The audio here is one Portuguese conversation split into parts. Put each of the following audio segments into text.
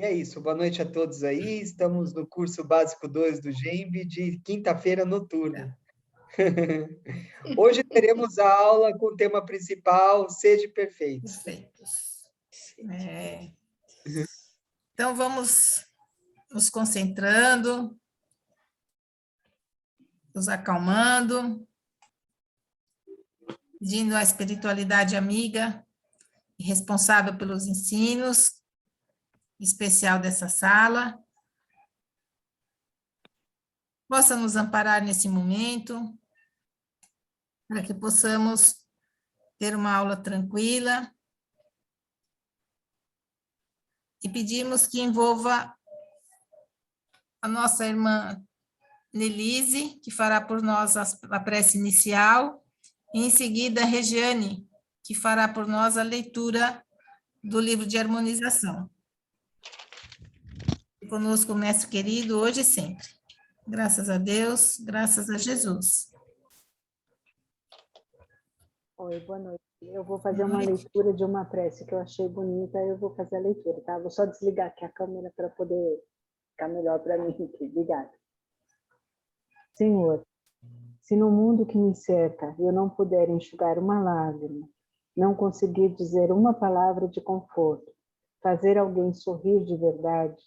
E é isso, boa noite a todos aí. Estamos no curso básico 2 do GEMB de quinta-feira noturna. Hoje teremos a aula com o tema principal, Sede Perfeitos. Perfeitos. Então, vamos nos concentrando, nos acalmando, pedindo à espiritualidade amiga e responsável pelos ensinos, especial dessa sala, possa nos amparar nesse momento, para que possamos ter uma aula tranquila, e pedimos que envolva a nossa irmã Nelise, que fará por nós a prece inicial, e em seguida a Regiane, que fará por nós a leitura do livro de harmonização. E conosco, o mestre querido, hoje e sempre. Graças a Deus, graças a Jesus. Oi, boa noite. Eu vou fazer uma leitura de uma prece que eu achei bonita, eu vou fazer a leitura, tá? Vou só desligar aqui a câmera para poder ficar melhor para mim aqui. Obrigada. Senhor, se no mundo que me cerca eu não puder enxugar uma lágrima, não conseguir dizer uma palavra de conforto, fazer alguém sorrir de verdade,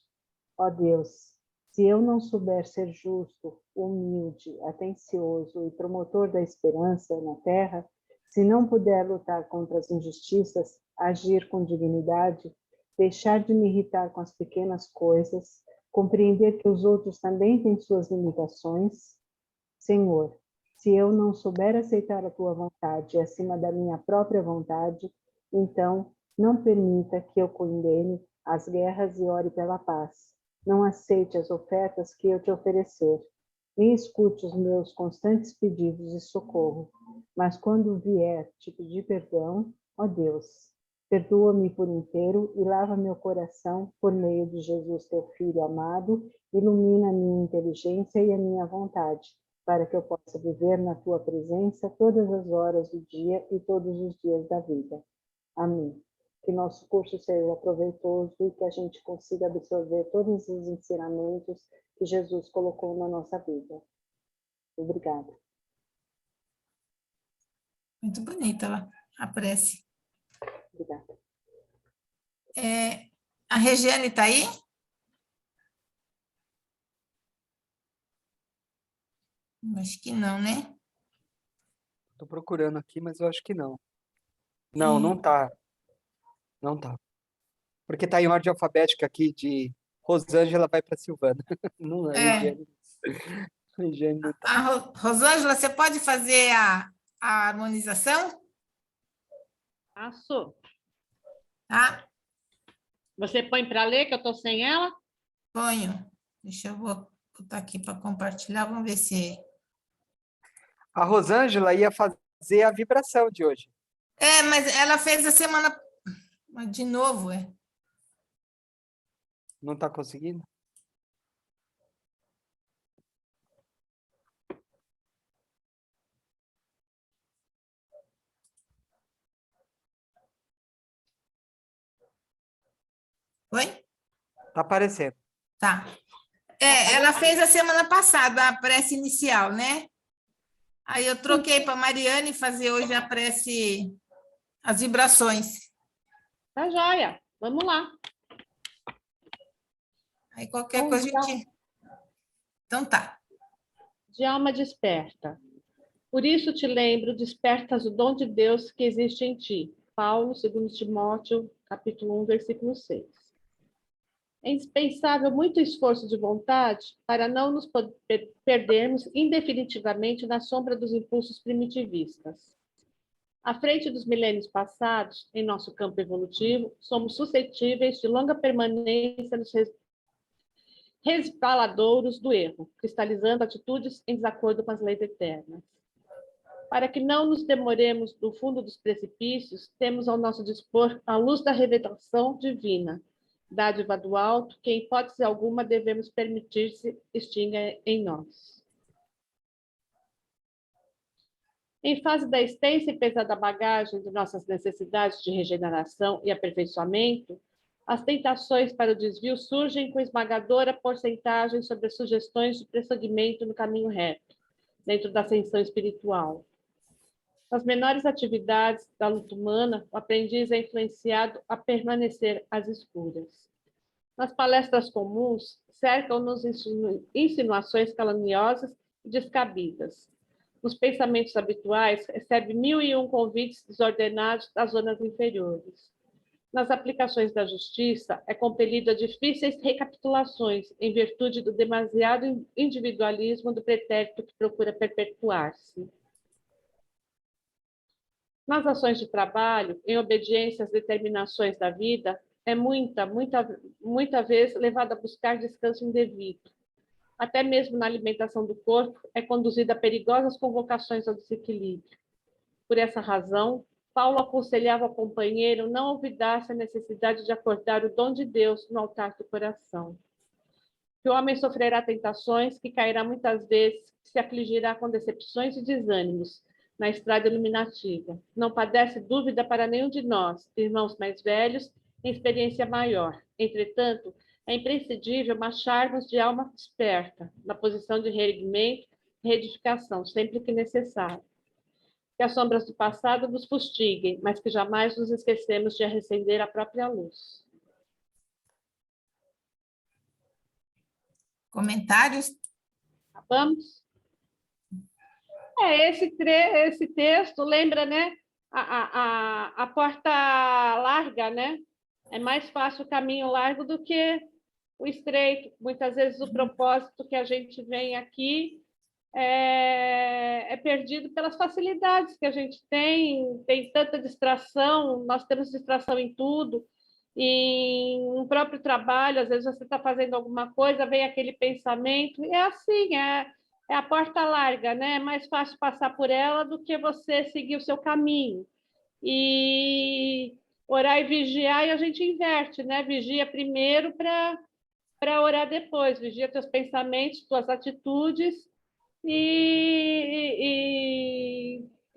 ó Deus, se eu não souber ser justo, humilde, atencioso e promotor da esperança na terra, se não puder lutar contra as injustiças, agir com dignidade, deixar de me irritar com as pequenas coisas, compreender que os outros também têm suas limitações, Senhor, se eu não souber aceitar a tua vontade acima da minha própria vontade, então não permita que eu condene as guerras e ore pela paz. Não aceite as ofertas que eu te oferecer, nem escute os meus constantes pedidos de socorro. Mas quando vier te pedir perdão, ó Deus, perdoa-me por inteiro e lava meu coração por meio de Jesus, teu Filho amado, ilumina a minha inteligência e a minha vontade, para que eu possa viver na tua presença todas as horas do dia e todos os dias da vida. Amém. Que nosso curso seja proveitoso e que a gente consiga absorver todos os ensinamentos que Jesus colocou na nossa vida. Obrigada. Muito bonita a prece. Obrigada. A Regiane está aí? Acho que não, né? Estou procurando aqui, mas eu acho que não. Não, não tá. Não tá. Porque está em ordem alfabética aqui, de Rosângela vai para Silvana. Não é, Regiane não tá. Rosângela, você pode fazer a harmonização? Passo. Tá? Você põe para ler, que eu estou sem ela? Ponho. Deixa eu botar aqui para compartilhar, vamos ver se... A Rosângela ia fazer a vibração de hoje. Mas ela fez a semana... De novo, Não está conseguindo? Oi? Está aparecendo. Tá. Ela fez a semana passada a prece inicial, né? Aí eu troquei para a Mariane fazer hoje a prece, as vibrações. Tá joia. Vamos lá. Aí qualquer coisa a gente... Então tá. De alma desperta. Por isso te lembro, despertas o dom de Deus que existe em ti. Paulo, 2 Timóteo, capítulo 1, versículo 6. É indispensável muito esforço de vontade para não nos perdermos indefinitivamente na sombra dos impulsos primitivistas. À frente dos milênios passados, em nosso campo evolutivo, somos suscetíveis de longa permanência nos resvaladouros do erro, cristalizando atitudes em desacordo com as leis eternas. Para que não nos demoremos no fundo dos precipícios, temos ao nosso dispor a luz da revelação divina, dádiva do alto, que em hipótese alguma devemos permitir-se extinga em nós. Em fase da extensa e pesada bagagem de nossas necessidades de regeneração e aperfeiçoamento, As tentações para o desvio surgem com esmagadora porcentagem sobre as sugestões de prosseguimento no caminho reto, dentro da ascensão espiritual. Nas menores atividades da luta humana, o aprendiz é influenciado a permanecer às escuras. Nas palestras comuns, cercam-nos insinuações caluniosas e descabidas. Nos pensamentos habituais, recebe 1001 convites desordenados das zonas inferiores. Nas aplicações da justiça, é compelido a difíceis recapitulações, em virtude do demasiado individualismo do pretérito que procura perpetuar-se. Nas ações de trabalho, em obediência às determinações da vida, é muita vez levado a buscar descanso indevido. Até mesmo na alimentação do corpo, é conduzida a perigosas convocações ao desequilíbrio. Por essa razão, Paulo aconselhava ao companheiro não olvidar-se a necessidade de acordar o dom de Deus no altar do coração. Que o homem sofrerá tentações, que cairá muitas vezes, que se afligirá com decepções e desânimos na estrada iluminativa. Não padece dúvida para nenhum de nós, irmãos mais velhos, em experiência maior. Entretanto, é imprescindível marcharmos de alma desperta, na posição de reerguimento e reedificação, sempre que necessário. Que as sombras do passado nos fustiguem, mas que jamais nos esquecemos de reacender a própria luz. Comentários? Vamos? Esse texto lembra, né? A porta larga, né? É mais fácil o caminho largo do que o estreito. Muitas vezes o propósito que a gente vem aqui é perdido pelas facilidades que a gente tem tanta distração, nós temos distração em tudo, e no próprio trabalho, às vezes você está fazendo alguma coisa, vem aquele pensamento, e é assim, é a porta larga, né? É mais fácil passar por ela do que você seguir o seu caminho. E orar e vigiar, e a gente inverte, né? Vigia primeiro para orar depois, vigia teus pensamentos, tuas atitudes, e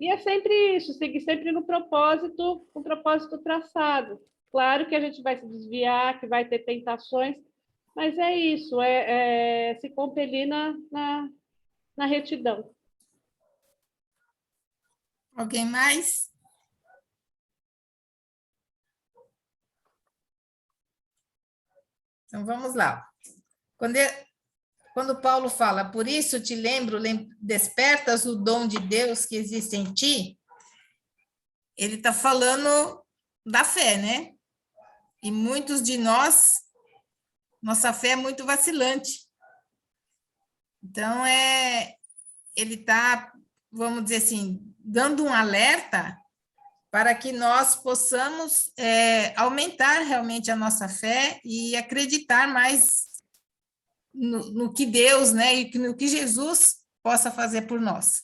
é sempre isso, seguir sempre no propósito, um propósito traçado. Claro que a gente vai se desviar, que vai ter tentações, mas é isso, se compelir na retidão. Alguém mais? Então, vamos lá. Quando Paulo fala, por isso te lembro, despertas o dom de Deus que existe em ti, ele está falando da fé, né? E muitos de nós, nossa fé é muito vacilante. Então, ele está, vamos dizer assim, dando um alerta para que nós possamos aumentar realmente a nossa fé e acreditar mais no que Deus, né, e no que Jesus possa fazer por nós.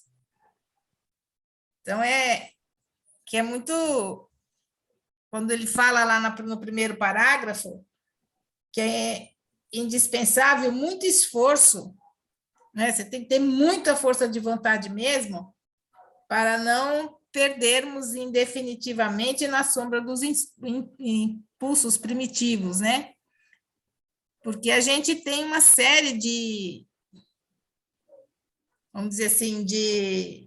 Então, que é muito... Quando ele fala lá no primeiro parágrafo, que é indispensável muito esforço, né? Você tem que ter muita força de vontade mesmo, para não perdermos indefinitivamente na sombra dos impulsos primitivos, né? Porque a gente tem uma série de, vamos dizer assim, de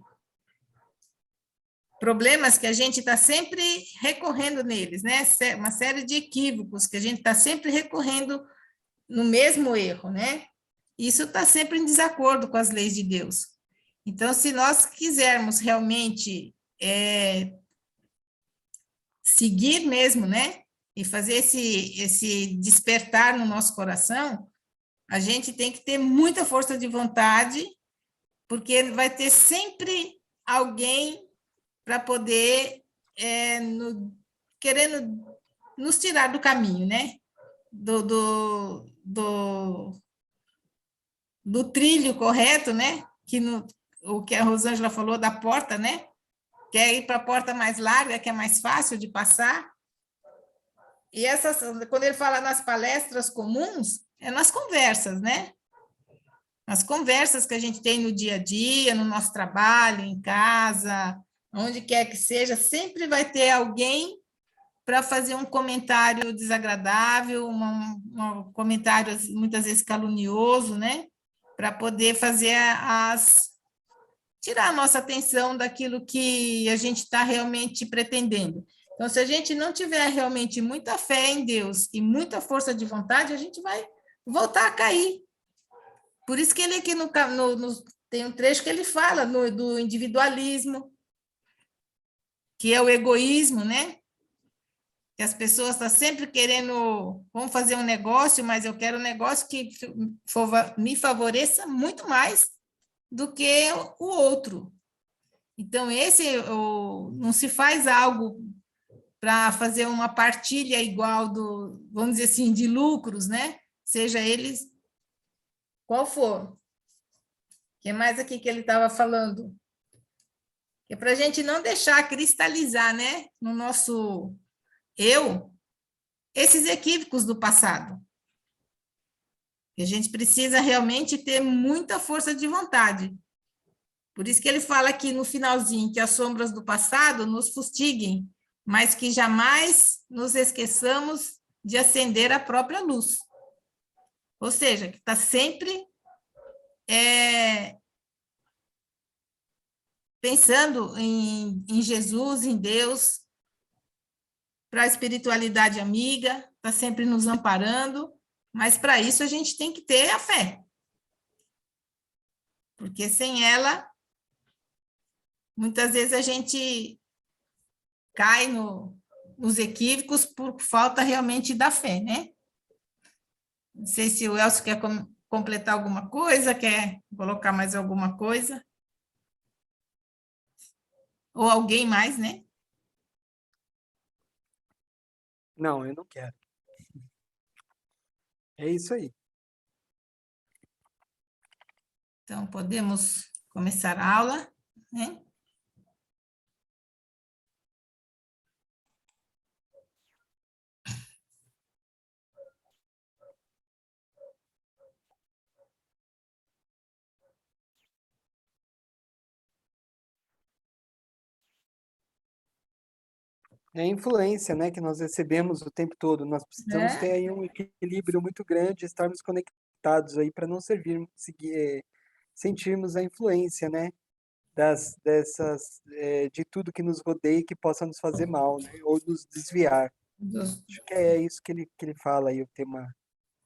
problemas que a gente está sempre recorrendo neles, né? Uma série de equívocos que a gente está sempre recorrendo no mesmo erro, né? Isso está sempre em desacordo com as leis de Deus. Então, se nós quisermos realmente seguir mesmo, né? E fazer esse despertar no nosso coração, a gente tem que ter muita força de vontade, porque vai ter sempre alguém para poder querendo nos tirar do caminho, né? Do trilho correto, né? O que a Rosângela falou da porta, né? Quer ir para a porta mais larga, que é mais fácil de passar. E quando ele fala nas palestras comuns, é nas conversas, né? Nas conversas que a gente tem no dia a dia, no nosso trabalho, em casa, onde quer que seja, sempre vai ter alguém para fazer um comentário desagradável, um comentário muitas vezes calunioso, né? Para poder fazer tirar a nossa atenção daquilo que a gente está realmente pretendendo. Então, se a gente não tiver realmente muita fé em Deus e muita força de vontade, a gente vai voltar a cair. Por isso que ele aqui tem um trecho que ele fala do individualismo, que é o egoísmo, né? Que as pessoas estão sempre querendo, vamos fazer um negócio, mas eu quero um negócio que me favoreça muito mais do que o outro. Então, não se faz algo para fazer uma partilha igual vamos dizer assim, de lucros, né? Seja eles qual for. O que mais aqui que ele estava falando? Que é para a gente não deixar cristalizar, né? No nosso esses equívocos do passado. E a gente precisa realmente ter muita força de vontade. Por isso que ele fala aqui no finalzinho que as sombras do passado nos fustiguem, mas que jamais nos esqueçamos de acender a própria luz. Ou seja, que está sempre pensando em Jesus, em Deus, para a espiritualidade amiga, está sempre nos amparando, mas para isso a gente tem que ter a fé. Porque sem ela, muitas vezes a gente cai nos equívocos por falta realmente da fé, né? Não sei se o Elcio quer completar alguma coisa, quer colocar mais alguma coisa. Ou alguém mais, né? Não, eu não quero. É isso aí. Então, podemos começar a aula, né? É a influência, né, que nós recebemos o tempo todo. Nós precisamos ter aí um equilíbrio muito grande, estarmos conectados aí para não sentirmos a influência, né, de tudo que nos rodeia e que possa nos fazer mal, né, ou nos desviar. Acho que é isso que ele fala aí, o tema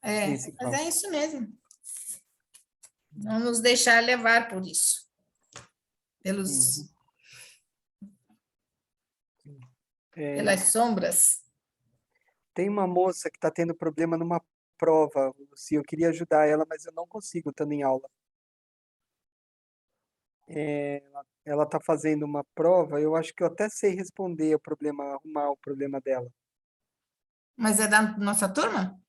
principal. Mas é isso mesmo. Não nos deixar levar por isso. Pelas sombras. Tem uma moça que está tendo problema numa prova, se eu queria ajudar ela, mas eu não consigo estando em aula. Ela está fazendo uma prova, eu acho que eu até sei responder o problema, arrumar o problema dela. Mas é da nossa turma?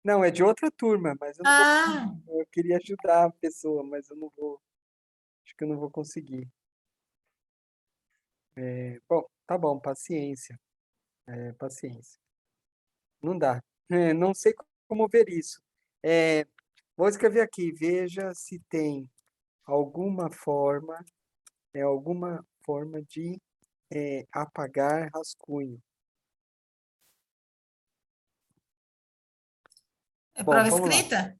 Não, é de outra turma, mas eu não vou conseguir. Eu queria ajudar a pessoa, mas eu não vou. Acho que eu não vou conseguir. Bom, tá bom, paciência. Paciência. Não dá. Não sei como ver isso. Vou escrever aqui, veja se tem alguma forma de apagar rascunho. É Bom, prova vamos lá. escrita?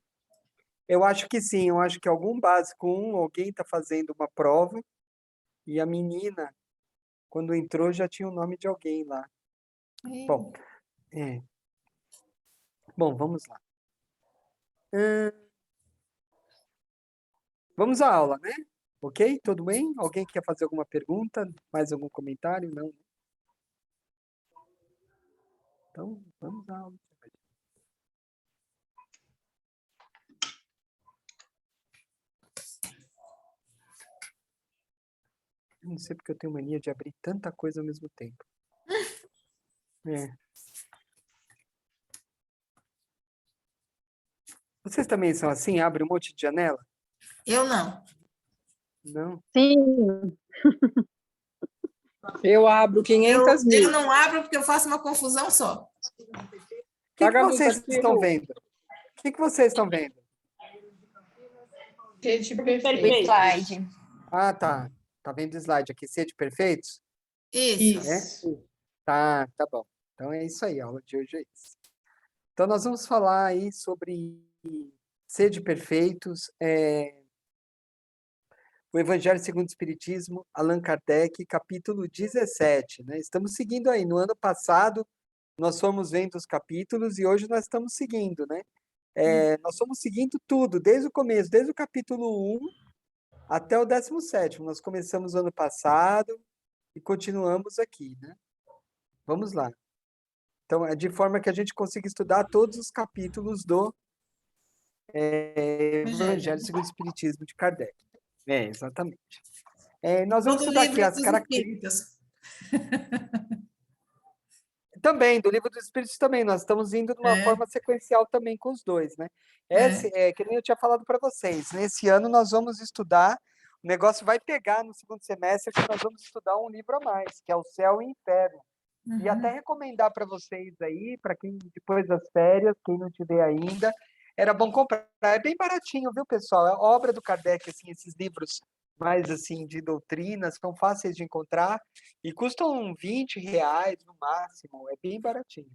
Eu acho que sim, eu acho que algum básico 1, alguém está fazendo uma prova e a menina, quando entrou, já tinha o nome de alguém lá. Bom, bom, vamos lá. Vamos à aula, né? Ok? Tudo bem? Alguém quer fazer alguma pergunta? Mais algum comentário? Não? Então, vamos à aula. Eu não sei porque eu tenho mania de abrir tanta coisa ao mesmo tempo. Vocês também são assim? Abrem um monte de janela? Eu não. Não? Sim. Eu abro 500 mil. Eu não abro porque eu faço uma confusão só. O que vocês estão vendo? O que vocês estão vendo? Sede perfeito. Slide. Ah, tá. Tá vendo o slide aqui, sede perfeitos? Isso. É? Tá bom. Então é isso aí, a aula de hoje é isso. Então nós vamos falar aí sobre sede perfeitos, o Evangelho segundo o Espiritismo, Allan Kardec, capítulo 17, né? Estamos seguindo aí. No ano passado, nós fomos vendo os capítulos e hoje nós estamos seguindo, né? Nós fomos seguindo tudo, desde o começo, desde o capítulo 1 até o 17º. Nós começamos ano passado e continuamos aqui, né? Vamos lá. Então, é de forma que a gente consiga estudar todos os capítulos do Evangelho Evangelho. segundo o Espiritismo de Kardec. Exatamente. Nós vamos Todo o estudar aqui livro as dos características. Espíritos. Também, do Livro dos Espíritos também, nós estamos indo de uma É, forma sequencial também com os dois, né? é. Que nem eu tinha falado para vocês, nesse ano nós vamos estudar, o negócio vai pegar no segundo semestre, que nós vamos estudar um livro a mais, que é o Céu e Inferno. E até Uhum. recomendar para vocês aí, para quem depois das férias, quem não tiver ainda, era bom comprar. É bem baratinho, viu, pessoal? É obra do Kardec, assim, esses livros mais assim de doutrinas, são fáceis de encontrar e custam R$ 20 no máximo, é bem baratinho.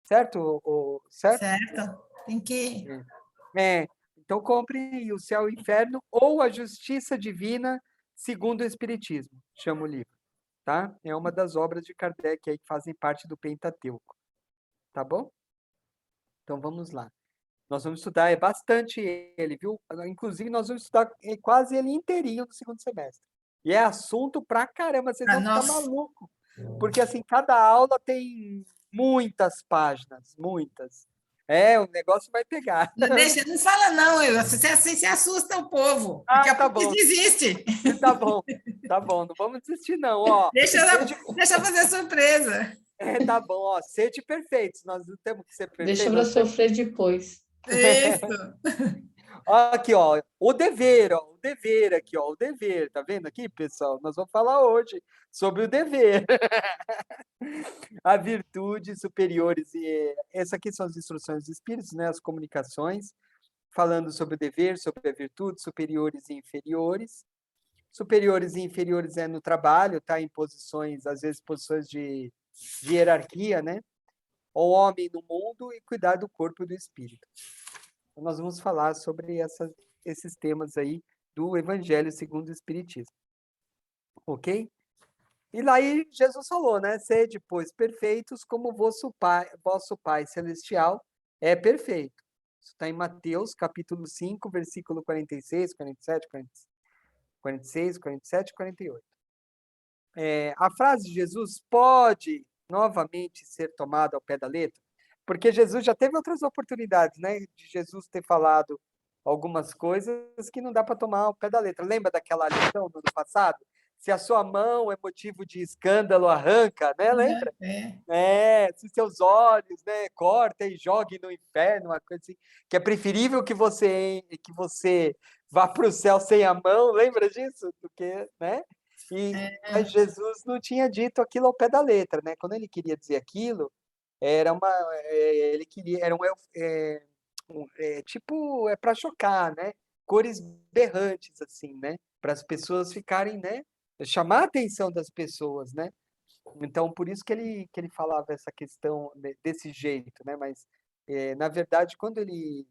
Certo? Certo? Certo. Tem que. Então compre o Céu e o Inferno ou a Justiça Divina segundo o Espiritismo, chama o livro, tá? É uma das obras de Kardec aí que fazem parte do Pentateuco, tá bom? Então vamos lá. Nós vamos estudar bastante ele, viu? Inclusive, nós vamos estudar quase ele inteirinho no segundo semestre. E é assunto pra caramba, vocês Para vão ficar nós. malucos. Porque, assim, cada aula tem muitas páginas, muitas. O negócio vai pegar. Não deixa, não fala, não, você assim se assusta o povo. Daqui a Tá pouco bom, desiste. tá bom, tá bom. Não vamos desistir, não. Ó, Deixa fazer surpresa. tá bom, ó. Sede perfeitos. Nós não temos que ser Deixa perfeitos, para nós temos. sofrer depois. Isso. Aqui, ó, o dever, aqui, ó, o dever, tá vendo aqui, pessoal? Nós vamos falar hoje sobre o dever. A virtude superiores, e essa aqui são as instruções dos espíritos, né, as comunicações, falando sobre o dever, sobre a virtude, superiores e inferiores. Superiores e inferiores é no trabalho, tá, em posições, às vezes posições de hierarquia, né? O homem no mundo e cuidar do corpo e do espírito. Nós vamos falar sobre esses temas aí do Evangelho segundo o Espiritismo. Ok? E lá Jesus falou, né? Sede, pois, perfeitos, como vosso Pai Celestial é perfeito. Isso está em Mateus, capítulo 5, versículo 46, 47, 46, 47 e 48. A frase de Jesus pode novamente ser tomada ao pé da letra, porque Jesus já teve outras oportunidades, né, de Jesus ter falado algumas coisas que não dá para tomar ao pé da letra. Lembra daquela lição do ano passado? Se a sua mão é motivo de escândalo, arranca, né? Lembra? É. Se seus olhos, né, corta e jogue no inferno, uma coisa assim, que é preferível que você vá para o céu sem a mão, lembra disso? Do que, né? Mas Jesus não tinha dito aquilo ao pé da letra, né? Quando ele queria dizer aquilo, era uma, ele queria, era tipo, para chocar, né? Cores berrantes, assim, né? Para as pessoas ficarem, né? Chamar a atenção das pessoas, né? Então, por isso que ele falava essa questão desse jeito, né? Mas, na verdade, quando ele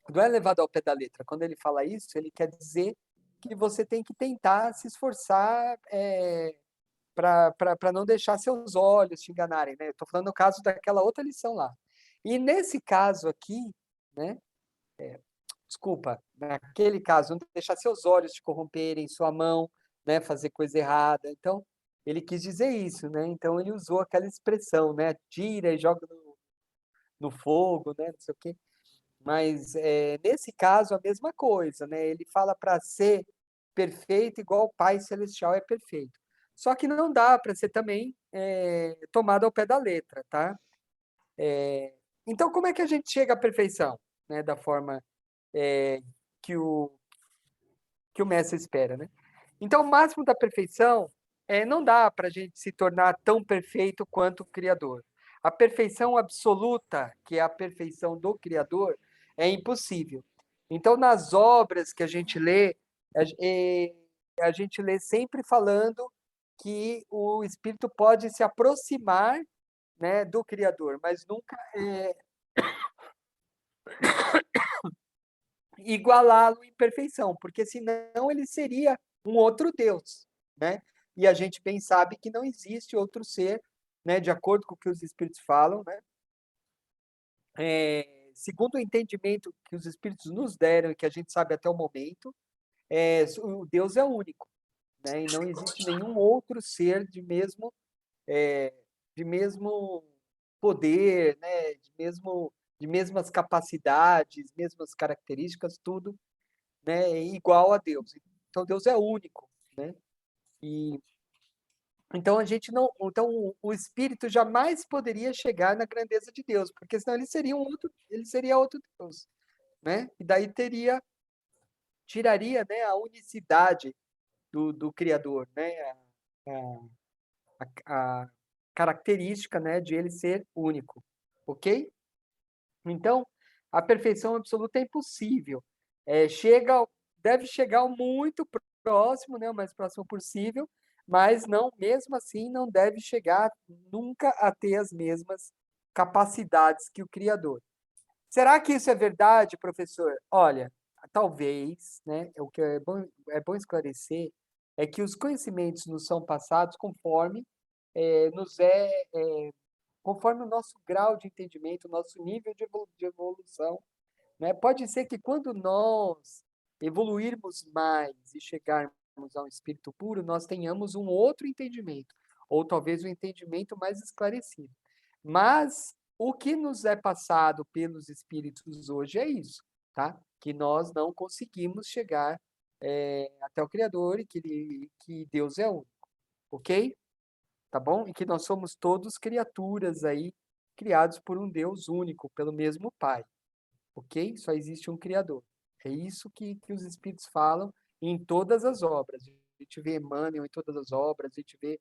não é levado ao pé da letra, quando ele fala isso, ele quer dizer que você tem que tentar se esforçar para não deixar seus olhos te enganarem, né? Eu estou falando no caso daquela outra lição lá. E nesse caso aqui, né? Desculpa, naquele caso, não deixar seus olhos te corromperem, sua mão, né? Fazer coisa errada. Então, ele quis dizer isso, né? Então, ele usou aquela expressão, né? Tira e joga no fogo, né? Não sei o quê. Mas, nesse caso, a mesma coisa, né? Ele fala para ser perfeito igual o Pai Celestial é perfeito. Só que não dá para ser também tomado ao pé da letra, tá? Então, como é que a gente chega à perfeição, né? Da forma que o mestre espera, né? Então, o máximo da perfeição não dá para a gente se tornar tão perfeito quanto o Criador. A perfeição absoluta, que é a perfeição do Criador, é impossível. Então, nas obras que a gente lê sempre falando que o espírito pode se aproximar, né, do Criador, mas nunca igualá-lo em perfeição, porque senão ele seria um outro Deus, né? E a gente bem sabe que não existe outro ser, né, de acordo com o que os espíritos falam, né? Segundo o entendimento que os espíritos nos deram e que a gente sabe até o momento, o Deus é único, né? E não existe nenhum outro ser é, de mesmo poder, né? De mesmas capacidades, mesmas características, tudo, né? Igual a Deus. Então Deus é único, né? E então a gente não, então o espírito jamais poderia chegar na grandeza de Deus, porque senão ele seria outro Deus, né? E daí tiraria, né, a unicidade do Criador, né? A característica, né, de ele ser único, ok? Então, a perfeição absoluta é impossível. Chega, deve chegar ao muito próximo, né, o mais próximo possível, mas não, mesmo assim, não deve chegar nunca a ter as mesmas capacidades que o Criador. Será que isso é verdade, professor? Olha, talvez, né? O que é bom esclarecer é que os conhecimentos nos são passados conforme nos conforme o nosso grau de entendimento, o nosso nível de evolução, né? Pode ser que quando nós evoluirmos mais e chegarmos a um espírito puro, nós tenhamos um outro entendimento, ou talvez um entendimento mais esclarecido. Mas o que nos é passado pelos espíritos hoje é isso, tá? Que nós não conseguimos chegar até o Criador e que Deus é único, ok? Tá bom? E que nós somos todos criaturas aí, criados por um Deus único, pelo mesmo Pai, ok? Só existe um Criador. É isso que os Espíritos falam em todas as obras. A gente vê Emmanuel em todas as obras, a gente vê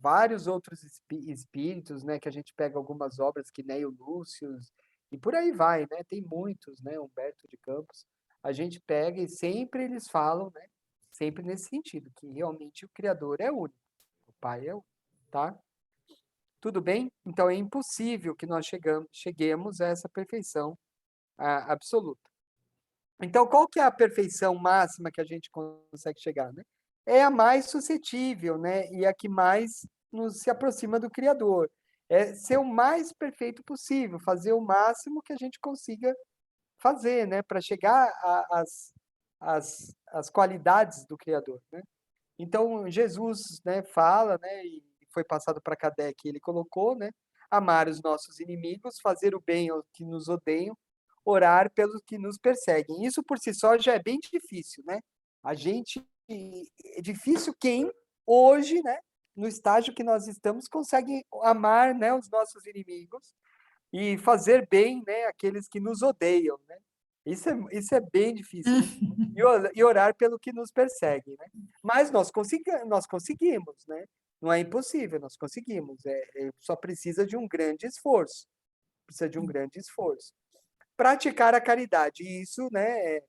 vários outros espíritos, né? Que a gente pega algumas obras, que Neio Lúcius, e por aí vai, né? Tem muitos, né? Humberto de Campos. A gente pega e sempre eles falam, né? Sempre nesse sentido, que realmente o Criador é único. O Pai é único, tá? Tudo bem? Então é impossível que nós cheguemos a essa perfeição absoluta. Então, qual que é a perfeição máxima que a gente consegue chegar, né? É a mais suscetível, né? E a que mais nos se aproxima do Criador. É ser o mais perfeito possível, fazer o máximo que a gente consiga fazer, né? Para chegar às qualidades do Criador, né? Então, Jesus, né, fala, né, e foi passado para Kardec, ele colocou, né, amar os nossos inimigos, fazer o bem aos que nos odeiam, orar pelos que nos perseguem. Isso por si só já é bem difícil, né? A gente é difícil quem hoje, né, no estágio que nós estamos, consegue amar, né, os nossos inimigos e fazer bem, né, aqueles que nos odeiam, né? Isso é bem difícil, né? E orar pelo que nos persegue, né? Mas nós conseguimos, né? Não é impossível, nós conseguimos. Só precisa de um grande esforço. Precisa de um grande esforço. Praticar a caridade, e isso, né?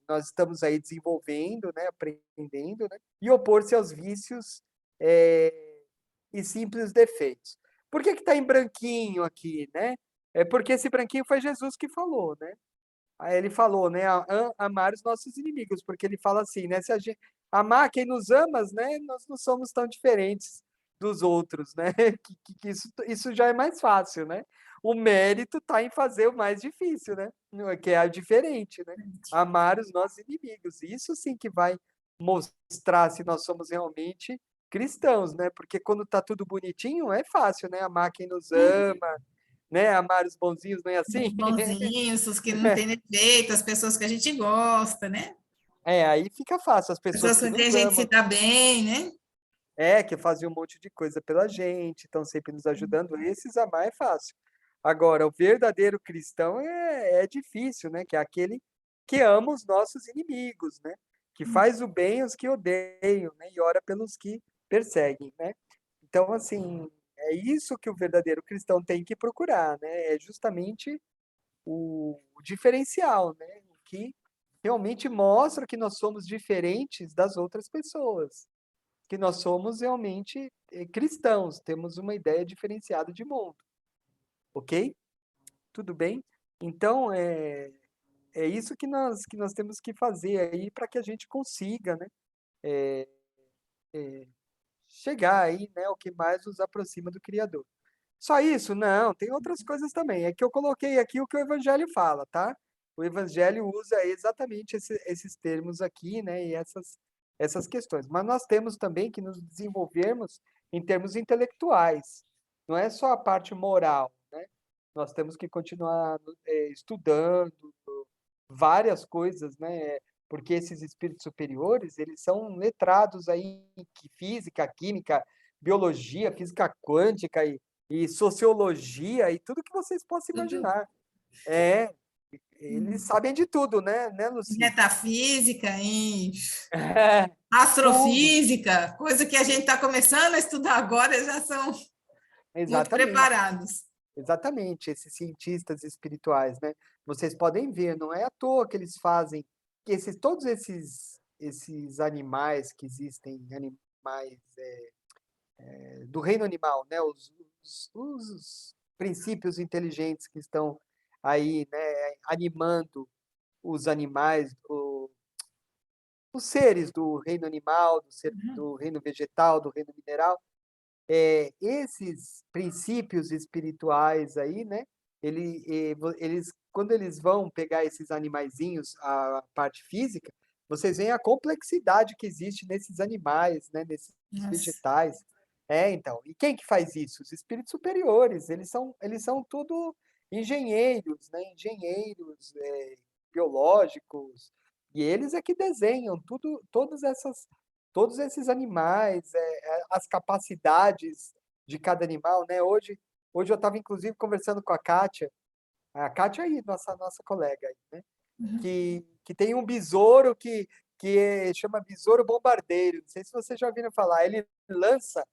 Nós estamos aí desenvolvendo, né? Aprendendo, né? E opor-se aos vícios e simples defeitos. Por que está em branquinho aqui, né? É porque esse branquinho foi Jesus que falou, né? Aí ele falou, né? Amar os nossos inimigos, porque ele fala assim, né? Se a gente amar quem nos ama, né? Nós não somos tão diferentes dos outros, né? Que isso já é mais fácil, né? O mérito está em fazer o mais difícil, né? Que é a diferente, né? Amar os nossos inimigos. Isso sim que vai mostrar se nós somos realmente cristãos, né? Porque quando tá tudo bonitinho, é fácil, né? Amar quem nos ama, né? Amar os bonzinhos, não é Os assim? bonzinhos, os que não têm defeito, as pessoas que a gente gosta, né? Aí fica fácil, as pessoas Pessoas que com quem a nos gente se amam, dá bem, né? que fazem um monte de coisa pela gente, estão sempre nos ajudando, esses amar é fácil. Agora, o verdadeiro cristão é difícil, né? Que é aquele que ama os nossos inimigos, né? Que faz o bem aos que odeiam, né? E ora pelos que perseguem, né? Então, assim, é isso que o verdadeiro cristão tem que procurar, né? É justamente o diferencial, né? O que realmente mostra que nós somos diferentes das outras pessoas, que nós somos realmente cristãos, temos uma ideia diferenciada de mundo, ok? Tudo bem? Então, é isso que nós temos que fazer aí para que a gente consiga, né, chegar aí, né, o que mais nos aproxima do Criador. Só isso? Não, tem outras coisas também. É que eu coloquei aqui o que o Evangelho fala, tá? O Evangelho usa exatamente esses termos aqui, né, e essas questões. Mas nós temos também que nos desenvolvermos em termos intelectuais. Não é só a parte moral, né? Nós temos que continuar estudando várias coisas, né? Porque esses espíritos superiores, eles são letrados aí em física, química, biologia, física quântica e sociologia e tudo que vocês possam Tudo. imaginar. É, eles sabem de tudo, né, Em Luci? metafísica, em É, tudo, astrofísica, coisa que a gente está começando a estudar agora, já são muito exatamente. preparados. Exatamente, esses cientistas espirituais, né? Vocês podem ver, não é à toa que eles fazem que todos esses animais que existem, animais do reino animal, né? Os princípios inteligentes que estão aí, né? Animando os animais, os seres do reino animal, do reino vegetal, do reino mineral. Esses princípios espirituais aí, né? Eles, quando eles vão pegar esses animaizinhos, a parte física, vocês veem a complexidade que existe nesses animais, né? Nesses Nossa. vegetais. Então. E quem que faz isso? Os espíritos superiores. Eles são tudo engenheiros, né? Engenheiros biológicos. E eles é que desenham todos esses animais, as capacidades de cada animal, né? Hoje eu estava, inclusive, conversando com a Kátia aí, nossa colega aí, né? Que tem um besouro que chama besouro bombardeiro. Não sei se vocês já ouviram falar. Ele lança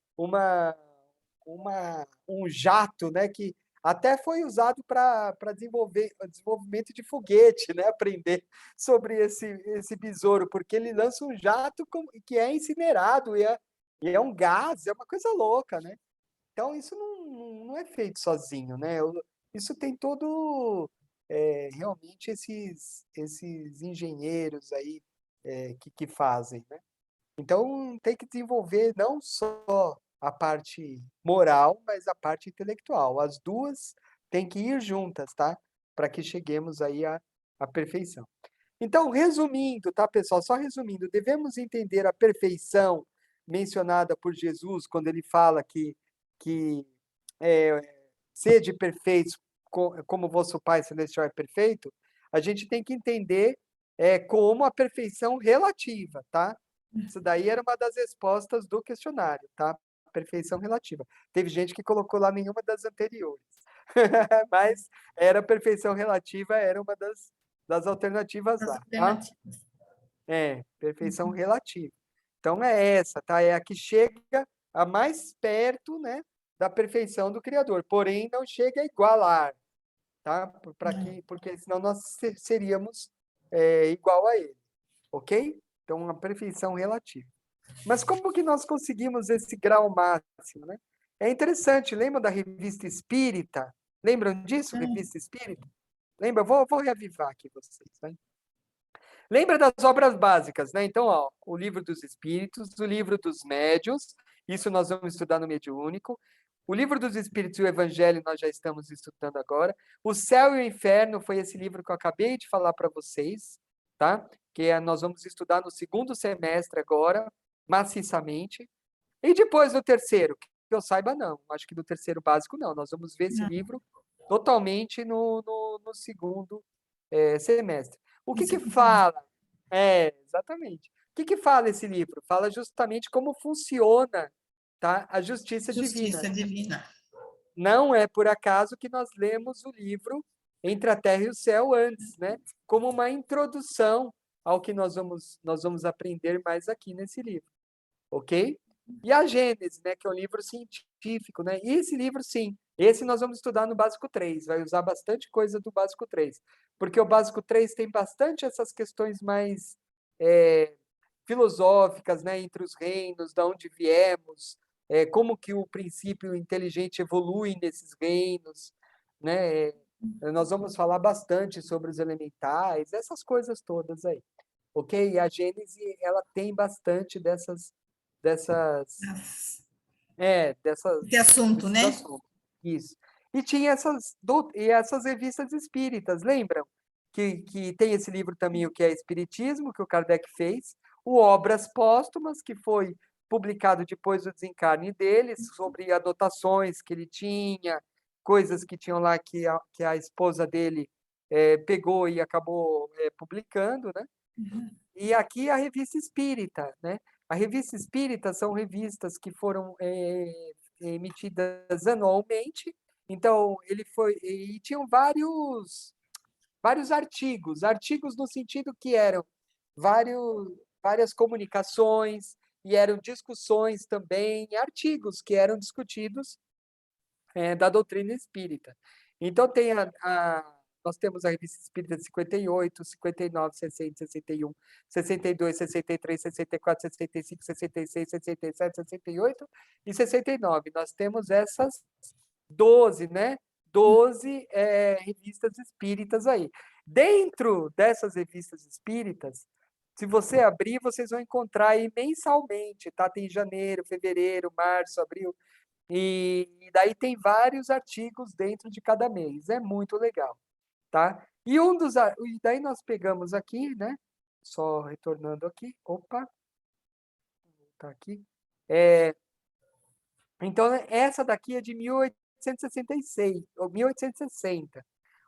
um jato, né? Que até foi usado para desenvolvimento de foguete, né? Aprender sobre esse besouro, porque ele lança um jato que é incinerado e é um gás, é uma coisa louca, né? Então, isso não é feito sozinho, né? Isso tem todo, realmente, esses engenheiros aí que fazem, né? Então, tem que desenvolver não só a parte moral, mas a parte intelectual. As duas têm que ir juntas, tá? Para que cheguemos aí à perfeição. Então, resumindo, tá, pessoal? Só resumindo, devemos entender a perfeição mencionada por Jesus quando ele fala que sede perfeitos como vosso Pai Celestial é perfeito. A gente tem que entender como a perfeição relativa, tá? Isso daí era uma das respostas do questionário, tá? Perfeição relativa. Teve gente que colocou lá nenhuma das anteriores. Mas era perfeição relativa, era uma das alternativas As lá, tá? alternativas. Perfeição relativa. Então é essa, tá? É a que chega a mais perto, né, da perfeição do Criador, porém não chega a igualar, tá? Porque senão nós seríamos igual a ele, ok? Então a perfeição relativa. Mas como que nós conseguimos esse grau máximo, né? É interessante, lembra da Revista Espírita? Lembram disso, Revista Espírita? Lembra? Vou reavivar aqui vocês, né? Lembra das obras básicas, né? Então, ó, o Livro dos Espíritos, o Livro dos Médiuns, isso nós vamos estudar no Mediúnico. O Livro dos Espíritos e o Evangelho nós já estamos estudando agora. O Céu e o Inferno foi esse livro que eu acabei de falar para vocês, tá? Nós vamos estudar no segundo semestre agora, maciçamente. E depois no terceiro, que eu saiba, não. Acho que no terceiro básico, não. Nós vamos ver esse livro totalmente no segundo semestre. O que que fala? Exatamente. O que que fala esse livro? Fala justamente como funciona, tá, a justiça divina. Justiça divina. Não é por acaso que nós lemos o livro Entre a Terra e o Céu antes, né? Como uma introdução ao que nós vamos aprender mais aqui nesse livro, ok? E a Gênese, né? Que é um livro científico, né? E esse livro, sim, Esse nós vamos estudar no básico 3, vai usar bastante coisa do básico 3, porque o básico 3 tem bastante essas questões mais filosóficas, né, entre os reinos, de onde viemos, como que o princípio inteligente evolui nesses reinos, né? Nós vamos falar bastante sobre os elementais, essas coisas todas aí, ok? E a Gênese, ela tem bastante dessas, Esse assunto, desses né? assuntos. Isso. E tinha essas revistas espíritas, lembram? Que tem esse livro também, o que é Espiritismo, que o Kardec fez, o Obras Póstumas, que foi publicado depois do desencarne dele, sobre anotações que ele tinha, coisas que tinham lá que a esposa dele pegou e acabou publicando, né? E aqui a Revista Espírita, né? A Revista Espírita são revistas que foram emitidas anualmente, então ele foi e tinham vários artigos no sentido que eram várias comunicações e eram discussões também, artigos que eram discutidos da doutrina espírita. Então nós temos a Revista Espírita de 58, 59, 60, 61, 62, 63, 64, 65, 66, 67, 68 e 69. Nós temos essas 12, né? 12 revistas espíritas aí. Dentro dessas revistas espíritas, se você abrir, vocês vão encontrar aí mensalmente, tá? Tem janeiro, fevereiro, março, abril, e daí tem vários artigos dentro de cada mês. É muito legal, tá? E daí nós pegamos aqui, né? Só retornando aqui. Opa, tá aqui. Então, essa daqui é de 1866, ou 1860,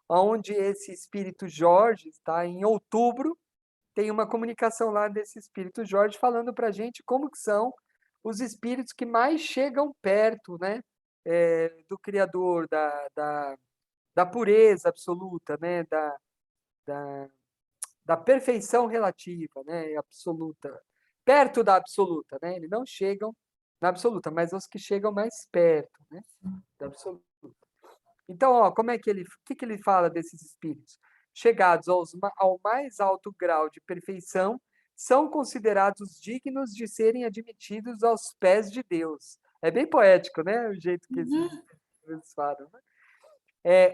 onde esse espírito Jorge está em outubro, tem uma comunicação lá desse espírito Jorge falando para a gente como que são os espíritos que mais chegam perto, né, do Criador, da pureza absoluta, né, da perfeição relativa, né, absoluta, perto da absoluta, né, eles não chegam na absoluta, mas os que chegam mais perto, né, da absoluta. Então, ó, como é que o que ele fala desses espíritos? Chegados ao mais alto grau de perfeição, são considerados dignos de serem admitidos aos pés de Deus. É bem poético, né? O jeito que esses espíritos falam, né?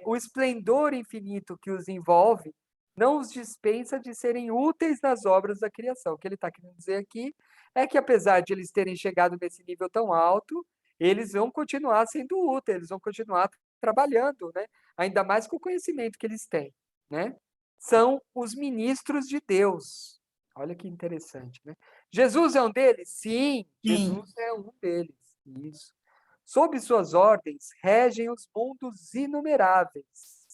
O esplendor infinito que os envolve não os dispensa de serem úteis nas obras da criação. O que ele está querendo dizer aqui é que, apesar de eles terem chegado nesse nível tão alto, eles vão continuar sendo úteis, eles vão continuar trabalhando, né? Ainda mais com o conhecimento que eles têm, né? São os ministros de Deus. Olha que interessante, né? Jesus é um deles? Sim, Sim. Jesus é um deles. Isso. Sob suas ordens, regem os mundos inumeráveis.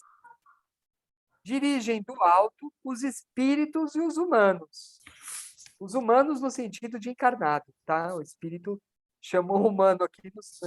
Dirigem do alto os espíritos e os humanos. Os humanos no sentido de encarnado, tá? O espírito chamou humano aqui os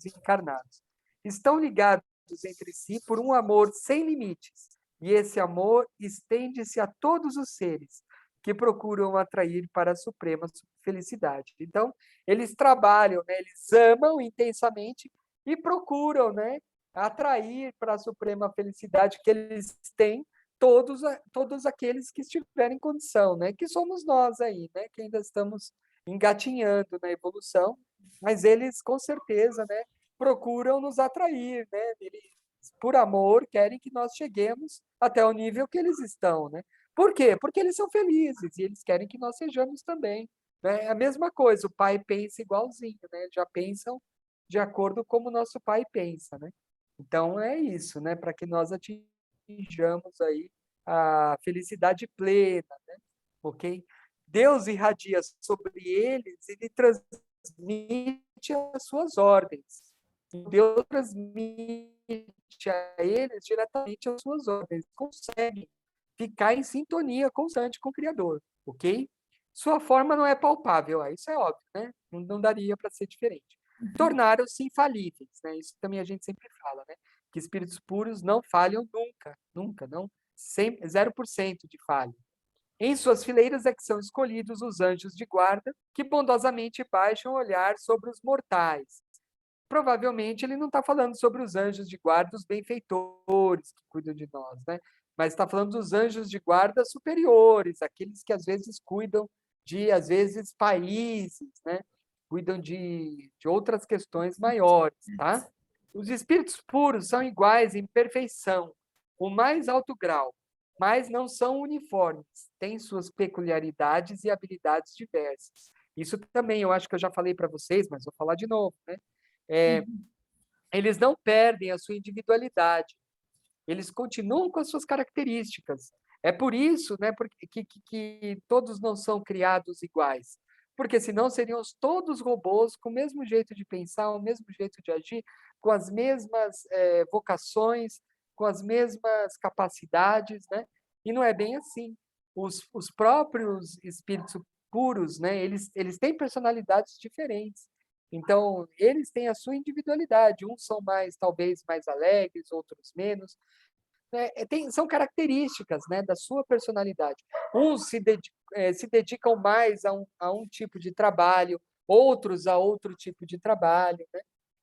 encarnados. Estão ligados entre si por um amor sem limites, e esse amor estende-se a todos os seres que procuram atrair para a suprema felicidade. Então, eles trabalham, né? Eles amam intensamente e procuram, né, atrair para a suprema felicidade que eles têm todos aqueles que estiverem em condição, né? Que somos nós aí, né? Que ainda estamos engatinhando na evolução, mas eles com certeza, né, procuram nos atrair, né? Eles, por amor, querem que nós cheguemos até o nível que eles estão, né? Por quê? Porque eles são felizes e eles querem que nós sejamos também, né? É a mesma coisa, o pai pensa igualzinho, né? Já pensam de acordo como o nosso pai pensa, né? Então é isso, né? Para que nós atinjamos aí a felicidade plena, né? Ok? Deus irradia sobre eles e lhe transmite as suas ordens. Deus transmite a eles diretamente as suas ordens. Consegue ficar em sintonia constante com o Criador, ok? Sua forma não é palpável, isso é óbvio, né? Não daria para ser diferente. Tornaram-se infalíveis, né? Isso também a gente sempre fala, né? Que espíritos puros não falham nunca, nunca, não. 0% de falha. Em suas fileiras é que são escolhidos os anjos de guarda, que bondosamente baixam o olhar sobre os mortais. provavelmente ele não está falando sobre os anjos de guarda, os benfeitores que cuidam de nós, né? Mas está falando dos anjos de guarda superiores, aqueles que às vezes cuidam de, às vezes, países, né? Cuidam de outras questões maiores, tá? Os espíritos puros são iguais em perfeição, o mais alto grau, mas não são uniformes, têm suas peculiaridades e habilidades diversas. Isso também eu acho que eu já falei para vocês, mas vou falar de novo, né? Eles não perdem a sua individualidade, eles continuam com as suas características. É por isso, né, que todos não são criados iguais, porque senão seriam todos robôs com o mesmo jeito de pensar, o mesmo jeito de agir, com as mesmas vocações, com as mesmas capacidades, né? E não é bem assim. Os próprios espíritos puros, né, eles têm personalidades diferentes. Então, eles têm a sua individualidade. Uns são mais, talvez, mais alegres, outros menos. Né? São características, né, da sua personalidade. Uns se dedicam mais a um tipo de trabalho, outros a outro tipo de trabalho, né?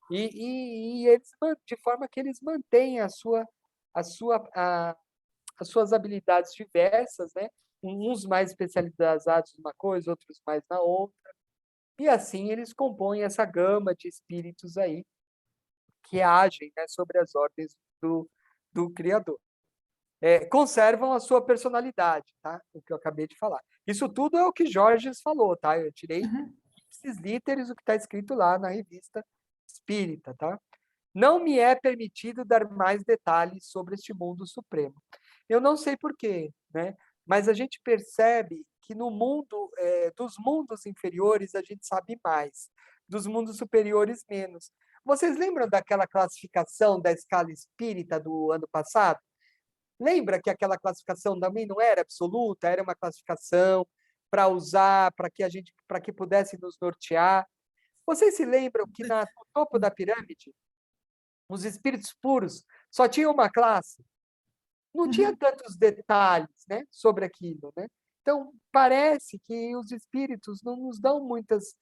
E eles, de forma que eles mantêm as suas habilidades diversas, né? Uns mais especializados numa coisa, outros mais na outra. E assim eles compõem essa gama de espíritos aí que agem, né, sobre as ordens do Criador. Conservam a sua personalidade, tá? O que eu acabei de falar. Isso tudo é o que Jorges falou, tá? Eu tirei esses literes, o que está escrito lá na revista Espírita, tá? Não me é permitido dar mais detalhes sobre este mundo supremo. Eu não sei porquê, né? Mas a gente percebe que no mundo, dos mundos inferiores, a gente sabe mais, dos mundos superiores, menos. Vocês lembram daquela classificação da escala espírita do ano passado? Lembra que aquela classificação também não era absoluta, era uma classificação para usar, para que pudesse nos nortear. Vocês se lembram que no topo da pirâmide, os espíritos puros só tinham uma classe? Não tinha tantos detalhes, né, sobre aquilo, né? Então, parece que os espíritos não nos dão muitas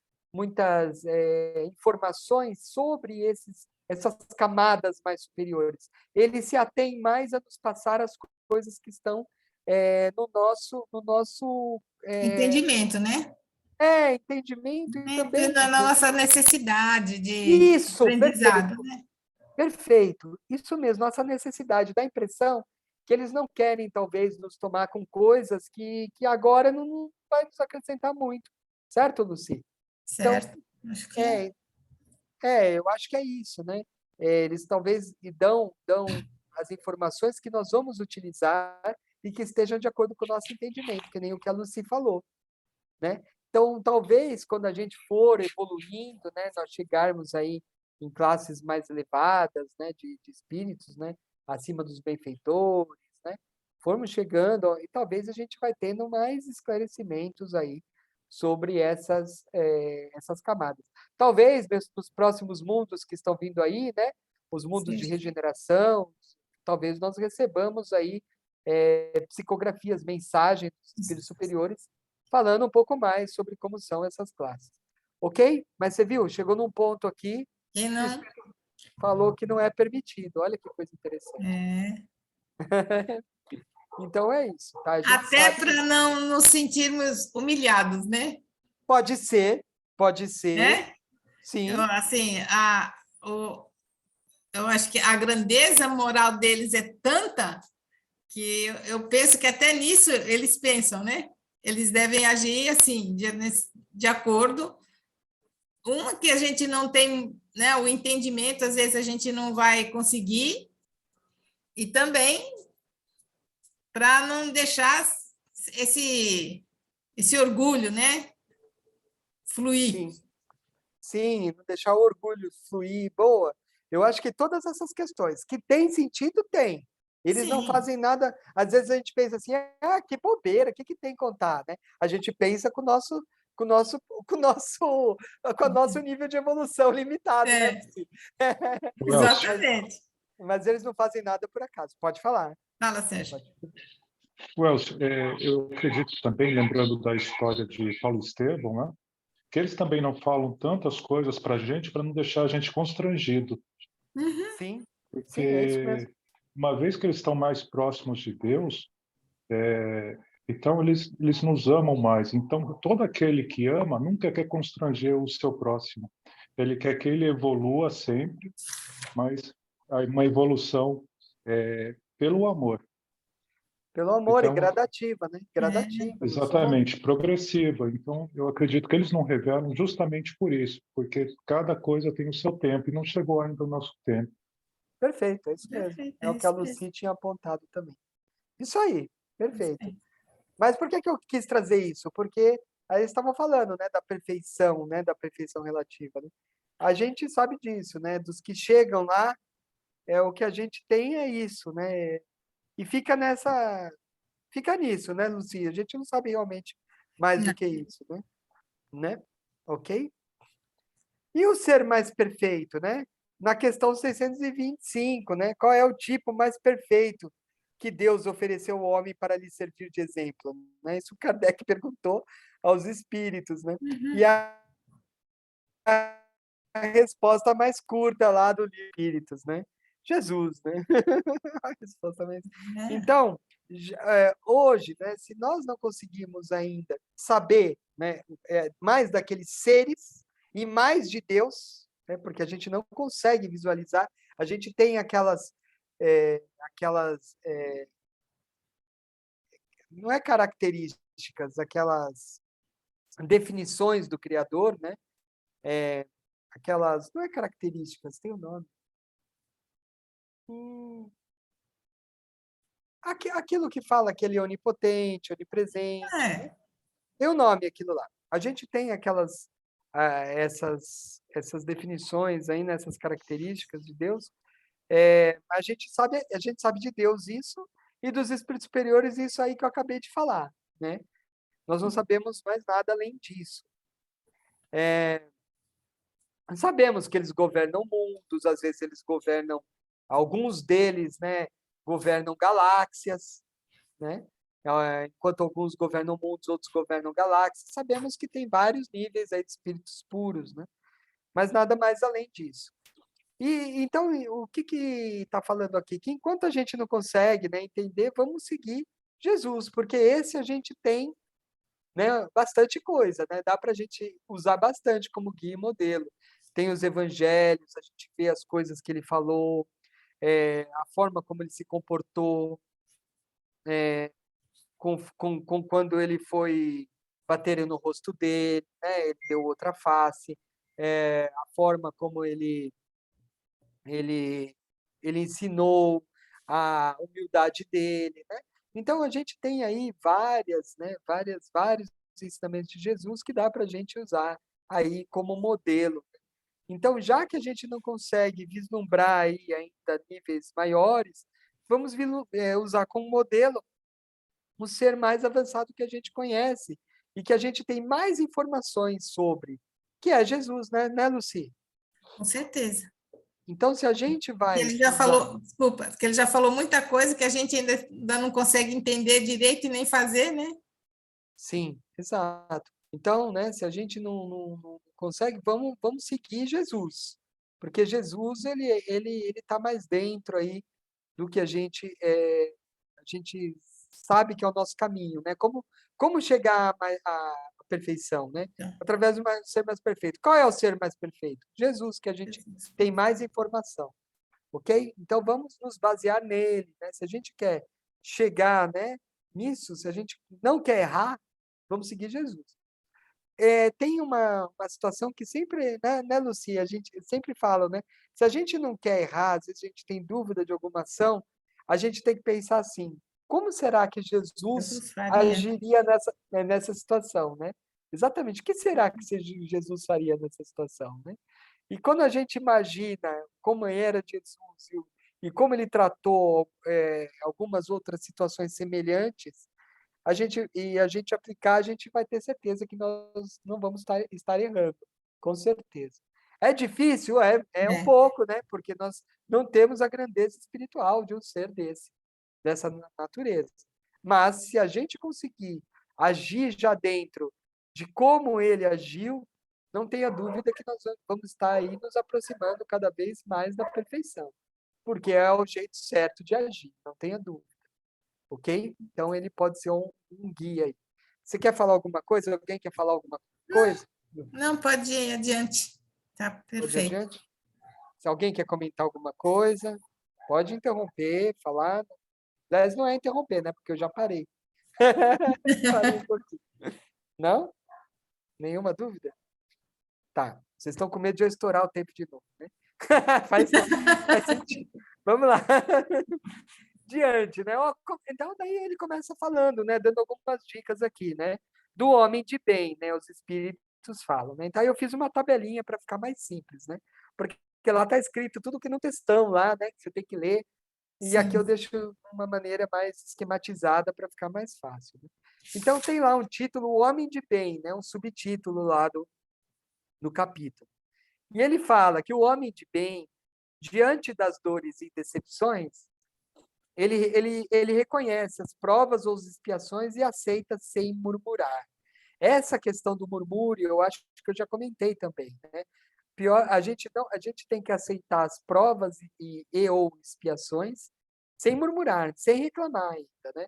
informações sobre essas camadas mais superiores. Eles se atêm mais a nos passar as coisas que estão no nosso Entendimento, né? entendimento e Dentro também da nossa necessidade de isso, aprendizado, perfeito. né? Perfeito, isso mesmo, nossa necessidade, dá a impressão que eles não querem, talvez, nos tomar com coisas que agora não vai nos acrescentar muito, certo, Lucy? Então, Certo? Acho que é. eu acho que é isso, né? Eles talvez dão as informações que nós vamos utilizar e que estejam de acordo com o nosso entendimento, que nem o que a Lucy falou, né? Então, talvez, quando a gente for evoluindo, né, nós chegarmos aí em classes mais elevadas, né, de espíritos, né, acima dos benfeitores, né, formos chegando, ó, e talvez a gente vai tendo mais esclarecimentos aí sobre essas camadas. Talvez, nos próximos mundos que estão vindo aí, né, os mundos de Sim. regeneração, talvez nós recebamos aí psicografias, mensagens dos espíritos superiores, falando um pouco mais sobre como são essas classes. Ok? Mas você viu, chegou num ponto aqui E que o não, Espírito falou que não é permitido. Olha que coisa interessante. Então é isso, tá? A gente até sabe, para não nos sentirmos humilhados, né? pode ser, É? sim, Assim, eu acho que a grandeza moral deles é tanta que eu penso que até nisso eles pensam, né? Eles devem agir assim, de acordo. Uma que a gente não tem, né, o entendimento, às vezes a gente não vai conseguir, e também para não deixar esse orgulho, né, fluir. sim, sim, não deixar o orgulho fluir, boa. Eu acho que todas essas questões que tem sentido, tem. Eles não Sim, fazem nada. Às vezes a gente pensa assim, que bobeira, o que tem que contar, né? A gente pensa com o nosso, com o nosso, com o nosso nível de evolução limitado, né, é, Lucy? Elcio, Mas, exatamente. mas eles não fazem nada por acaso. Pode falar. Fala, Sérgio. Pode. Elcio, eu acredito também, lembrando da história de Paulo Estevão, né, que eles também não falam tantas coisas para a gente não deixar a gente constrangido. Sim, sim, é isso mesmo. Porque uma vez que eles estão mais próximos de Deus, então eles nos amam mais. Então, todo aquele que ama nunca quer constranger o seu próximo. Ele quer que ele evolua sempre, mas uma evolução pelo amor. Pelo amor, e Então, gradativa, né? Gradativa. Não somos... exatamente, progressiva. Então, eu acredito que eles não revelam justamente por isso, porque cada coisa tem o seu tempo e não chegou ainda o nosso tempo. Perfeito, é isso mesmo. Perfeito, É o que a isso mesmo. Lucy tinha apontado também. Isso aí, perfeito. Isso aí. Mas por que eu quis trazer isso? Porque aí eu estava falando, né, da perfeição, né, da perfeição relativa, né? A gente sabe disso, né? Dos que chegam lá, o que a gente tem é isso, né? E fica nisso, né, Lucia? A gente não sabe realmente mais do Não. que isso, né? Ok? E o ser mais perfeito, né? Na questão 625, né? Qual é o tipo mais perfeito que Deus ofereceu ao homem para lhe servir de exemplo? Né? Isso Kardec perguntou aos espíritos, né? E a resposta mais curta lá do livro Espíritos, né? Jesus, né? A resposta mais... Então, hoje, né, se nós não conseguimos ainda saber, né, mais daqueles seres e mais de Deus, né, porque a gente não consegue visualizar, a gente tem não é características, aquelas definições do Criador, né? Aquelas, não é características, tem o nome. Aquilo que fala que ele é onipotente, onipresente, né? Tem o nome aquilo lá. A gente tem essas definições aí, nessas características de Deus. A gente sabe de Deus isso, e dos espíritos superiores isso aí que eu acabei de falar, né? Nós não sabemos mais nada além disso. Sabemos que eles governam mundos, às vezes eles governam, alguns deles, né, governam galáxias, né? Enquanto alguns governam mundos, outros governam galáxias. Sabemos que tem vários níveis aí de espíritos puros, né? Mas nada mais além disso. E então, o que está falando aqui? Que enquanto a gente não consegue, né, entender, vamos seguir Jesus, porque esse a gente tem, né, bastante coisa, né? Dá para a gente usar bastante como guia e modelo. Tem os evangelhos, a gente vê as coisas que ele falou, a forma como ele se comportou, com quando ele foi bater no rosto dele, né? Ele deu outra face, a forma como ele, ele ensinou, a humildade dele, né? Então a gente tem aí vários ensinamentos de Jesus que dá para a gente usar aí como modelo. Então, já que a gente não consegue vislumbrar aí ainda níveis maiores, vamos usar como modelo um ser mais avançado que a gente conhece e que a gente tem mais informações sobre, que é Jesus, né, Lucy? Com certeza. Então, se a gente vai Ele já usar... falou, desculpa, que ele já falou muita coisa que a gente ainda não consegue entender direito e nem fazer, né? Sim, exato. Então, né, se a gente não consegue, vamos seguir Jesus, porque Jesus ele tá mais dentro aí do que a gente sabe que é o nosso caminho, né? Como chegar à perfeição, né? Através do ser mais perfeito. Qual é o ser mais perfeito? Jesus, que a gente tem mais informação, ok? Então vamos nos basear nele, né? Se a gente quer chegar, né, nisso, se a gente não quer errar, vamos seguir Jesus. Tem uma situação que sempre, né, Lucia, a gente sempre fala, né? Se a gente não quer errar, às vezes a gente tem dúvida de alguma ação, a gente tem que pensar assim: como será que Jesus Jesus faria. agiria nessa situação, né? Exatamente, o que será que Jesus faria nessa situação, né? E quando a gente imagina como era Jesus e como ele tratou algumas outras situações semelhantes, a gente aplicar, a gente vai ter certeza que nós não vamos estar errando, com certeza. É difícil? É um pouco, né? Porque nós não temos a grandeza espiritual de um ser dessa natureza. Mas se a gente conseguir agir já dentro de como ele agiu, não tenha dúvida que nós vamos estar aí nos aproximando cada vez mais da perfeição, porque é o jeito certo de agir, não tenha dúvida, ok? Então, ele pode ser um guia aí. Você quer falar alguma coisa? Alguém quer falar alguma coisa? Não, pode ir adiante. Tá Pode ir perfeito. adiante? Se alguém quer comentar alguma coisa, pode interromper, falar. Aliás, não é interromper, né? Porque eu já parei. Parei um pouquinho. Não? Nenhuma dúvida? Tá. Vocês estão com medo de eu estourar o tempo de novo, né? Faz sentido. Vamos lá. Diante, né? Então, daí ele começa falando, né? Dando algumas dicas aqui, né? Do homem de bem, né? Os espíritos falam, né? Então, eu fiz uma tabelinha para ficar mais simples, né? Porque lá está escrito tudo que no textão lá, né? Que você tem que ler. E aqui eu Sim. deixo de uma maneira mais esquematizada para ficar mais fácil, né? Então, tem lá um título, O Homem de Bem, né? Um subtítulo lá do capítulo. E ele fala que o homem de bem, diante das dores e decepções, ele reconhece as provas ou as expiações e aceita sem murmurar. Essa questão do murmúrio, eu acho que eu já comentei também, né? Pior, a gente tem que aceitar as provas e ou expiações sem murmurar, sem reclamar ainda, né?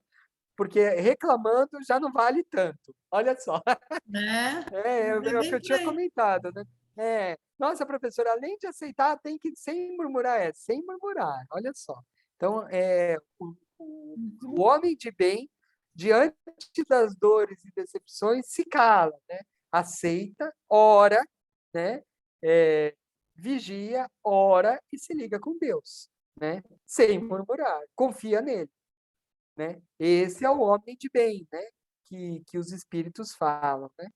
Porque reclamando já não vale tanto. Olha só. É o que Bem eu por tinha aí. comentado, né? Nossa, professora, além de aceitar, tem que sem murmurar, sem murmurar, olha só. Então, o homem de bem, diante das dores e decepções, se cala, né? Aceita, ora, né? É, vigia, ora e se liga com Deus, né? Sem murmurar, confia nele, né? Esse é o homem de bem, né? Que os espíritos falam, né?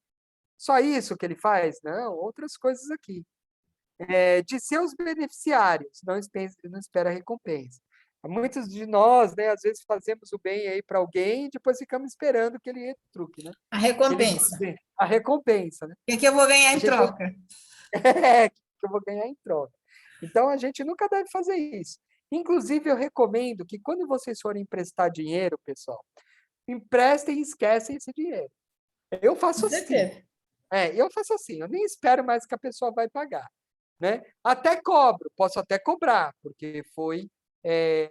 Só isso que ele faz? Não, outras coisas aqui. De seus beneficiários, não espera recompensa. Muitos de nós, né, às vezes fazemos o bem aí para alguém e depois ficamos esperando que ele retruque, né? A Que ele recompensa. dê a recompensa, né? O que eu vou ganhar A em gente, troca? que eu vou ganhar em troca. Então, a gente nunca deve fazer isso. Inclusive, eu recomendo que quando vocês forem emprestar dinheiro, pessoal, emprestem e esquecem esse dinheiro. Eu Com faço assim. certeza. Eu faço assim, eu nem espero mais que a pessoa vai pagar, né? Até cobro, posso até cobrar, porque é,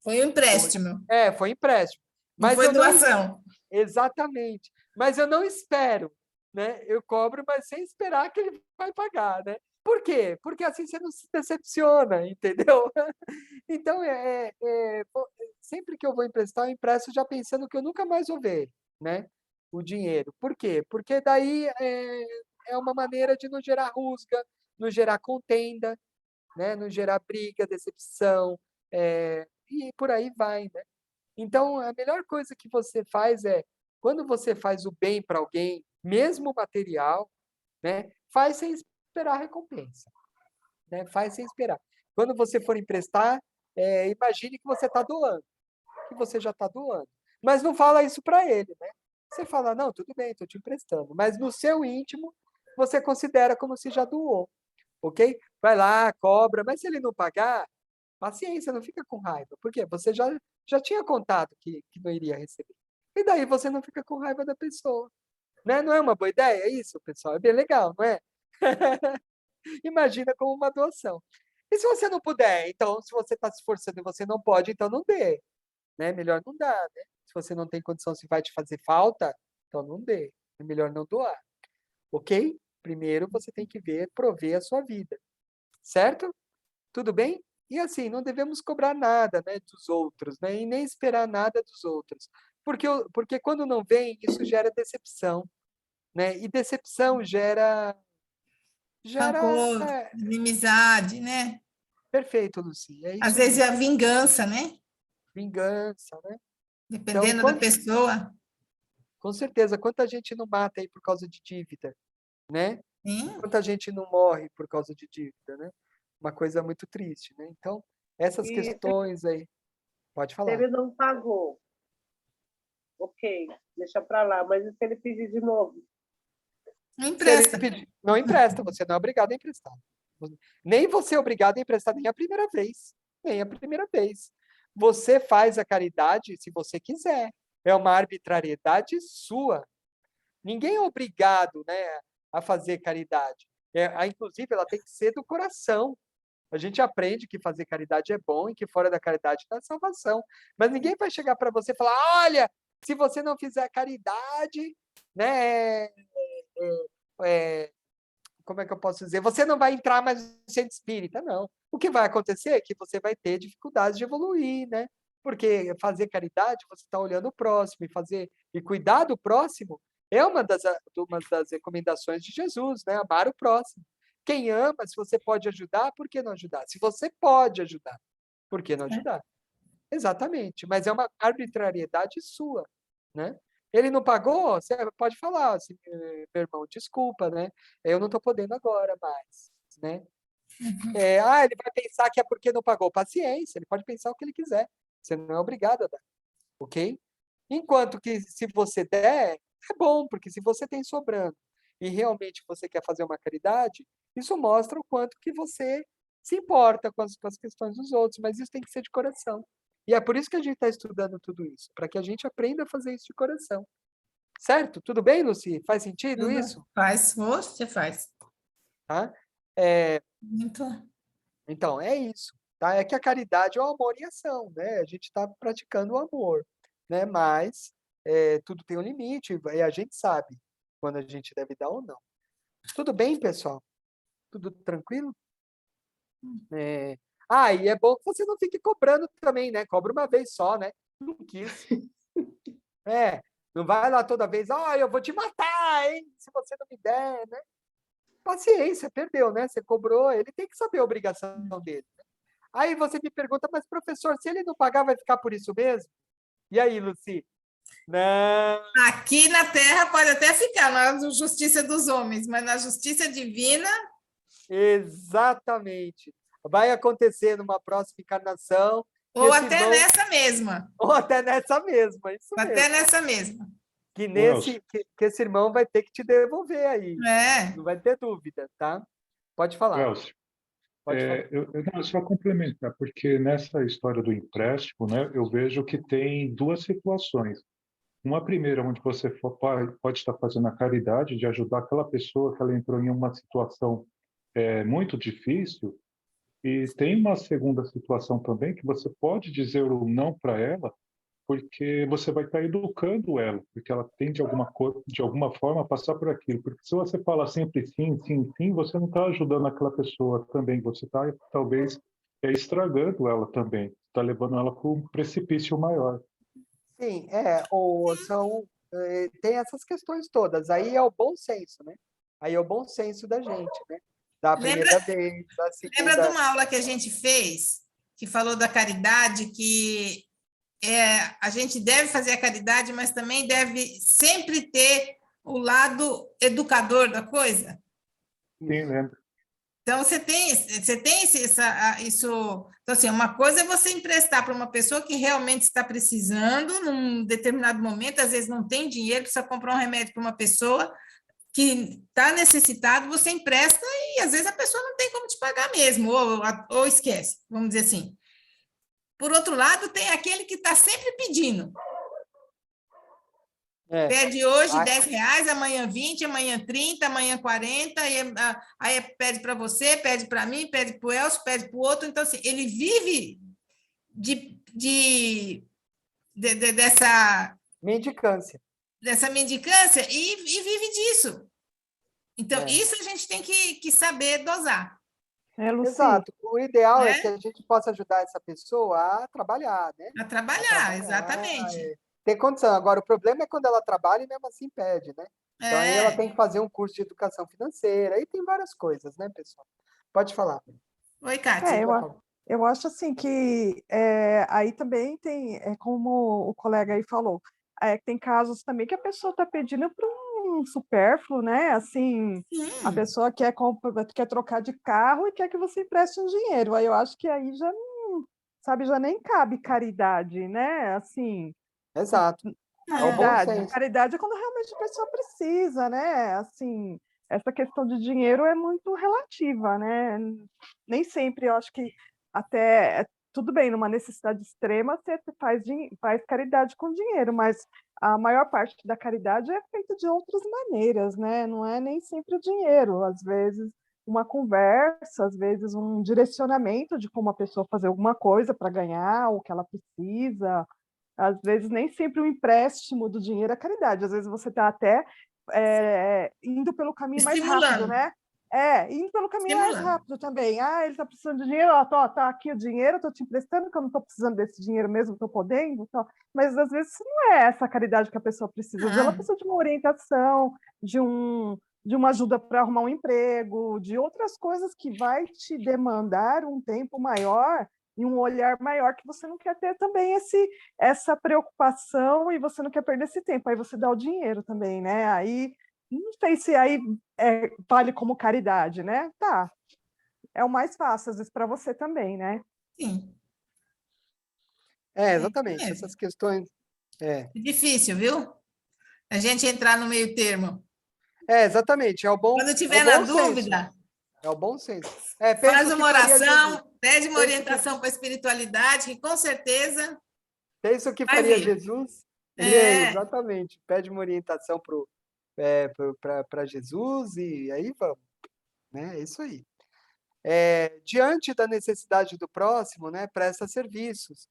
Foi um foi, empréstimo, foi empréstimo. não Mas foi eu não, doação. exatamente, mas eu não espero, né? Eu cobro, mas sem esperar que ele vai pagar, né? Por quê? Porque assim você não se decepciona, entendeu? Então, sempre que eu vou emprestar, eu empresto já pensando que eu nunca mais vou ver, né? O dinheiro. Por quê? Porque daí é uma maneira de não gerar rusga, não gerar contenda, né? Não gerar briga, decepção, e por aí vai, né? Então, a melhor coisa que você faz quando você faz o bem para alguém, mesmo material, né? Faz sem esperar a recompensa, né? Faz sem esperar. Quando você for emprestar, imagine que você está doando, que você já está doando. Mas não fala isso para ele, né? Você fala, não, tudo bem, estou te emprestando. Mas no seu íntimo, você considera como se já doou, ok? Vai lá, cobra, mas se ele não pagar, paciência, não fica com raiva. Por quê? Você já tinha contado que não iria receber. E daí você não fica com raiva da pessoa. Né? Não é uma boa ideia isso, pessoal? É bem legal, não é? Imagina como uma doação. E se você não puder? Então, se você está se esforçando e você não pode, então não dê. Né? Melhor não dar, né? Se você não tem condição, se vai te fazer falta, então não dê. É melhor não doar. Ok? Primeiro você tem que prover a sua vida. Certo? Tudo bem? E assim, não devemos cobrar nada, né, dos outros, né? E nem esperar nada dos outros. Porque quando não vem, isso gera decepção, né? E decepção gera Rancor, inimizade, né? perfeito, Lucy. É Às isso vezes é mesmo. a vingança, né? Vingança, né? Então, Dependendo da pessoa. com certeza, quanta gente não mata aí por causa de dívida, né? Sim. Quanta gente não morre por causa de dívida, né? Uma coisa muito triste, né? Então, essas E se questões aí, pode falar. ele não pagou, ok, deixa para lá. Mas e se ele pedir de novo? Não Se ele empresta. pedir, não empresta, você não é obrigado a emprestar. Nem você é obrigado a emprestar nem a primeira vez. Nem a primeira vez. Você faz a caridade se você quiser. É uma arbitrariedade sua. Ninguém é obrigado, né, a fazer caridade. Inclusive, ela tem que ser do coração. A gente aprende que fazer caridade é bom e que fora da caridade não é salvação. Mas ninguém vai chegar para você e falar: olha, se você não fizer caridade, né, como é que eu posso dizer? Você não vai entrar mais no centro espírita, não. O que vai acontecer é que você vai ter dificuldades de evoluir, né? Porque fazer caridade, você está olhando o próximo, e cuidar do próximo é uma das recomendações de Jesus, né? Amar o próximo. Quem ama, se você pode ajudar, por que não ajudar? Se você pode ajudar, por que não ajudar? Exatamente, mas é uma arbitrariedade sua, né? Ele não pagou, você pode falar assim: meu irmão, desculpa, né? Eu não estou podendo agora mais, né? Ele vai pensar que é porque não pagou. Paciência, ele pode pensar o que ele quiser. Você não é obrigado a dar, ok? Enquanto que se você der, é bom, porque se você tem sobrando e realmente você quer fazer uma caridade, isso mostra o quanto que você se importa com as questões dos outros, mas isso tem que ser de coração. E é por isso que a gente está estudando tudo isso, para que a gente aprenda a fazer isso de coração. Certo? Tudo bem, Luci? Faz sentido isso? Faz, você faz. Tá? Muito. Então, é isso. Tá? É que a caridade é o amor em ação, né? A gente está praticando o amor, né? Mas tudo tem um limite e a gente sabe quando a gente deve dar ou não. Tudo bem, pessoal? Tudo tranquilo? E é bom que você não fique cobrando também, né? Cobra uma vez só, né? Não quis. Não vai lá toda vez: eu vou te matar, hein? Se você não me der, né? Paciência, perdeu, né? Você cobrou, ele tem que saber a obrigação dele. Aí você me pergunta: mas professor, se ele não pagar, vai ficar por isso mesmo? E aí, Luci? Não. Aqui na Terra pode até ficar na justiça dos homens, mas na justiça divina. Exatamente. Vai acontecer numa próxima encarnação. Ou até nessa mesma. Ou até nessa mesma, isso mesmo. Até nessa mesma. Que esse irmão vai ter que te devolver aí. Não vai ter dúvida, tá? Pode falar. Elcio, eu só complementar, porque nessa história do empréstimo, né, eu vejo que tem duas situações. Uma primeira, onde você pode estar fazendo a caridade de ajudar aquela pessoa que ela entrou em uma situação muito difícil, e tem uma segunda situação também que você pode dizer o não para ela, porque você vai estar educando ela, porque ela tem de alguma forma a passar por aquilo. Porque se você fala sempre sim, sim, sim, você não está ajudando aquela pessoa também, você está talvez estragando ela também, está levando ela para um precipício maior. Sim, tem essas questões todas. Aí é o bom senso, né? Aí é o bom senso da gente, né? Da primeira vez, da segunda... Lembra de uma aula que a gente fez, que falou da caridade, que a gente deve fazer a caridade, mas também deve sempre ter o lado educador da coisa? Sim, lembro. Então, você tem isso. Então, assim, uma coisa é você emprestar para uma pessoa que realmente está precisando, num determinado momento, às vezes não tem dinheiro, precisa comprar um remédio para uma pessoa que está necessitado, você empresta e, às vezes, a pessoa não tem como te pagar mesmo, ou esquece, vamos dizer assim. Por outro lado, tem aquele que está sempre pedindo. Pede hoje R$10, amanhã 20, amanhã 30, amanhã 40, aí pede para você, pede para mim, pede para o Elcio, pede para o outro. Então, assim, ele vive dessa mendicância. Dessa mendicância e vive disso. Então, isso a gente tem que saber dosar. Exato. O ideal é que a gente possa ajudar essa pessoa a trabalhar, né? A trabalhar, exatamente. Ter condição. Agora, o problema é quando ela trabalha e mesmo assim pede, né? Então, aí ela tem que fazer um curso de educação financeira. Aí tem várias coisas, né, pessoal? Pode falar. Oi, Kátia. Eu acho assim que aí também tem, como o colega aí falou, tem casos também que a pessoa está pedindo para um supérfluo, né? Assim, a pessoa quer trocar de carro e quer que você empreste um dinheiro. Aí eu acho que aí já não, sabe, já nem cabe caridade, né? Assim. Exato. Caridade é quando realmente a pessoa precisa, né? Assim, essa questão de dinheiro é muito relativa, né? Nem sempre eu acho que até tudo bem, numa necessidade extrema, você faz caridade com dinheiro, mas a maior parte da caridade é feita de outras maneiras, né? Não é nem sempre o dinheiro, às vezes uma conversa, às vezes um direcionamento de como a pessoa fazer alguma coisa para ganhar o que ela precisa, às vezes nem sempre o empréstimo do dinheiro é caridade, às vezes você está até indo pelo caminho mais rápido, Estimulando, né? Indo pelo caminho mais estimulando. rápido também. Ah, ele está precisando de dinheiro, ó, tá aqui o dinheiro, estou te emprestando, que eu não estou precisando desse dinheiro mesmo, estou podendo. Então. Mas às vezes não é essa caridade que a pessoa precisa. Às vezes ela Não. precisa de uma orientação, de uma ajuda para arrumar um emprego, de outras coisas que vai te demandar um tempo maior e um olhar maior que você não quer ter também essa preocupação e você não quer perder esse tempo. Aí você dá o dinheiro também, né? Aí não sei se aí vale como caridade, né? Tá. É o mais fácil, às vezes, para você também, né? Sim, Exatamente. mesmo. Essas questões. É, É difícil, viu? A gente entrar no meio termo. exatamente. É Quando é o tiver na bom senso. dúvida, É o bom senso. faz Penso que uma faria Jesus. oração, pede uma Penso que, orientação para a espiritualidade, que com certeza penso que vai faria vir. Jesus. É, Exatamente. Pede uma orientação para Jesus e aí vamos. Né? É isso aí. Diante da necessidade do próximo, né, presta serviços.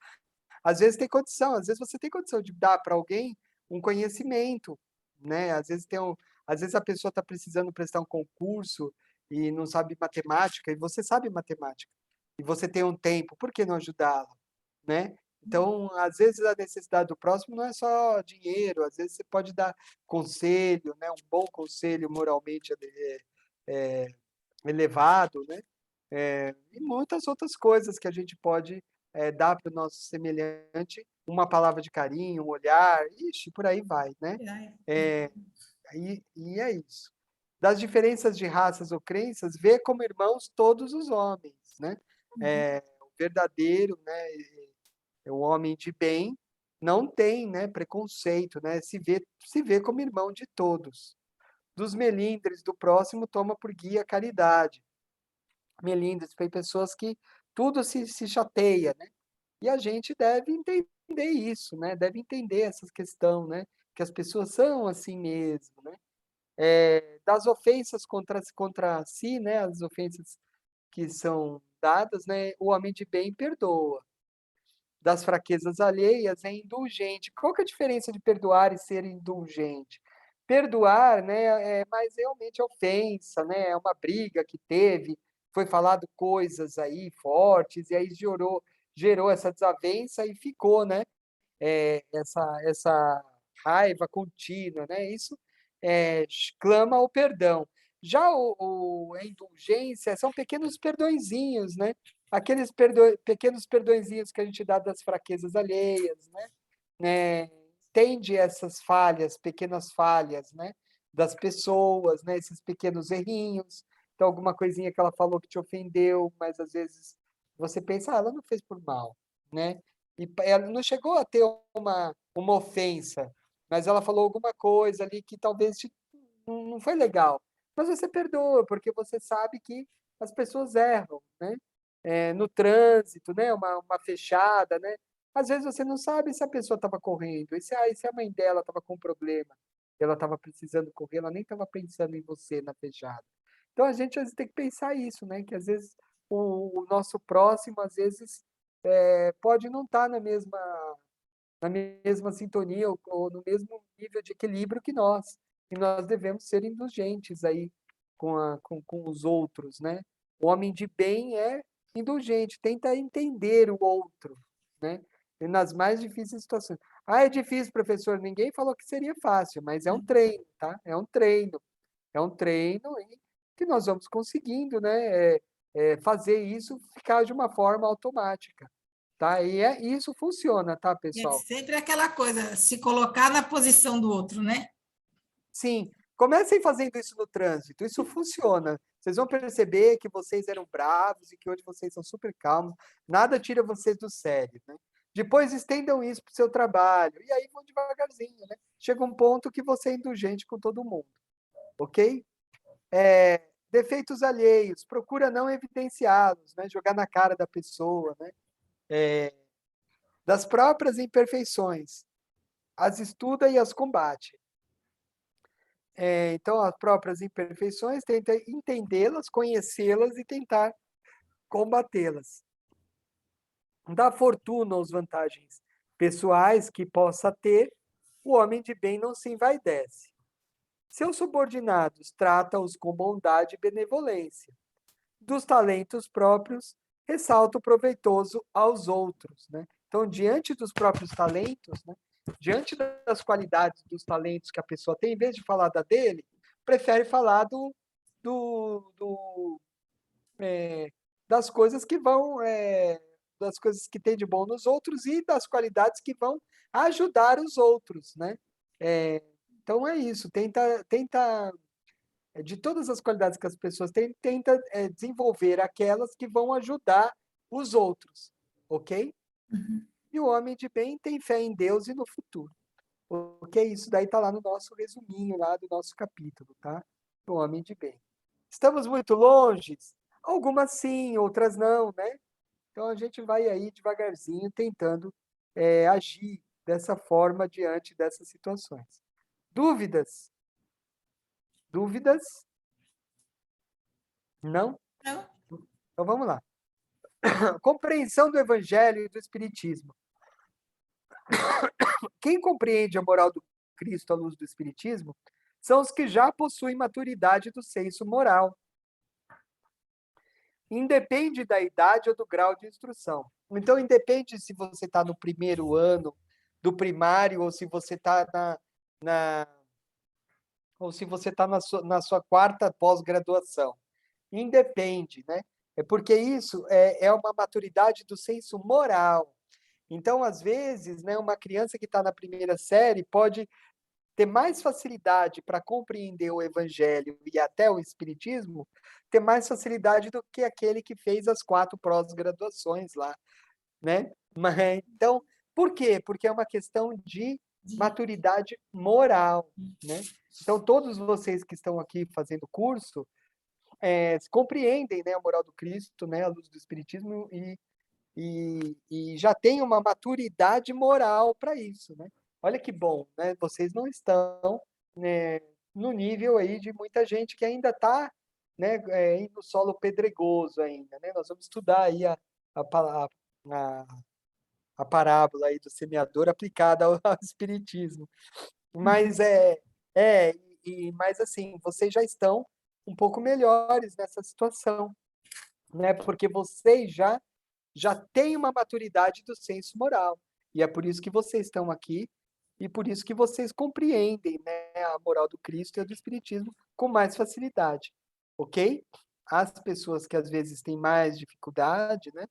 Às vezes tem condição, às vezes você tem condição de dar para alguém um conhecimento, né? Às vezes a pessoa está precisando prestar um concurso e não sabe matemática, e você sabe matemática, e você tem um tempo, por que não ajudá-la, né? Então, às vezes a necessidade do próximo não é só dinheiro, às vezes você pode dar conselho, né? Um bom conselho moralmente é, elevado, né? E muitas outras coisas que a gente pode dar para o nosso semelhante, uma palavra de carinho, um olhar, ixi, por aí vai, né? E é isso. Das diferenças de raças ou crenças, vê como irmãos todos os homens, né? O verdadeiro, né? O homem de bem não tem, né, preconceito, né? Se vê como irmão de todos. Dos melindres do próximo, toma por guia a caridade. Melindres, foi pessoas que tudo se chateia, né? E a gente deve entender isso, né? Deve entender essa questão, né? Que as pessoas são assim mesmo, né? Das ofensas contra si, né? As ofensas que são dadas, né? O homem de bem perdoa. Das fraquezas alheias é indulgente. Qual que é a diferença de perdoar e ser indulgente? Perdoar, né, é mais realmente ofensa, né? É uma briga que teve, foi falado coisas aí fortes e aí gerou essa desavença e ficou, né? Essa raiva contínua, né? Isso clama o perdão. Já a indulgência são pequenos perdõezinhos, né? Aqueles pequenos perdõezinhos que a gente dá das fraquezas alheias, né? Entende essas falhas, pequenas falhas, né? Das pessoas, né? Esses pequenos errinhos. Então, alguma coisinha que ela falou que te ofendeu, mas às vezes você pensa, ela não fez por mal, né? E ela não chegou a ter uma ofensa, mas ela falou alguma coisa ali que talvez não foi legal. Mas você perdoa, porque você sabe que as pessoas erram, né? No trânsito, né? Uma fechada, né? Às vezes você não sabe se a pessoa estava correndo, e se a mãe dela estava com um problema, ela estava precisando correr, ela nem estava pensando em você na fechada. Então a gente às vezes tem que pensar isso, né? Que às vezes o nosso próximo, às vezes, pode não estar na mesma sintonia ou no mesmo nível de equilíbrio que nós. E nós devemos ser indulgentes aí com os outros, né? O homem de bem é indulgente, tenta entender o outro, né? E nas mais difíceis situações. Ah, é difícil, professor. Ninguém falou que seria fácil, mas é um treino, tá? É um treino. É um treino e que nós vamos conseguindo, né? Fazer isso ficar de uma forma automática, tá? E isso funciona, tá, é pessoal? sempre aquela coisa, se colocar na posição do outro, né? Sim, comecem fazendo isso no trânsito, isso funciona. Vocês vão perceber que vocês eram bravos e que hoje vocês são super calmos, nada tira vocês do sério, né? Depois estendam isso para o seu trabalho, e aí vão devagarzinho, né? Chega um ponto que você é indulgente com todo mundo, ok? Defeitos alheios, procura não evidenciá-los, né? Jogar na cara da pessoa, né? das próprias imperfeições, as estuda e as combate. Então, as próprias imperfeições, tenta entendê-las, conhecê-las e tentar combatê-las. Da fortuna ou vantagens pessoais que possa ter, o homem de bem não se envaidece. Seus subordinados trata-os com bondade e benevolência. Dos talentos próprios, ressalta o proveitoso aos outros, né? Então, diante dos próprios talentos, né? Diante das qualidades dos talentos que a pessoa tem, em vez de falar da dele, prefere falar das coisas que vão, das coisas que tem de bom nos outros e das qualidades que vão ajudar os outros, né? Então é isso, tenta de todas as qualidades que as pessoas têm, tenta desenvolver aquelas que vão ajudar os outros, ok? E o homem de bem tem fé em Deus e no futuro. Ok? Isso daí está lá no nosso resuminho, lá do nosso capítulo, tá? O homem de bem. Estamos muito longe? Algumas sim, outras não, né? Então a gente vai aí devagarzinho tentando agir dessa forma diante dessas situações. Dúvidas? Dúvidas? Não? Não. Então vamos lá. Compreensão do Evangelho e do Espiritismo. Quem compreende a moral do Cristo à luz do Espiritismo são os que já possuem maturidade do senso moral. Independe da idade ou do grau de instrução. Então, independe se você está no primeiro ano do primário ou se você está ou se você está na sua quarta pós-graduação. Independe, né? É porque isso é uma maturidade do senso moral. Então, às vezes, né, uma criança que está na primeira série pode ter mais facilidade para compreender o Evangelho e até o Espiritismo, ter mais facilidade do que aquele que fez as 4 pós-graduações lá, né? Então, por quê? Porque é uma questão de maturidade moral, né? Então, todos vocês que estão aqui fazendo curso, compreendem, né, a moral do Cristo, né, a luz do Espiritismo e já tem uma maturidade moral para isso, né? Olha que bom, né? Vocês não estão, né, no nível aí de muita gente que ainda está, né, no solo pedregoso ainda, né? Nós vamos estudar aí a, a parábola aí do semeador aplicada ao espiritismo. Mas mas assim, vocês já estão um pouco melhores nessa situação, né? Porque vocês já têm uma maturidade do senso moral. E é por isso que vocês estão aqui e por isso que vocês compreendem, né, a moral do Cristo e a do Espiritismo com mais facilidade, ok? As pessoas que às vezes têm mais dificuldade, né,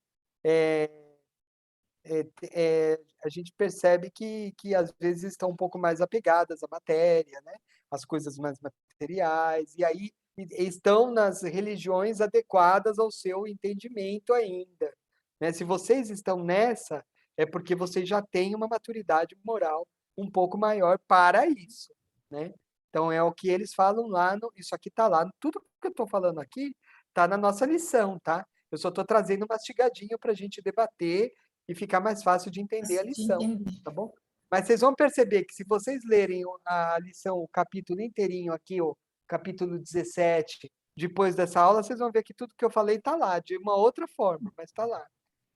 a gente percebe que às vezes estão um pouco mais apegadas à matéria, né, às coisas mais materiais, e aí estão nas religiões adequadas ao seu entendimento ainda, né? Se vocês estão nessa, é porque vocês já têm uma maturidade moral um pouco maior para isso, né? Então é o que eles falam lá, isso aqui está lá, tudo que eu estou falando aqui está na nossa lição, tá? Eu só estou trazendo mastigadinho para a gente debater e ficar mais fácil de entender a lição, tá bom? Mas vocês vão perceber que se vocês lerem a lição, o capítulo inteirinho aqui, o capítulo 17, depois dessa aula, vocês vão ver que tudo que eu falei está lá, de uma outra forma, mas está lá,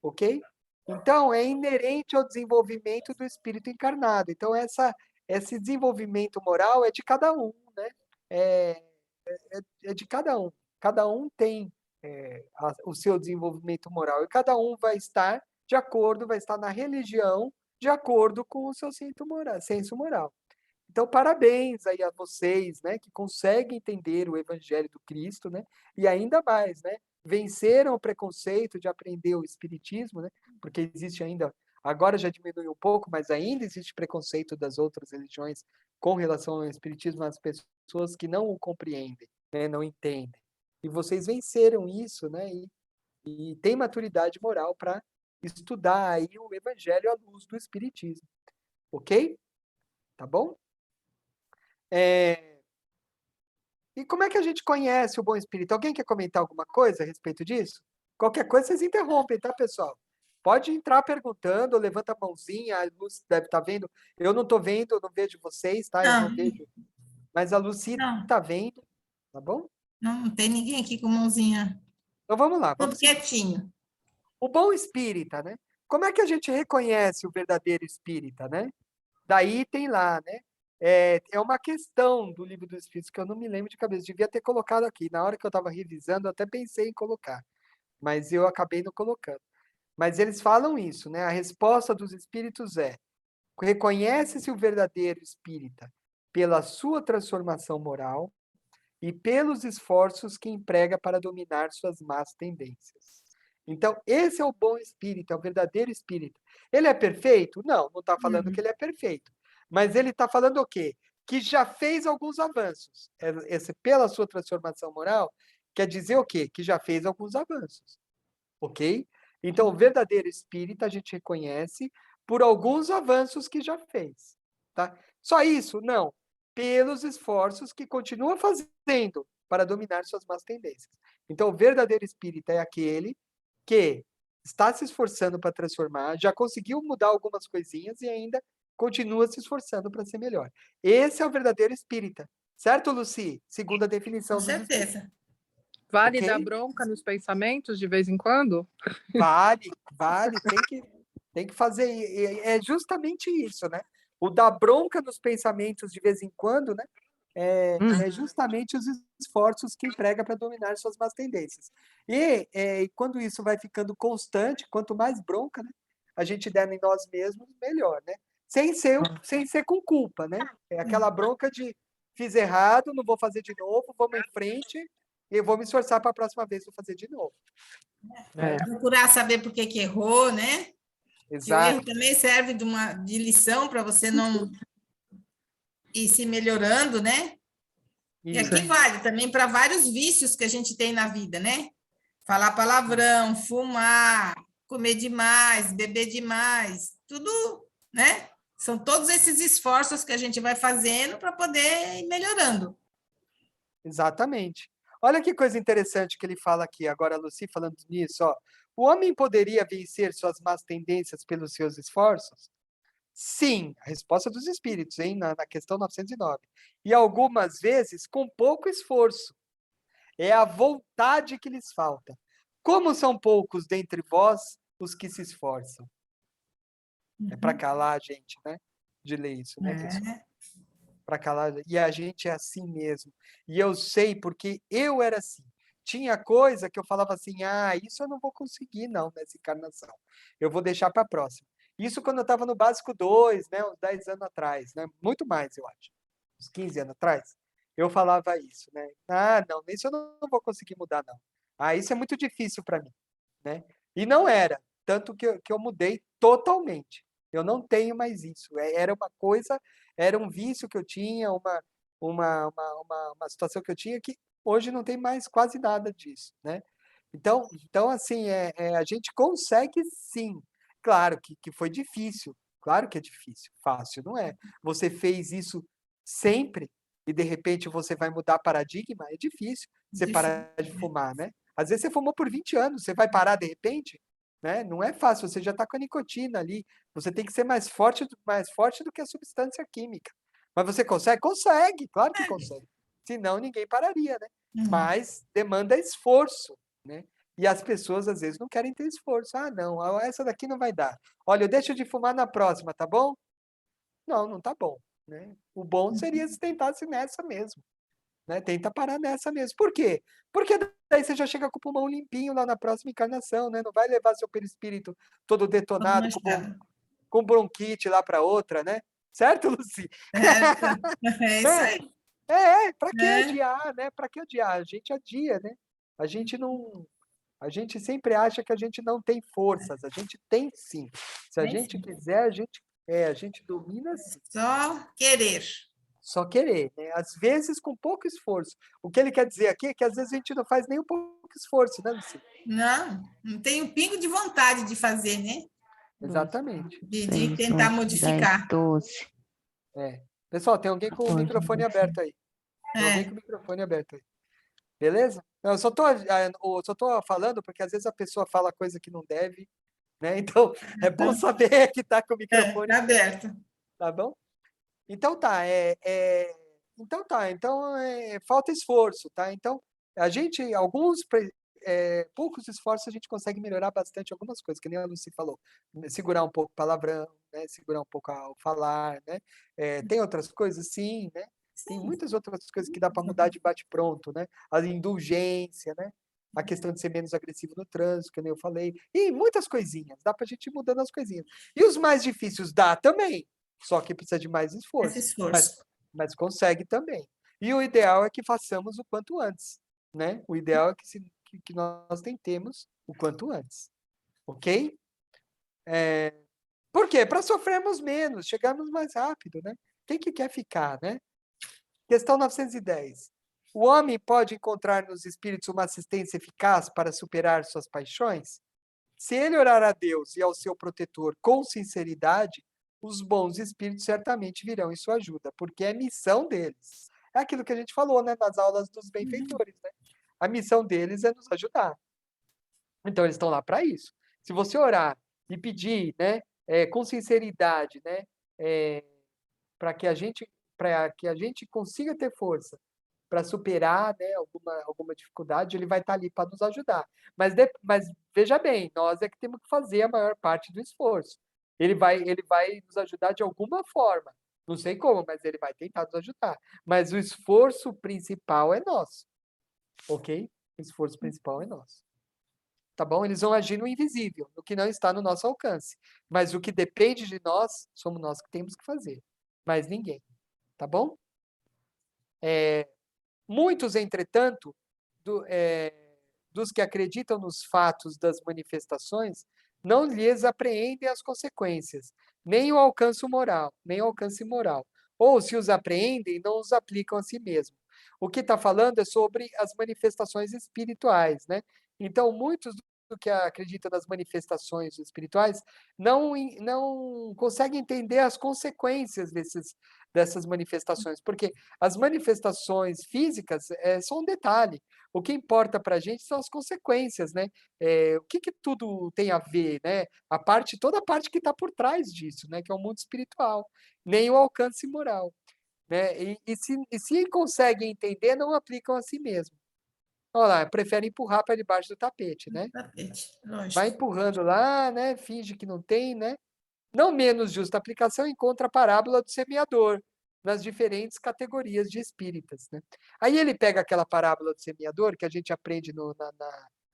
ok? Então, é inerente ao desenvolvimento do espírito encarnado. Então, esse desenvolvimento moral é de cada um, né? É de cada um. Cada um tem o seu desenvolvimento moral e cada um vai estar de acordo, vai estar na religião de acordo com o seu senso moral. Então, parabéns aí a vocês, né, que conseguem entender o Evangelho do Cristo, né, e ainda mais, né, venceram o preconceito de aprender o Espiritismo, né, porque existe ainda, agora já diminuiu um pouco, mas ainda existe preconceito das outras religiões com relação ao Espiritismo, às pessoas que não o compreendem, né, não entendem. E vocês venceram isso, né, e têm maturidade moral para estudar aí o Evangelho à luz do Espiritismo, ok? Tá bom? E como é que a gente conhece o bom espírito? Alguém quer comentar alguma coisa a respeito disso? Qualquer coisa vocês interrompem, tá, pessoal? Pode entrar perguntando, levanta a mãozinha, a Lucy deve estar vendo. Eu não estou vendo, eu não vejo vocês, tá? Eu não Não, vejo. Mas a Lucy não, está vendo, tá bom? não tem ninguém aqui com mãozinha. Então vamos lá, Tudo vamos seguir. quietinho. O bom espírita, né? Como é que a gente reconhece o verdadeiro espírita, né? Daí tem lá, né? É uma questão do Livro dos Espíritos que eu não me lembro de cabeça. Devia ter colocado aqui. Na hora que eu estava revisando, eu até pensei em colocar, mas eu acabei não colocando. Mas eles falam isso, né? A resposta dos espíritos é: reconhece-se o verdadeiro espírita pela sua transformação moral e pelos esforços que emprega para dominar suas más tendências. Então, esse é o bom espírito, é o verdadeiro espírito. Ele é perfeito? Não, não está falando que ele é perfeito. Mas ele está falando o quê? Que já fez alguns avanços. Esse, pela sua transformação moral, quer dizer o quê? Que já fez alguns avanços. Ok? Então, o verdadeiro espírita a gente reconhece por alguns avanços que já fez. Tá? Só isso? Não. Pelos esforços que continua fazendo para dominar suas más tendências. Então, o verdadeiro espírita é aquele que está se esforçando para transformar, já conseguiu mudar algumas coisinhas e ainda continua se esforçando para ser melhor. Esse é o verdadeiro espírita. Certo, Lucy? Segundo a Com definição dos espíritos. certeza. Vale Ok? dar bronca nos pensamentos de vez em quando? Vale, tem que fazer. É justamente isso, né? O dar bronca nos pensamentos de vez em quando, né? É justamente os esforços que emprega para dominar suas más tendências. E quando isso vai ficando constante, quanto mais bronca, né, a gente der em nós mesmos, melhor, né? Sem ser com culpa, né? É aquela bronca de fiz errado, não vou fazer de novo, vamos em frente e vou me esforçar para a próxima vez vou fazer de novo. Né? Procurar saber por que que errou, né? Que o erro Exato. também serve de lição para você não ir se melhorando, né? E Isso. aqui vale também para vários vícios que a gente tem na vida, né? Falar palavrão, fumar, comer demais, beber demais, tudo, né? São todos esses esforços que a gente vai fazendo para poder ir melhorando. Exatamente. Olha que coisa interessante que ele fala aqui, agora a Lucy falando nisso, ó. O homem poderia vencer suas más tendências pelos seus esforços? Sim, a resposta dos espíritos, hein, na questão 909. E algumas vezes com pouco esforço. É a vontade que lhes falta. Como são poucos dentre vós os que se esforçam? É para calar a gente, né? De ler isso, né, pessoal? Para calar. E a gente é assim mesmo. E eu sei porque eu era assim. Tinha coisa que eu falava assim, isso eu não vou conseguir não nessa encarnação. Eu vou deixar para a próxima. Isso quando eu estava no básico 2, né, uns 10 anos atrás, né? Muito mais, eu acho. Uns 15 anos atrás. Eu falava isso, né? Não, isso eu não vou conseguir mudar não. Isso é muito difícil para mim, né? E não era, tanto que eu mudei totalmente. Eu não tenho mais isso. Era uma coisa, era um vício que eu tinha, uma situação que eu tinha que hoje não tem mais quase nada disso, né? Então assim, a gente consegue sim. Claro que foi difícil, claro que é difícil, fácil não é. Você fez isso sempre e de repente você vai mudar paradigma, é difícil você parar de fumar, né? Às vezes você fumou por 20 anos, você vai parar de repente? Né? Não é fácil, você já está com a nicotina ali, você tem que ser mais forte do que a substância química. Mas você consegue? Consegue, claro que consegue. Senão ninguém pararia, né? Mas demanda esforço, né? E as pessoas às vezes não querem ter esforço. Não, essa daqui não vai dar. Olha, eu deixo de fumar na próxima, tá bom? Não tá bom, né? O bom seria se tentasse nessa mesmo. Né? Tenta parar nessa mesmo. Por quê? Porque daí você já chega com o pulmão limpinho lá na próxima encarnação, né? Não vai levar seu perispírito todo detonado, com bronquite lá para outra, né? Certo, Lucy? É isso aí. Para que adiar, né? Para que adiar? A gente adia, né? A gente não. A gente sempre acha que a gente não tem forças. A gente tem sim. Se a gente quiser, a gente domina sim. Só querer. Só querer, né? Às vezes com pouco esforço. O que ele quer dizer aqui é que às vezes a gente não faz nem um pouco esforço, né, Lucy? Não tem um pingo de vontade de fazer, né? Exatamente. De tentar modificar. 12. Pessoal, tem alguém com o microfone aberto aí. Tem alguém com o microfone aberto aí. Beleza? Eu só tô falando porque às vezes a pessoa fala coisa que não deve né? Então, é bom saber que está com o microfone, Tá aberto. tá bom? Então tá, falta esforço, tá? Então, a gente, poucos esforços a gente consegue melhorar bastante algumas coisas, que nem a Lucy falou, segurar um pouco o palavrão, né? Segurar um pouco ao falar, né? Tem outras coisas, sim, né? Tem Sim. muitas outras coisas que dá para mudar de bate-pronto, né? A indulgência, né? A questão de ser menos agressivo no trânsito, que nem eu falei, e muitas coisinhas, dá para a gente ir mudando as coisinhas. E os mais difíceis dá também, só que precisa de mais Esse esforço, esforço. mas consegue também. E o ideal é que façamos o quanto antes, né? O ideal é que nós tentemos o quanto antes, ok? Por quê? Para sofrermos menos, chegarmos mais rápido, né? Quem que quer ficar, né? Questão 910. O homem pode encontrar nos espíritos uma assistência eficaz para superar suas paixões? Se ele orar a Deus e ao seu protetor com sinceridade, os bons espíritos certamente virão em sua ajuda, porque é missão deles. É aquilo que a gente falou, né, nas aulas dos benfeitores, né? A missão deles é nos ajudar. Então, eles estão lá para isso. Se você orar e pedir, né, com sinceridade, né, para que a gente consiga ter força para superar, né, alguma dificuldade, ele vai estar ali para nos ajudar. Mas veja bem, nós é que temos que fazer a maior parte do esforço. Ele vai nos ajudar de alguma forma. Não sei como, mas ele vai tentar nos ajudar. Mas o esforço principal é nosso. Ok? O esforço principal é nosso. Tá bom? Eles vão agir no invisível, no que não está no nosso alcance. Mas o que depende de nós, somos nós que temos que fazer. Mas ninguém. Tá bom? Muitos, entretanto, dos que acreditam nos fatos das manifestações, não lhes apreendem as consequências, nem o alcance moral. Ou, se os apreendem, não os aplicam a si mesmo. O que está falando é sobre as manifestações espirituais, né? Então, muitos do que acreditam nas manifestações espirituais não conseguem entender as consequências dessas manifestações, porque as manifestações físicas são um detalhe. O que importa para a gente são as consequências, né? O que tudo tem a ver, né? Toda a parte que está por trás disso, né? Que é o mundo espiritual, nem o alcance moral, né? E se conseguem entender, não aplicam a si mesmo. Olha lá, prefere empurrar para debaixo do tapete, né? Tapete, Vai lógico. empurrando lá, né? Finge que não tem, né? Não menos justa aplicação encontra a parábola do semeador, nas diferentes categorias de espíritas, né? Aí ele pega aquela parábola do semeador, que a gente aprende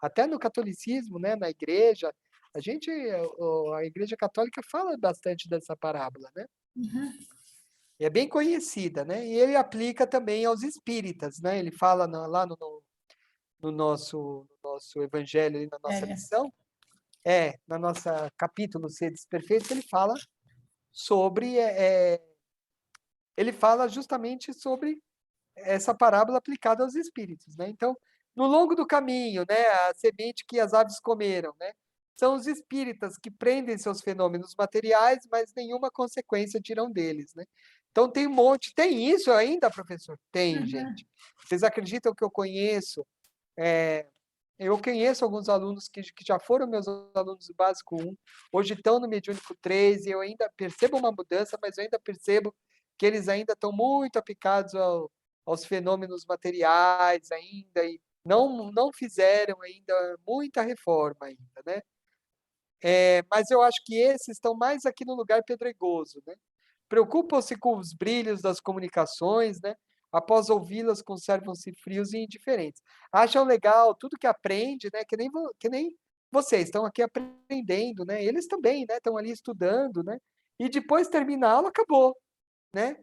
até no catolicismo, né? Na igreja, a igreja católica fala bastante dessa parábola, né? E é bem conhecida, né? E ele aplica também aos espíritas, né? Ele fala lá no nosso evangelho, na nossa lição, na nossa capítulo Sedes Perfeitos, ele fala justamente sobre essa parábola aplicada aos espíritos, né? Então, no longo do caminho, né, a semente que as aves comeram, né, são os espíritas que prendem seus fenômenos materiais, mas nenhuma consequência tiram deles, né? Então tem um monte, tem isso ainda, professor? Tem, gente. Vocês acreditam que eu conheço? Eu conheço alguns alunos que já foram meus alunos do Básico 1, hoje estão no Mediúnico 3, e eu ainda percebo uma mudança, mas eu ainda percebo que eles ainda estão muito aplicados aos fenômenos materiais ainda, e não fizeram ainda muita reforma ainda, né? Mas eu acho que esses estão mais aqui no lugar pedregoso, né? Preocupam-se com os brilhos das comunicações, né? Após ouvi-las, conservam-se frios e indiferentes. Acham legal tudo que aprende, né? Que nem vocês estão aqui aprendendo, né? Eles também, né? Estão ali estudando, né? E depois termina a aula, acabou, né?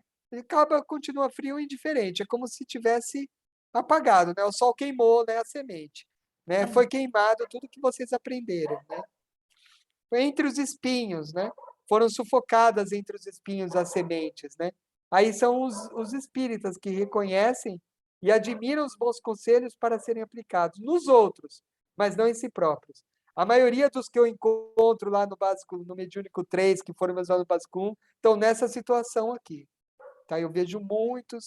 Continua frio e indiferente. É como se tivesse apagado, né? O sol queimou, né? A semente, né? Foi queimado tudo que vocês aprenderam, né? Entre os espinhos, né? Foram sufocadas entre os espinhos as sementes, né? Aí são os espíritas que reconhecem e admiram os bons conselhos para serem aplicados nos outros, mas não em si próprios. A maioria dos que eu encontro lá no Mediúnico 3, que foram meus alunos do Básico 1, estão nessa situação aqui. Tá? Eu vejo muitos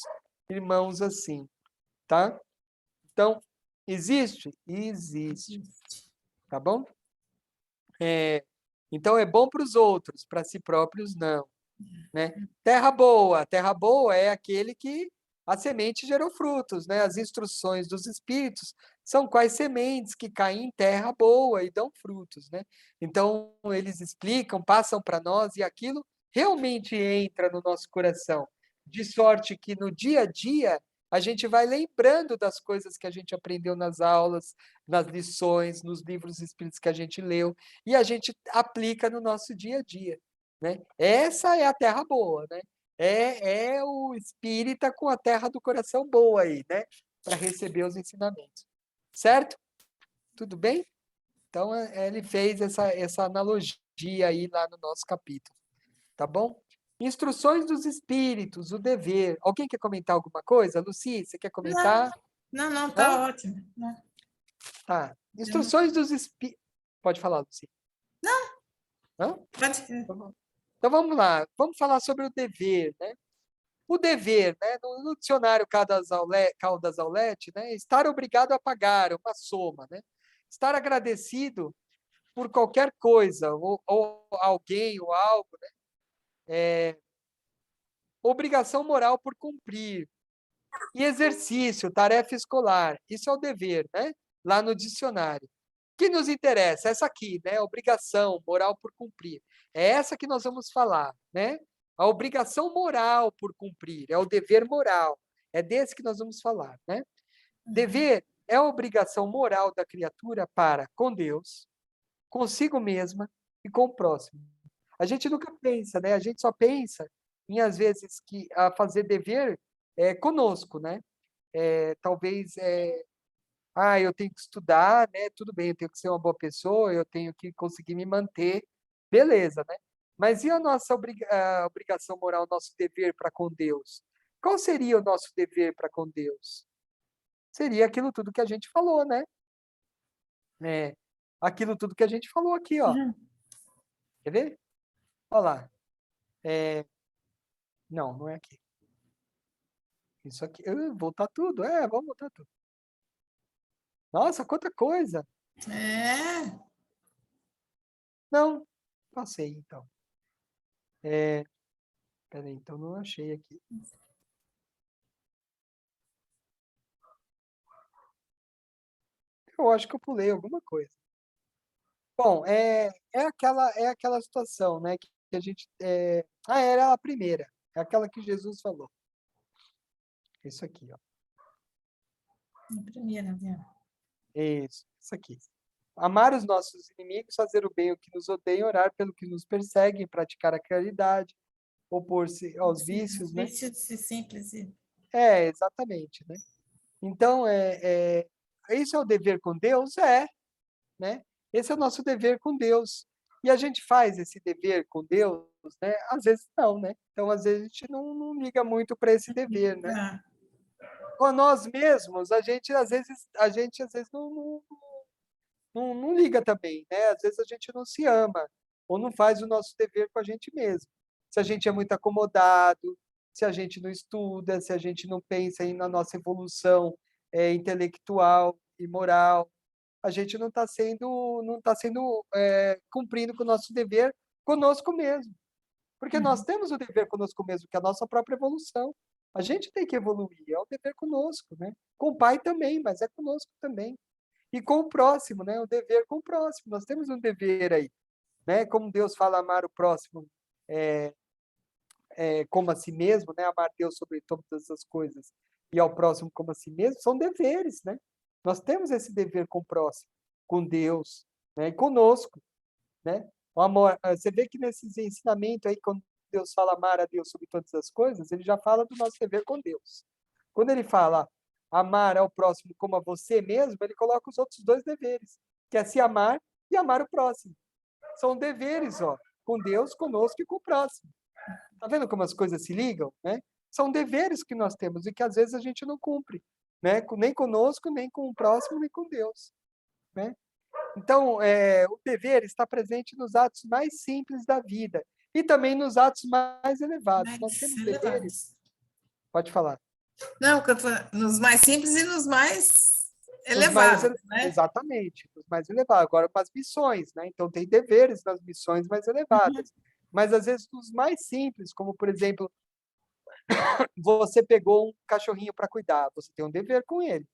irmãos assim, tá? Então, existe? Existe. Tá bom? Então é bom para os outros, para si próprios não, né? Terra boa é aquele que a semente gerou frutos, né? As instruções dos espíritos são quais sementes que caem em terra boa e dão frutos, né? Então eles explicam, passam para nós e aquilo realmente entra no nosso coração, de sorte que no dia a dia a gente vai lembrando das coisas que a gente aprendeu nas aulas, nas lições, nos livros espíritos que a gente leu, e a gente aplica no nosso dia a dia, né? Essa é a terra boa, né? É o espírita com a terra do coração boa aí, né? Para receber os ensinamentos. Certo? Tudo bem? Então, ele fez essa analogia aí lá no nosso capítulo. Tá bom? Instruções dos espíritos, o dever. Alguém quer comentar alguma coisa? Luci, você quer comentar? Não, Hã? tá ótimo. Tá. Instruções dos espíritos. Pode falar, Luci. Hã? Pode. Então vamos lá. Vamos falar sobre o dever, né? O dever, né? No dicionário Caldas Aulete, né? Estar obrigado a pagar uma soma, né? Estar agradecido por qualquer coisa, ou alguém, ou algo, né? Obrigação moral por cumprir. E exercício, tarefa escolar. Isso é o dever, né? Lá no dicionário. O que nos interessa? Essa aqui, né? Obrigação moral por cumprir. É essa que nós vamos falar, né? A obrigação moral por cumprir, é o dever moral. É desse que nós vamos falar, né? Dever é a obrigação moral da criatura para com Deus, consigo mesma e com o próximo. A gente nunca pensa, né? A gente só pensa em, às vezes, que a fazer dever conosco, né? Talvez, eu tenho que estudar, né? Tudo bem, eu tenho que ser uma boa pessoa, eu tenho que conseguir me manter, beleza, né? Mas e a nossa obrigação moral, o nosso dever para com Deus? Qual seria o nosso dever para com Deus? Seria aquilo tudo que a gente falou, né? Aquilo tudo que a gente falou aqui, ó. Quer ver? Olha lá. Não é aqui. Isso aqui. Voltar tudo. Vamos voltar tudo. Nossa, quanta coisa. Não, passei, então. Peraí, então não achei aqui. Eu acho que eu pulei alguma coisa. Bom, é aquela situação, né? Que a gente. Era a primeira. É aquela que Jesus falou. Isso aqui, ó. Primeira, né? Isso aqui. Amar os nossos inimigos, fazer o bem ao que nos odeiam, orar pelo que nos perseguem, praticar a caridade, opor-se aos vícios, né? Vícios simples. Exatamente, né? Então, isso é o dever com Deus? Né? Esse é o nosso dever com Deus. E a gente faz esse dever com Deus, né? Às vezes não, né? Então, às vezes, a gente não liga muito para esse dever, né? Com nós mesmos, a gente às vezes não liga também, né? Às vezes a gente não se ama, ou não faz o nosso dever com a gente mesmo. Se a gente é muito acomodado, se a gente não estuda, se a gente não pensa na nossa evolução intelectual e moral, a gente não está cumprindo com o nosso dever conosco mesmo. Porque nós temos o dever conosco mesmo, que é a nossa própria evolução. A gente tem que evoluir, é o dever conosco, né? Com o pai também, mas é conosco também. E com o próximo, né? O dever com o próximo. Nós temos um dever aí, né? Como Deus fala, amar o próximo como a si mesmo, né? Amar Deus sobre todas as coisas e ao próximo como a si mesmo, são deveres, né? Nós temos esse dever com o próximo, com Deus, né? E conosco, né? O amor, você vê que nesses ensinamentos aí, quando Deus fala amar a Deus sobre todas as coisas, ele já fala do nosso dever com Deus. Quando ele fala amar ao próximo como a você mesmo, ele coloca os outros dois deveres, que é se amar e amar o próximo. São deveres, ó, com Deus, conosco e com o próximo. Tá vendo como as coisas se ligam, né? São deveres que nós temos e que às vezes a gente não cumpre, né? Nem conosco, nem com o próximo, nem com Deus, né? Então, o dever está presente nos atos mais simples da vida e também nos atos mais elevados. Nós temos deveres. Pode falar. Não, nos mais simples e nos mais elevado, né? Exatamente, os mais elevados. Agora, para as missões, né? Então, tem deveres nas missões mais elevadas. Mas, às vezes, os mais simples, como, por exemplo, você pegou um cachorrinho para cuidar, você tem um dever com ele.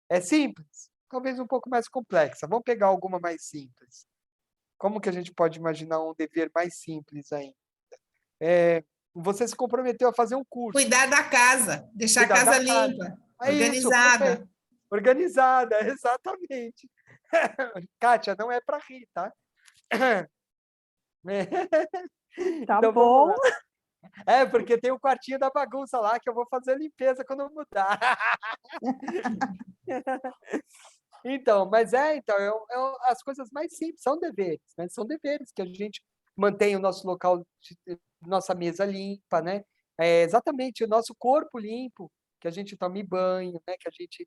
É simples, talvez um pouco mais complexa. Vamos pegar alguma mais simples. Como que a gente pode imaginar um dever mais simples ainda? Você se comprometeu a fazer um curso. Cuidar da casa, deixar a Cuidar casa da casa. limpa, É isso, organizada. perfeito. Organizada, exatamente. Kátia, não é para rir, tá? Tá Então, vamos bom. lá. Porque tem o quartinho da bagunça lá que eu vou fazer a limpeza quando eu mudar. Então, as coisas mais simples são deveres, né? São deveres que a gente mantém o nosso local, nossa mesa limpa, né? Exatamente, o nosso corpo limpo, que a gente tome banho, né? Que a gente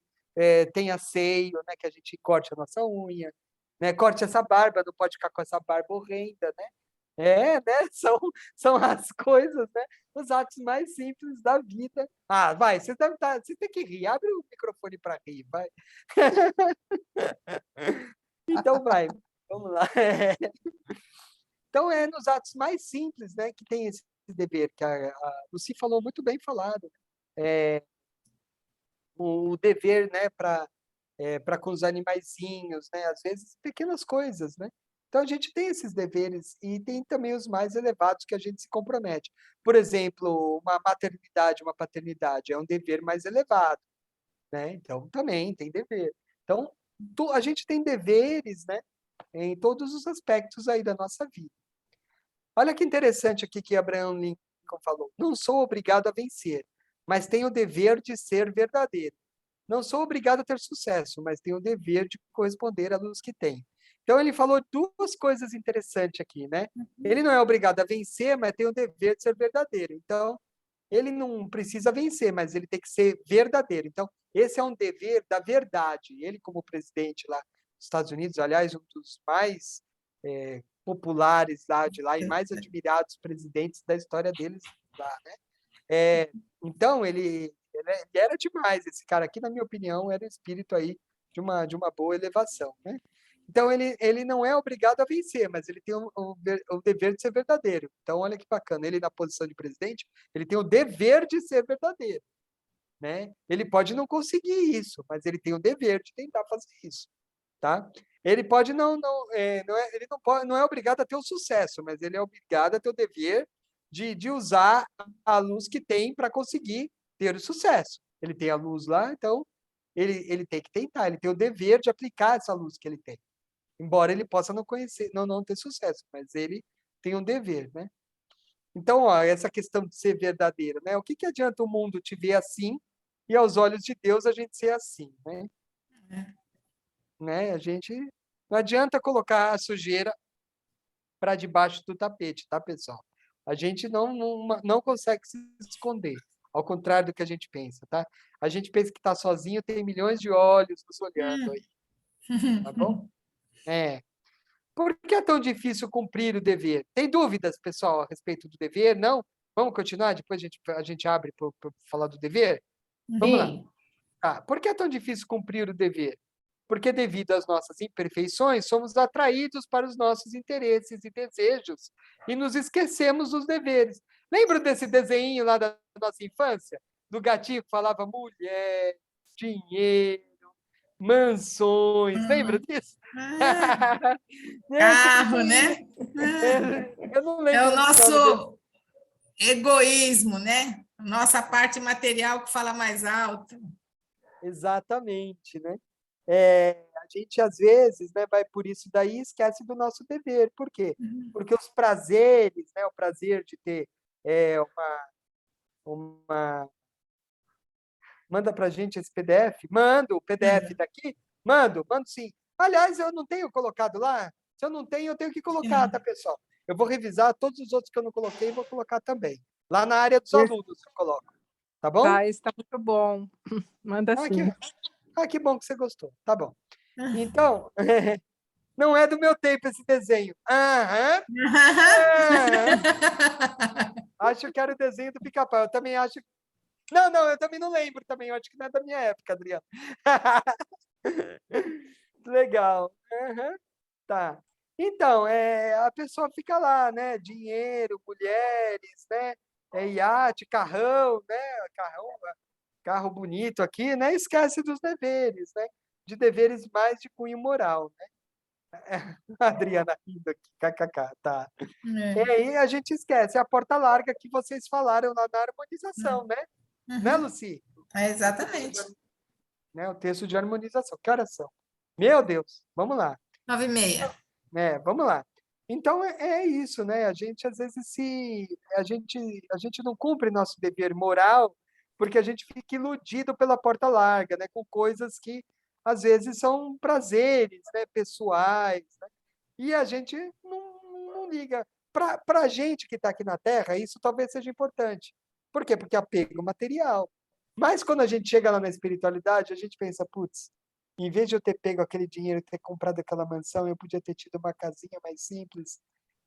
tenha asseio, né? Que a gente corte a nossa unha, né? Corte essa barba, não pode ficar com essa barba horrenda, né? Né? São as coisas, né? Os atos mais simples da vida. Vai, você tem que rir. Abre o microfone para rir, vai. Então, vai, vamos lá. Então, é nos atos mais simples, né, que tem esse dever, que a Lucy falou muito bem falado. O dever, né, para com os animaizinhos, né, às vezes pequenas coisas, né? Então, a gente tem esses deveres e tem também os mais elevados que a gente se compromete. Por exemplo, uma maternidade, uma paternidade é um dever mais elevado, né? Então, também tem dever. Então, a gente tem deveres, né, em todos os aspectos aí da nossa vida. Olha que interessante aqui que Abraham Lincoln falou. Não sou obrigado a vencer, mas tenho o dever de ser verdadeiro. Não sou obrigado a ter sucesso, mas tenho o dever de corresponder à luz que tenho. Então, ele falou duas coisas interessantes aqui, né? Ele não é obrigado a vencer, mas tem o dever de ser verdadeiro. Então, ele não precisa vencer, mas ele tem que ser verdadeiro. Então, esse é um dever da verdade. Ele, como presidente lá dos Estados Unidos, aliás, um dos mais populares lá de lá e mais admirados presidentes da história deles lá, né? Então, ele era demais. Esse cara aqui, na minha opinião, era o espírito aí de uma boa elevação, né? Então, ele não é obrigado a vencer, mas ele tem o dever de ser verdadeiro. Então, olha que bacana. Ele, na posição de presidente, ele tem o dever de ser verdadeiro, né? Ele pode não conseguir isso, mas ele tem o dever de tentar fazer isso, tá? Ele pode não é obrigado a ter o sucesso, mas ele é obrigado a ter o dever de usar a luz que tem para conseguir ter o sucesso. Ele tem a luz lá, então ele tem que tentar, ele tem o dever de aplicar essa luz que ele tem. Embora ele possa não conhecer, não ter sucesso, mas ele tem um dever, né? Então, essa questão de ser verdadeiro, né? O que adianta o mundo te ver assim e aos olhos de Deus a gente ser assim, né? A gente não adianta colocar a sujeira para debaixo do tapete, tá, pessoal? A gente não consegue se esconder, ao contrário do que a gente pensa, tá? A gente pensa que está sozinho, tem milhões de olhos nos olhando aí, tá bom? Por que é tão difícil cumprir o dever? Tem dúvidas, pessoal, a respeito do dever? Não? Vamos continuar? Depois a gente abre para falar do dever? Vamos lá. Por que é tão difícil cumprir o dever? Porque, devido às nossas imperfeições, somos atraídos para os nossos interesses e desejos e nos esquecemos dos deveres. Lembra desse desenho lá da nossa infância? Do gatinho que falava mulher, dinheiro, mansões. Lembra disso? Carro, né? Eu não É lembro o o nome desse. nosso egoísmo, né? Nossa parte material que fala mais alto. Exatamente, né? A gente, às vezes, né, vai por isso daí e esquece do nosso dever. Por quê? Porque os prazeres, né, o prazer de ter uma... Manda para a gente esse PDF? Mando o PDF daqui? Mando sim. Aliás, eu não tenho colocado lá. Se eu não tenho, eu tenho que colocar, tá, pessoal? Eu vou revisar todos os outros que eu não coloquei e vou colocar também. Lá na área dos alunos eu coloco. Tá bom? Está muito bom. Manda sim. Que bom que você gostou. Tá bom. Então, não é do meu tempo esse desenho. Acho que era o desenho do Pica-Pau. Eu também acho Não, eu também não lembro também. Eu acho que não é da minha época, Adriano. Legal. Aham. Tá. Então, a pessoa fica lá, né? Dinheiro, mulheres, né? Iate, carrão, né? Carro bonito aqui, né? Esquece dos deveres, né? De deveres mais de cunho moral, né? A Adriana rindo aqui, kkk, tá. E É. aí a gente esquece a porta larga que vocês falaram lá na harmonização, né? Né, Uhum. Luci? Exatamente. Né? O texto de harmonização. Que horas são? Meu Deus, vamos lá. 9h30. Vamos lá. Então é isso, né? A gente às vezes a gente não cumpre nosso dever moral porque a gente fica iludido pela porta larga, né? Com coisas que às vezes são prazeres, né? Pessoais, né? E a gente não liga. Para a gente que está aqui na Terra, isso talvez seja importante. Por quê? Porque apego material. Mas quando a gente chega lá na espiritualidade, a gente pensa, putz, em vez de eu ter pego aquele dinheiro e ter comprado aquela mansão, eu podia ter tido uma casinha mais simples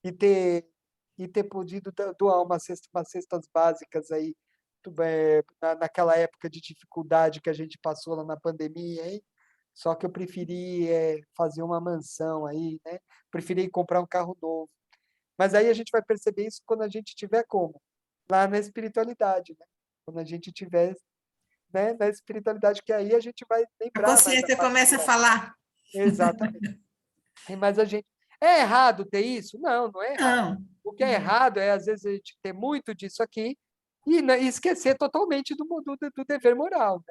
e ter podido doar umas cestas básicas aí, naquela época de dificuldade que a gente passou lá na pandemia, hein? Só que eu preferi fazer uma mansão aí, né? Preferi comprar um carro novo. Mas aí a gente vai perceber isso quando a gente tiver como? Lá na espiritualidade, né? Quando a gente tiver, né, na espiritualidade, que aí a gente vai A lembrar mais da consciência parte começa a moral. falar. Exatamente. Mas a gente. É errado ter isso? Não, não é errado. Não. O que é errado é, às vezes, a gente ter muito disso aqui e esquecer totalmente do dever moral,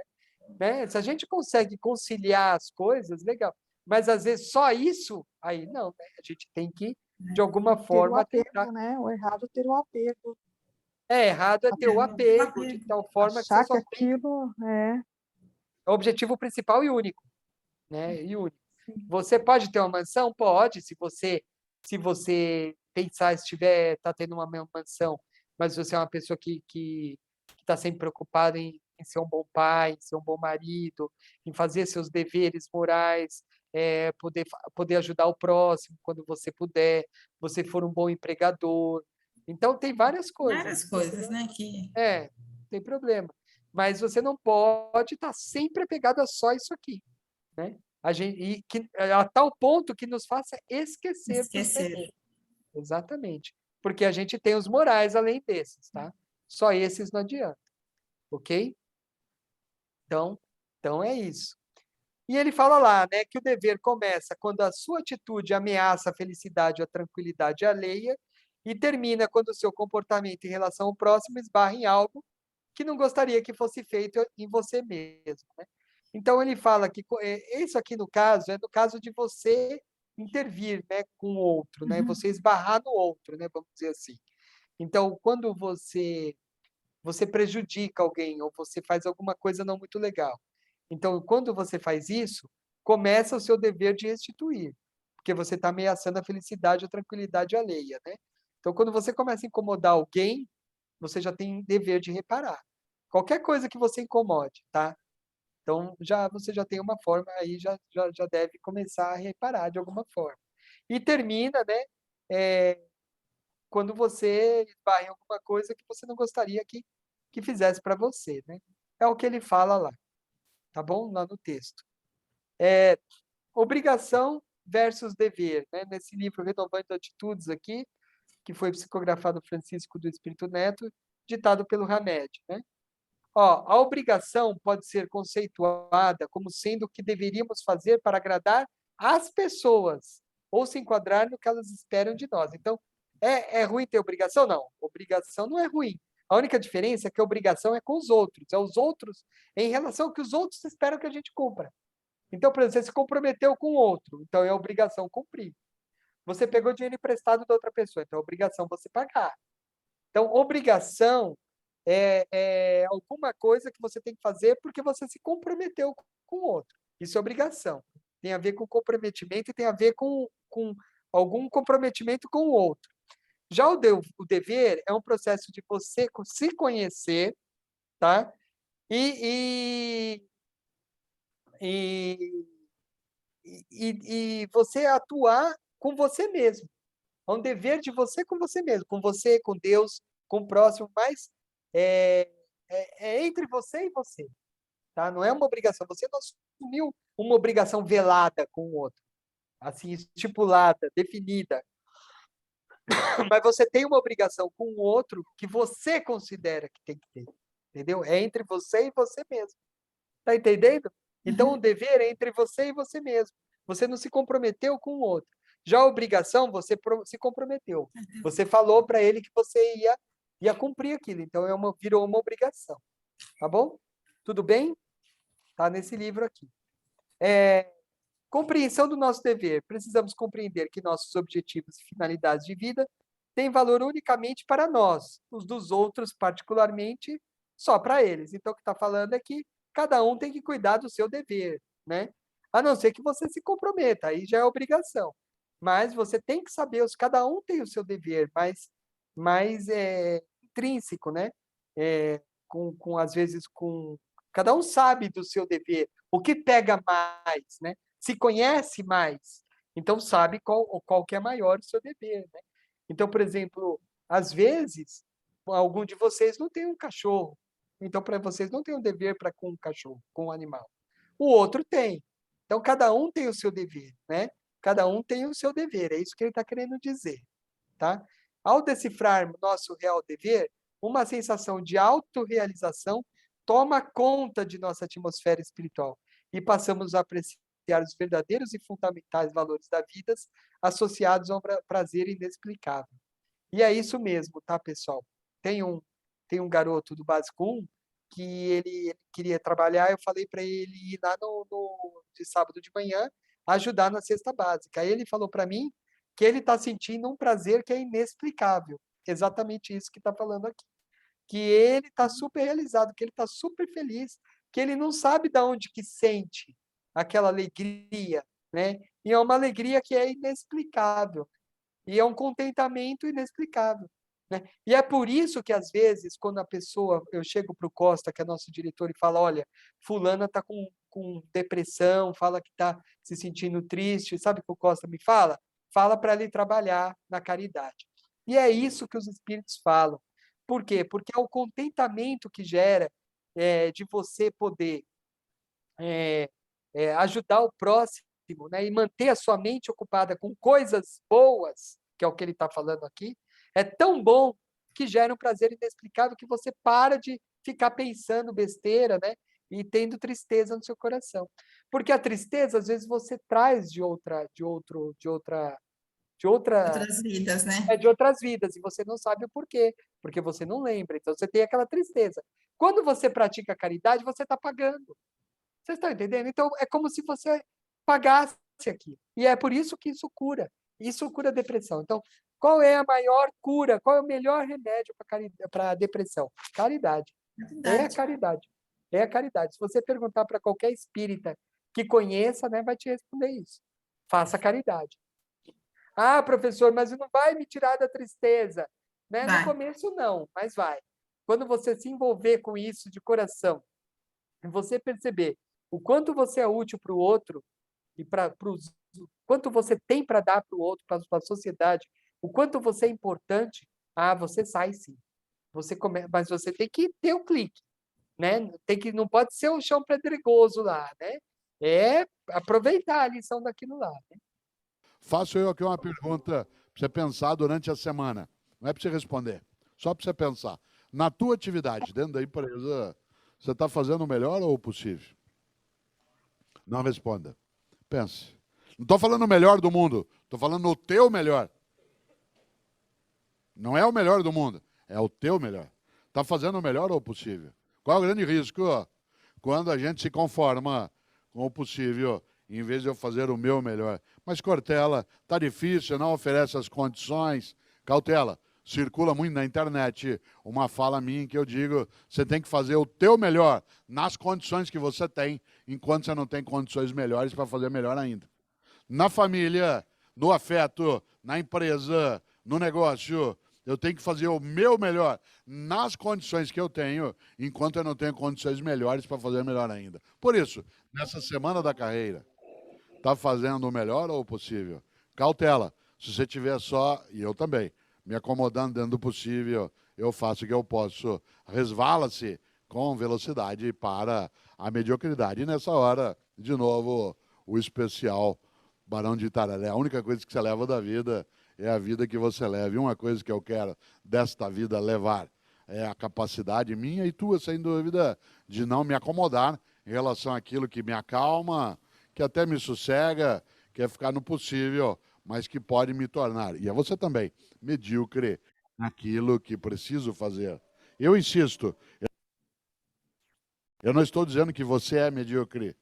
né? Se a gente consegue conciliar as coisas, legal. Mas, às vezes, só isso, aí não, né? A gente tem que, de alguma Ter o forma, tentar. apego, né? O errado é ter o apego. Errado é ter o apego, de tal forma que você Achar que só tem aquilo é. o objetivo principal e único, né? E único. Você pode ter uma mansão? Pode, se você pensar, tá tendo uma mansão, mas você é uma pessoa que está sempre preocupada em ser um bom pai, em ser um bom marido, em fazer seus deveres morais, poder ajudar o próximo quando você puder, você for um bom empregador. Então, tem várias coisas. Várias coisas, né? Que... Não tem problema. Mas você não pode estar sempre apegado a só isso aqui, né? A tal ponto que nos faça esquecer dos Esqueceram. deveres. Exatamente. Porque a gente tem os morais além desses, tá? Só esses não adianta. Ok? Então é isso. E ele fala lá, né, que o dever começa quando a sua atitude ameaça a felicidade ou a tranquilidade alheia e termina quando o seu comportamento em relação ao próximo esbarra em algo que não gostaria que fosse feito em você mesmo, né? Então ele fala que isso aqui no caso é no caso de você intervir, né, com o outro, né? Você esbarrar no outro, né, vamos dizer assim. Então, quando você prejudica alguém ou você faz alguma coisa não muito legal. Então, quando você faz isso, começa o seu dever de restituir, porque você está ameaçando a felicidade ou a tranquilidade alheia, né? Então, quando você começa a incomodar alguém, você já tem dever de reparar. Qualquer coisa que você incomode, tá? Então, você já tem uma forma aí, já deve começar a reparar de alguma forma. E termina, né? Quando você esbarra em alguma coisa que você não gostaria que fizesse para você, né? É o que ele fala lá, tá bom? Lá no texto. Obrigação versus dever, né? Nesse livro Renovando Atitudes aqui, que foi psicografado Francisco do Espírito Neto, ditado pelo Hamed, né? Ó, a obrigação pode ser conceituada como sendo o que deveríamos fazer para agradar as pessoas, ou se enquadrar no que elas esperam de nós. Então, é ruim ter obrigação? Não. Obrigação não é ruim. A única diferença é que a obrigação é com os outros. É os outros em relação ao que os outros esperam que a gente cumpra. Então, por exemplo, você se comprometeu com o outro, então é obrigação cumprir. Você pegou dinheiro emprestado da outra pessoa, então é obrigação você pagar. Então, obrigação é alguma coisa que você tem que fazer porque você se comprometeu com o outro. Isso é obrigação. Tem a ver com comprometimento e tem a ver com algum comprometimento com o outro. Já o dever é um processo de você se conhecer, tá? E você atuar com você mesmo. É um dever de você com você mesmo, com você, com Deus, com o próximo, mas é entre você e você, tá? Não é uma obrigação. Você não assumiu uma obrigação velada com o outro, assim, estipulada, definida. Mas você tem uma obrigação com o outro que você considera que tem que ter, entendeu? É entre você e você mesmo. Tá entendendo? Então, o dever é entre você e você mesmo. Você não se comprometeu com o outro. Já a obrigação, você se comprometeu. Você falou para ele que você ia cumprir aquilo. Então, virou uma obrigação. Tá bom? Tudo bem? Tá nesse livro aqui. Compreensão do nosso dever. Precisamos compreender que nossos objetivos e finalidades de vida têm valor unicamente para nós. Os dos outros, particularmente, só para eles. Então, o que está falando é que cada um tem que cuidar do seu dever, né? A não ser que você se comprometa, aí já é obrigação. Mas você tem que saber, cada um tem o seu dever, mais intrínseco, né? Às vezes, cada um sabe do seu dever, o que pega mais, né? Se conhece mais, então sabe qual que é maior o seu dever, né? Então, por exemplo, às vezes, algum de vocês não tem um cachorro, então para vocês não tem um dever para com um cachorro, com um animal. O outro tem. Então, cada um tem o seu dever, né? Cada um tem o seu dever, é isso que ele está querendo dizer, tá? Ao decifrarmos nosso real dever, uma sensação de autorrealização toma conta de nossa atmosfera espiritual e passamos a apreciar os verdadeiros e fundamentais valores da vida associados a um prazer inexplicável. E é isso mesmo, tá, pessoal? Tem um garoto do Básico 1 que ele queria trabalhar, eu falei para ele ir lá de sábado de manhã ajudar na cesta básica. Aí ele falou para mim que ele está sentindo um prazer que é inexplicável. Exatamente isso que está falando aqui. Que ele está super realizado, que ele está super feliz, que ele não sabe de onde que sente aquela alegria, né? E é uma alegria que é inexplicável. E é um contentamento inexplicável, né? E é por isso que, às vezes, quando eu chego para o Costa, que é nosso diretor, e falo, olha, fulana está com depressão, fala que está se sentindo triste, sabe o que o Costa me fala? Fala para ele trabalhar na caridade. E é isso que os espíritos falam. Por quê? Porque é o contentamento que gera de você poder ajudar o próximo, né, e manter a sua mente ocupada com coisas boas, que é o que ele está falando aqui, é tão bom que gera um prazer inexplicável que você para de ficar pensando besteira, né, e tendo tristeza no seu coração. Porque a tristeza, às vezes, você traz de outras vidas, né? de outras vidas, e você não sabe o porquê, porque você não lembra, então você tem aquela tristeza. Quando você pratica a caridade, você está pagando. Vocês estão entendendo? Então, é como se você pagasse aqui. E é por isso que isso cura. Isso cura a depressão. Então, qual é a maior cura? Qual é o melhor remédio para a depressão? Caridade. É a caridade. É a caridade. Se você perguntar para qualquer espírita que conheça, né, vai te responder isso. Faça caridade. Ah, professor, mas não vai me tirar da tristeza. Né? No começo, não, mas vai. Quando você se envolver com isso de coração, e você perceber o quanto você é útil para o outro, e quanto você tem para dar para o outro, para a sociedade, o quanto você é importante, você sai sim. Mas você tem que ter o clique. Né? Não pode ser o chão pedregoso lá. Né? É aproveitar a lição daquilo lá. Né? Faço eu aqui uma pergunta para você pensar durante a semana. Não é para você responder, só para você pensar. Na tua atividade, dentro da empresa, você está fazendo o melhor ou o possível? Não responda. Pense. Não estou falando o melhor do mundo, estou falando o teu melhor. Não é o melhor do mundo, é o teu melhor. Está fazendo o melhor ou o possível? Qual é o grande risco? Quando a gente se conforma com o possível, em vez de eu fazer o meu melhor. Mas, Cortella, está difícil, não oferece as condições. Cautela, circula muito na internet uma fala minha que eu digo, você tem que fazer o teu melhor nas condições que você tem, enquanto você não tem condições melhores para fazer melhor ainda. Na família, no afeto, na empresa, no negócio, eu tenho que fazer o meu melhor nas condições que eu tenho, enquanto eu não tenho condições melhores para fazer melhor ainda. Por isso, nessa semana da carreira, está fazendo o melhor ou o possível? Cautela, se você tiver só, e eu também, me acomodando dentro do possível, eu faço o que eu posso. Resvala-se com velocidade para a mediocridade. E nessa hora, de novo, o especial Barão de Itararé. A única coisa que você leva da vida é a vida que você leva. E uma coisa que eu quero desta vida levar é a capacidade minha e tua, sem dúvida, de não me acomodar em relação àquilo que me acalma, que até me sossega, que é ficar no possível, mas que pode me tornar, e é você também, medíocre naquilo que preciso fazer. Eu insisto, eu não estou dizendo que você é medíocre,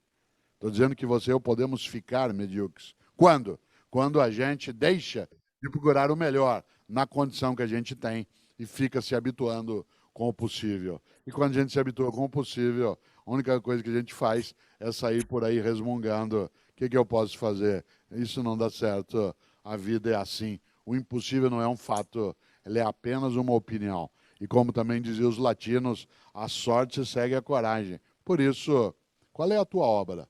estou dizendo que você e eu podemos ficar medíocres. Quando? Quando a gente deixa de procurar o melhor na condição que a gente tem e fica se habituando com o possível. E quando a gente se habitua com o possível, a única coisa que a gente faz é sair por aí resmungando. O que eu posso fazer? Isso não dá certo. A vida é assim. O impossível não é um fato, ele é apenas uma opinião. E como também diziam os latinos, a sorte segue a coragem. Por isso, qual é a tua obra?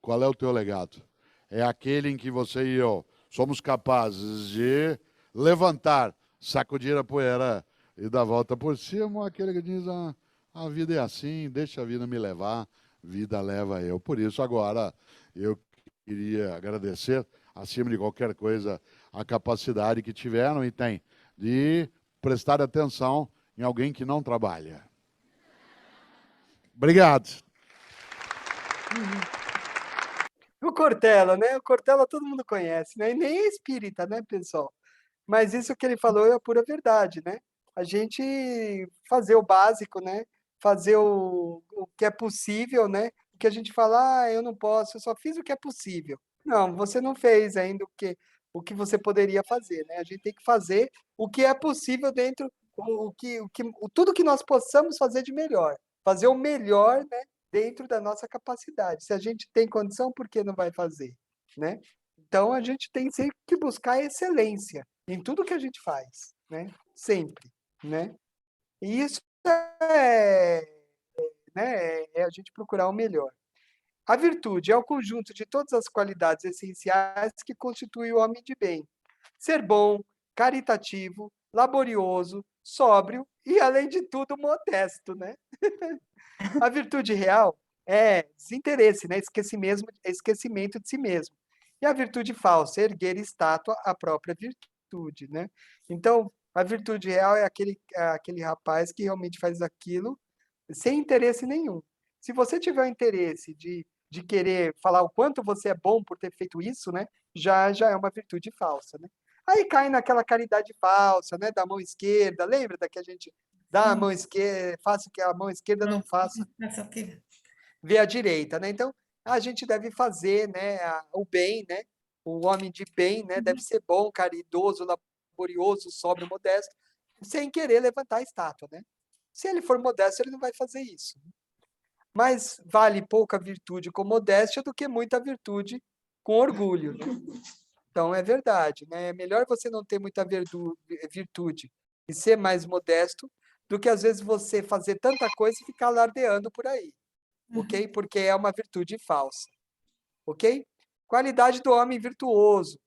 Qual é o teu legado? É aquele em que você e eu somos capazes de levantar, sacudir a poeira e dar a volta por cima, ou aquele que diz, a vida é assim, deixa a vida me levar, vida leva eu. Por isso, agora, eu queria agradecer, acima de qualquer coisa, a capacidade que tiveram e têm de prestar atenção em alguém que não trabalha. Obrigado. O Cortella, né? O Cortella todo mundo conhece, né? E nem é espírita, né, pessoal? Mas isso que ele falou é a pura verdade, né? A gente fazer o básico, né? Fazer o que é possível, né? O que a gente fala, eu não posso, eu só fiz o que é possível. Não, você não fez ainda o que você poderia fazer, né? A gente tem que fazer o que é possível dentro, tudo que nós possamos fazer de melhor. Fazer o melhor, né? Dentro da nossa capacidade. Se a gente tem condição, por que não vai fazer, né? Então a gente tem sempre que buscar excelência em tudo que a gente faz, né? Sempre, né? E isso é a gente procurar o melhor. A virtude é o conjunto de todas as qualidades essenciais que constituem o homem de bem. Ser bom, caritativo, laborioso, sóbrio e, além de tudo, modesto, né? A virtude real é desinteresse, né? Esquecimento de si mesmo. E a virtude falsa é erguer estátua à própria virtude, né? Então, a virtude real é aquele rapaz que realmente faz aquilo sem interesse nenhum. Se você tiver o interesse de querer falar o quanto você é bom por ter feito isso, né? Já é uma virtude falsa, né? Aí cai naquela caridade falsa, né? Da mão esquerda. Lembra da que a gente dá a mão esquerda, faça o que a mão esquerda não faça, vê a direita, né? Então, a gente deve fazer, né, o bem, né? O homem de bem, né, deve ser bom, caridoso, laborioso, sóbrio, modesto, sem querer levantar a estátua, né? Se ele for modesto, ele não vai fazer isso. Mas vale pouca virtude com modéstia do que muita virtude com orgulho, né? Então, é verdade, né? É melhor você não ter muita virtude e ser mais modesto do que, às vezes, você fazer tanta coisa e ficar alardeando por aí, ok? Porque é uma virtude falsa, ok? Qualidade do homem virtuoso.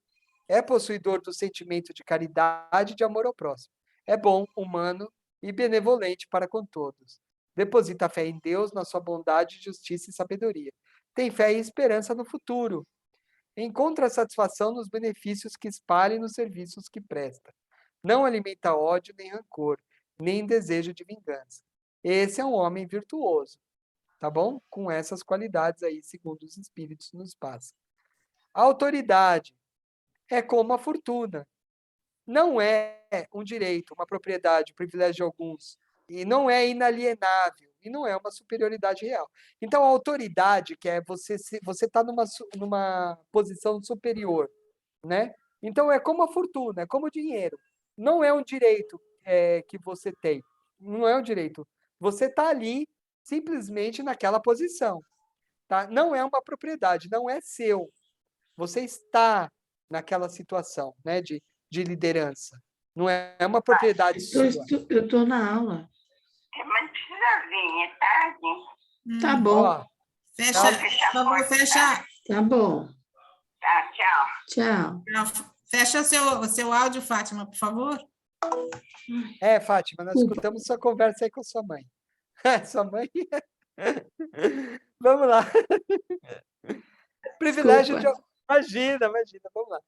É possuidor do sentimento de caridade e de amor ao próximo. É bom, humano e benevolente para com todos. Deposita fé em Deus, na sua bondade, justiça e sabedoria. Tem fé e esperança no futuro. Encontra satisfação nos benefícios que espalha e nos serviços que presta. Não alimenta ódio nem rancor, nem desejo de vingança. Esse é um homem virtuoso, tá bom? Com essas qualidades aí, segundo os espíritos nos passam. A autoridade é como a fortuna. Não é um direito, uma propriedade, um privilégio de alguns. E não é inalienável. E não é uma superioridade real. Então, a autoridade, que é você está numa posição superior, né? Então, é como a fortuna, é como o dinheiro. Não é um direito que você tem. Não é um direito. Você está ali simplesmente naquela posição. Tá? Não é uma propriedade, não é seu. Você está naquela situação, né, de liderança. Não é uma propriedade sua. Eu estou na aula. Mas precisa vir, é tarde. Tá bom. Ó, Fecha, por favor, fecha. Tá bom. Tá, tchau. Tchau. Fecha o seu áudio, Fátima, por favor. Fátima, nós escutamos sua conversa aí com sua mãe. Sua mãe. Vamos lá. Privilégio de. Desculpa. Imagina, vamos lá.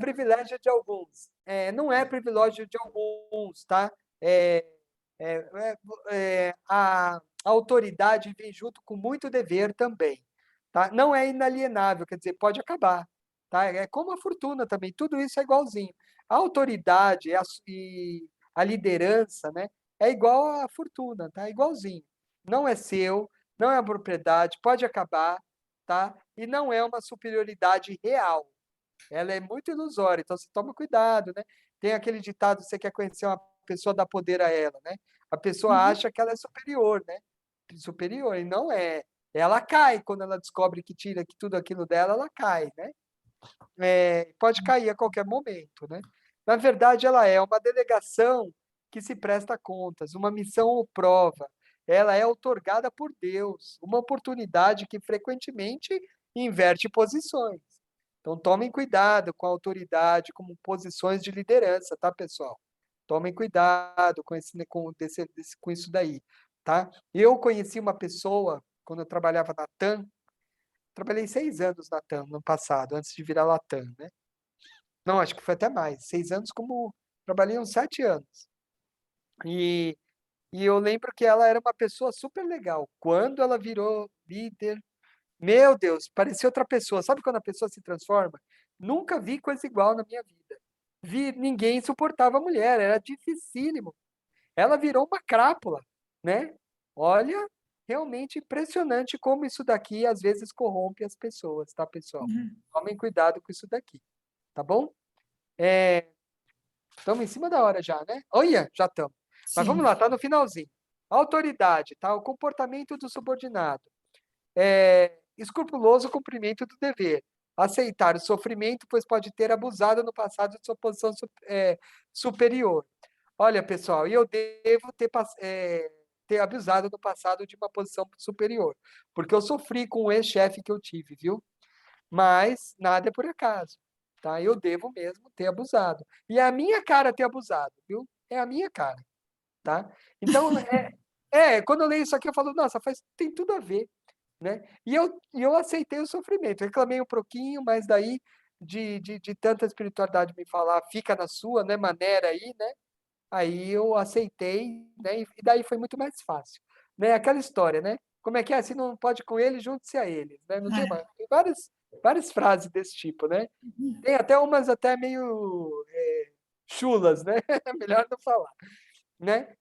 Privilégio de alguns. Não é privilégio de alguns, tá? A autoridade vem junto com muito dever também, tá? Não é inalienável, quer dizer, pode acabar, tá? É como a fortuna também, tudo isso é igualzinho. A autoridade e a liderança, né? É igual à fortuna, tá? Igualzinho. Não é seu, não é uma propriedade, pode acabar, tá? E não é uma superioridade real. Ela é muito ilusória, então você toma cuidado, né? Tem aquele ditado, você quer conhecer uma pessoa, dá poder a ela, né? A pessoa acha que ela é superior, né? Superior, e não é. Ela cai quando ela descobre que tira que tudo aquilo dela, ela cai, né? Pode cair a qualquer momento, né? Na verdade, ela é uma delegação que se presta contas, uma missão ou prova. Ela é outorgada por Deus, uma oportunidade que frequentemente inverte posições. Então, tomem cuidado com a autoridade, como posições de liderança, tá, pessoal? Tomem cuidado com isso daí, tá? Eu conheci uma pessoa, quando eu trabalhava na TAM, trabalhei 6 anos na TAM no passado, antes de virar Latam, né? Não, acho que foi até mais. 6 anos como... Trabalhei uns 7 anos. E, e eu lembro que ela era uma pessoa super legal. Quando ela virou líder, meu Deus, parecia outra pessoa. Sabe quando a pessoa se transforma? Nunca vi coisa igual na minha vida. Ninguém suportava a mulher, era dificílimo. Ela virou uma crápula, né? Olha, realmente impressionante como isso daqui às vezes corrompe as pessoas, tá, pessoal? Tomem cuidado com isso daqui, tá bom? Estamos em cima da hora já, né? Olha, já estamos. Mas vamos Sim. lá, tá no finalzinho. Autoridade, tá? O comportamento do subordinado. Escrupuloso cumprimento do dever. Aceitar o sofrimento, pois pode ter abusado no passado de sua posição superior. Olha, pessoal, eu devo ter abusado no passado de uma posição superior, porque eu sofri com o ex-chefe que eu tive, viu? Mas nada é por acaso, tá? Eu devo mesmo ter abusado. E é a minha cara ter abusado, viu? É a minha cara, tá? Então, quando eu leio isso aqui, eu falo, nossa, tem tudo a ver, né? E eu aceitei o sofrimento, reclamei um pouquinho, mas daí de tanta espiritualidade me falar, fica na sua, né, maneira aí, né? Aí eu aceitei, né? E daí foi muito mais fácil, né? Aquela história, né? Como é que é? Se não pode com eles, junte-se a eles, né? Não tem uma, tem várias frases desse tipo, né? Tem até umas até meio chulas, né? Melhor não falar, né?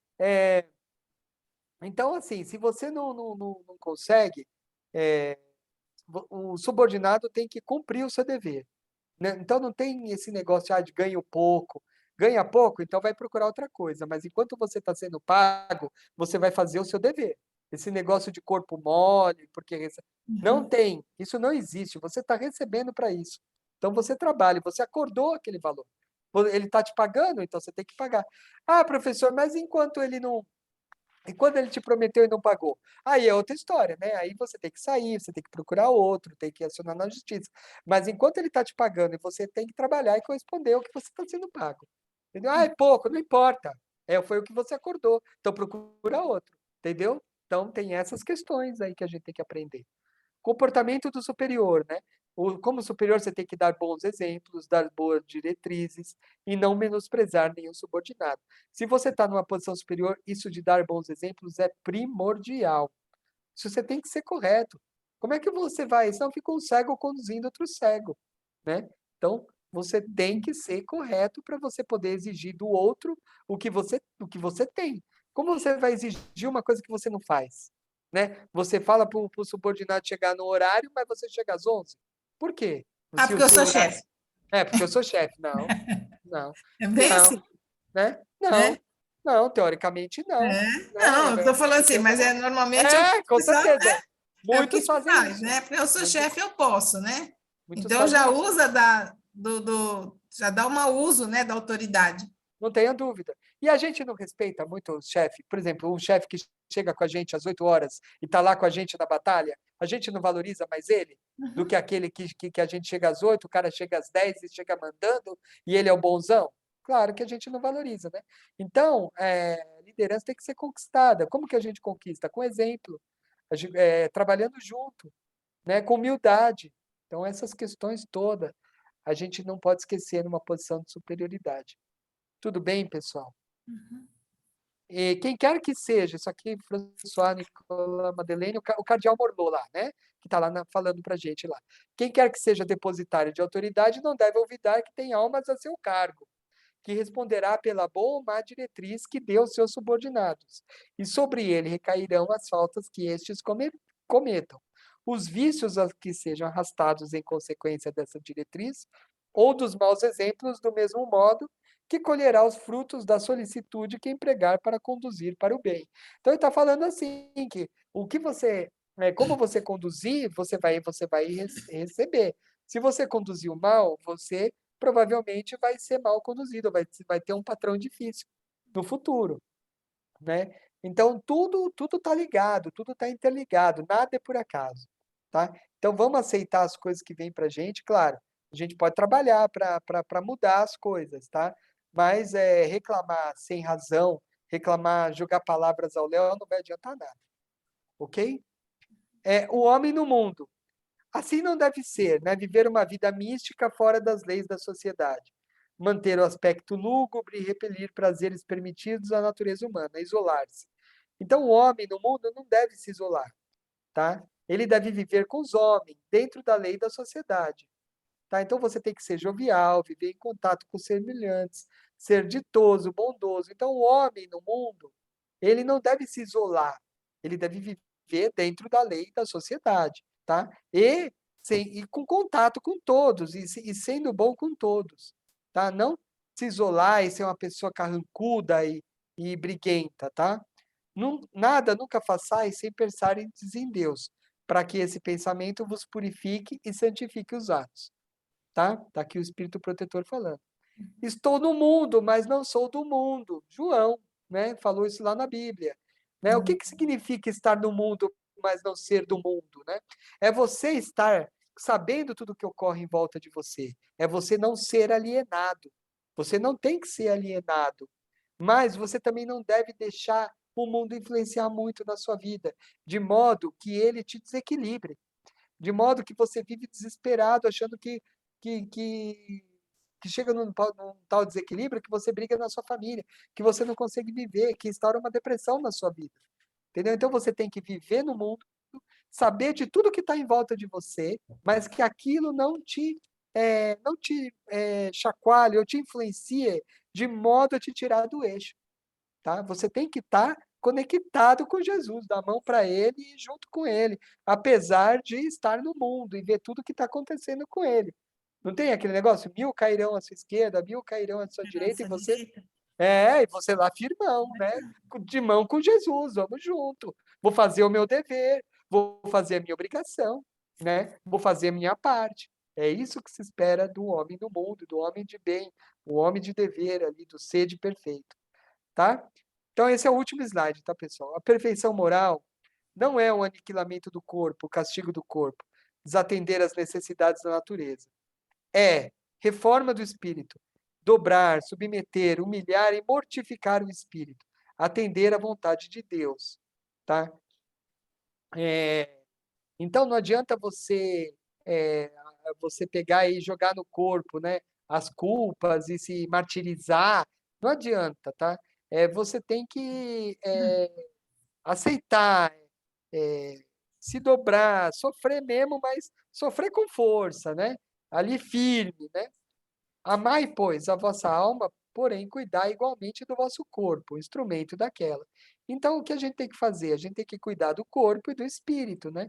Então, assim, se você não consegue, o subordinado tem que cumprir o seu dever, né? Então não tem esse negócio de ganho pouco. Ganha pouco, então vai procurar outra coisa. Mas enquanto você está sendo pago, você vai fazer o seu dever. Esse negócio de corpo mole, porque não tem, isso não existe. Você está recebendo para isso. Então você trabalha, você acordou aquele valor. Ele está te pagando, então você tem que pagar. Ah, professor, mas enquanto ele não e quando ele te prometeu e não pagou? Aí é outra história, né? Aí você tem que sair, você tem que procurar outro, tem que acionar na justiça. Mas enquanto ele está te pagando, você tem que trabalhar e corresponder ao que você está sendo pago. Entendeu? Ah, é pouco, não importa. Foi o que você acordou. Então procura outro. Entendeu? Então tem essas questões aí que a gente tem que aprender. Comportamento do superior, né? Como superior, você tem que dar bons exemplos, dar boas diretrizes e não menosprezar nenhum subordinado. Se você está numa posição superior, isso de dar bons exemplos é primordial. Isso você tem que ser correto. Como é que você vai? Senão fica um cego conduzindo outro cego, né? Então, você tem que ser correto para você poder exigir do outro o que você tem. Como você vai exigir uma coisa que você não faz? Né? Você fala para o subordinado chegar no horário, mas você chega às 11. Por quê? Se Porque o eu seu sou horário... chefe. porque eu sou chefe. Não, não, É bem não, assim, né? né? Não, não, teoricamente não. Né? Não, eu estou falando assim, mas normalmente o Com pessoal, certeza. é o que Muitos se fazem faz, isso. né? Porque eu sou Muitos, chefe, eu posso, né? muitos Então fazem já isso. usa já dá um uso, né, da autoridade. Não tenha dúvida. E a gente não respeita muito o chefe. Por exemplo, um chefe que chega com a gente às 8 horas e está lá com a gente na batalha, a gente não valoriza mais ele do que aquele que a gente chega às 8, o cara chega às 10 e chega mandando e ele é o bonzão. Claro que a gente não valoriza, né? Então, liderança tem que ser conquistada. Como que a gente conquista? Com exemplo, trabalhando junto, né? Com humildade. Então, essas questões todas, a gente não pode esquecer numa posição de superioridade. Tudo bem, pessoal? E quem quer que seja, isso aqui, François, Nicolas, Madeleine, o cardeal Morlot lá, né? Que está lá falando para a gente lá. Quem quer que seja depositário de autoridade não deve olvidar que tem almas a seu cargo, que responderá pela boa ou má diretriz que deu aos seus subordinados, e sobre ele recairão as faltas que estes cometam, os vícios a que sejam arrastados em consequência dessa diretriz, ou dos maus exemplos, do mesmo modo que colherá os frutos da solicitude que empregar para conduzir para o bem. Então ele está falando assim, que o que você, como você conduzir, você vai receber. Se você conduziu mal, você provavelmente vai ser mal conduzido, vai ter um patrão difícil no futuro, né? Então, tudo está ligado, tudo está interligado, nada é por acaso, tá? Então, vamos aceitar as coisas que vêm para a gente, claro, a gente pode trabalhar para mudar as coisas, tá? Mas reclamar sem razão, reclamar, jogar palavras ao léu, não vai adiantar nada, ok? O homem no mundo. Assim não deve ser, né? Viver uma vida mística fora das leis da sociedade. Manter o aspecto lúgubre e repelir prazeres permitidos à natureza humana, isolar-se. Então, o homem no mundo não deve se isolar, tá? Ele deve viver com os homens, dentro da lei da sociedade, tá? Então, você tem que ser jovial, viver em contato com os semelhantes, ser ditoso, bondoso. Então, o homem no mundo, ele não deve se isolar, ele deve viver dentro da lei da sociedade, tá? E com contato com todos, e sendo bom com todos, tá? Não se isolar e ser uma pessoa carrancuda e briguenta, tá? Nada nunca façais sem pensar em Deus, para que esse pensamento vos purifique e santifique os atos, tá? Tá aqui o Espírito Protetor falando. Estou no mundo, mas não sou do mundo. João, né? Falou isso lá na Bíblia. Né? O que significa estar no mundo, mas não ser do mundo, né? É você estar sabendo tudo o que ocorre em volta de você. É você não ser alienado. Você não tem que ser alienado. Mas você também não deve deixar o mundo influenciar muito na sua vida, de modo que ele te desequilibre. De modo que você vive desesperado, achando que, que, que chega num tal desequilíbrio que você briga na sua família, que você não consegue viver, que instaura uma depressão na sua vida. Entendeu? Então você tem que viver no mundo, saber de tudo que está em volta de você, mas que aquilo não te chacoalhe ou te influencie de modo a te tirar do eixo. Tá? Você tem que estar conectado com Jesus, dar a mão para ele e junto com ele, apesar de estar no mundo e ver tudo que está acontecendo com ele. Não tem aquele negócio, 1000 cairão à sua esquerda, 1000 cairão à sua direita, e você lá firmão, né? De mão com Jesus, vamos junto. Vou fazer o meu dever, vou fazer a minha obrigação, né? Vou fazer a minha parte. É isso que se espera do homem do mundo, do homem de bem, o homem de dever ali, do sede perfeito, tá? Então esse é o último slide, tá, pessoal? A perfeição moral não é um aniquilamento do corpo, o castigo do corpo, desatender às necessidades da natureza. É reforma do espírito, dobrar, submeter, humilhar e mortificar o espírito, atender à vontade de Deus, tá? Então não adianta você pegar e jogar no corpo, né, as culpas e se martirizar, não adianta, tá? Você tem que aceitar, é, se dobrar, sofrer mesmo, mas sofrer com força, né? Ali firme, né? Amai, pois, a vossa alma, porém, cuidar igualmente do vosso corpo, instrumento daquela. Então, o que a gente tem que fazer? A gente tem que cuidar do corpo e do espírito, né?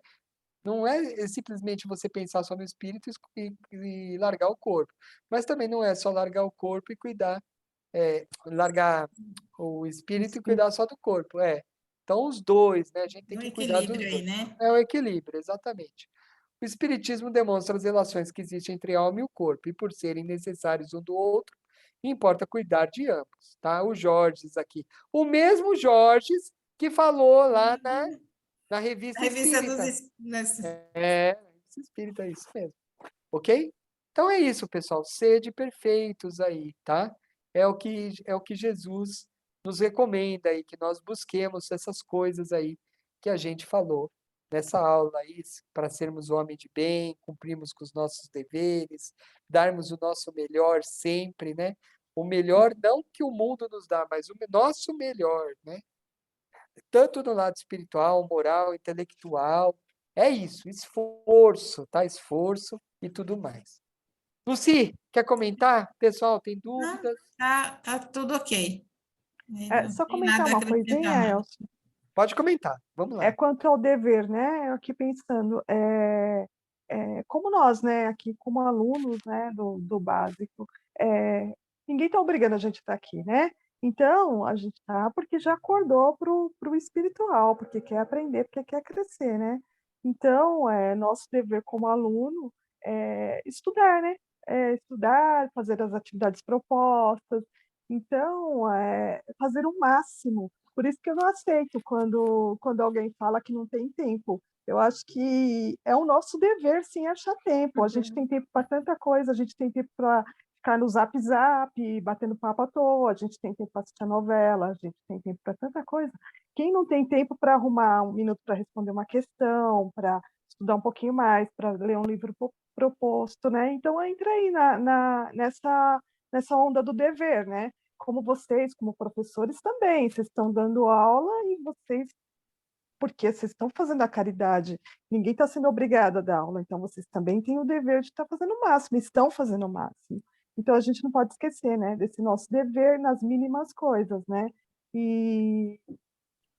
Não é simplesmente você pensar só no espírito e largar o corpo. Mas também não é só largar o corpo e cuidar, largar o espírito e cuidar só do corpo. Então, os dois, né? A gente tem Um que cuidar dos equilíbrio aí, dois. né? É o equilíbrio, exatamente. O Espiritismo demonstra as relações que existem entre a alma e o corpo, e por serem necessários um do outro, importa cuidar de ambos, tá? O Jorges aqui. O mesmo Jorges que falou lá na A Revista revista Espírita. Revista Espírita, é isso mesmo. Ok? Então é isso, pessoal. Sede perfeitos aí, tá? é o que Jesus nos recomenda aí, que nós busquemos essas coisas aí que a gente falou nessa aula aí, para sermos homem de bem, cumprirmos com os nossos deveres, darmos o nosso melhor sempre, né? O melhor não que o mundo nos dá, mas o nosso melhor, né? Tanto no lado espiritual, moral, intelectual. É isso, esforço, tá? Esforço e tudo mais. Lucy, quer comentar? Pessoal, tem dúvidas? Tá tudo ok. Não Só tem comentar nada a uma acrescentar, coisinha, não. Elcio. Pode comentar, vamos lá. Quanto ao dever, né? Eu aqui pensando, como nós, né, aqui como alunos, né, do básico, ninguém está obrigando a gente a estar aqui, né? Então, a gente está porque já acordou para o espiritual, porque quer aprender, porque quer crescer, né? Então, nosso dever como aluno é estudar, né? Estudar, fazer as atividades propostas. Então, fazer o máximo. Por isso que eu não aceito quando alguém fala que não tem tempo. Eu acho que é o nosso dever, sim, achar tempo. A gente tem tempo para tanta coisa, a gente tem tempo para ficar no Zap Zap, batendo papo à toa, a gente tem tempo para assistir a novela, a gente tem tempo para tanta coisa. Quem não tem tempo para arrumar um minuto para responder uma questão, para estudar um pouquinho mais, para ler um livro proposto, né? Então, entra aí nessa onda do dever, né? Como vocês, como professores também, vocês estão dando aula e vocês, porque vocês estão fazendo a caridade, ninguém está sendo obrigado a dar aula, então vocês também têm o dever de estar fazendo o máximo, estão fazendo o máximo. Então a gente não pode esquecer, né, desse nosso dever nas mínimas coisas, né, e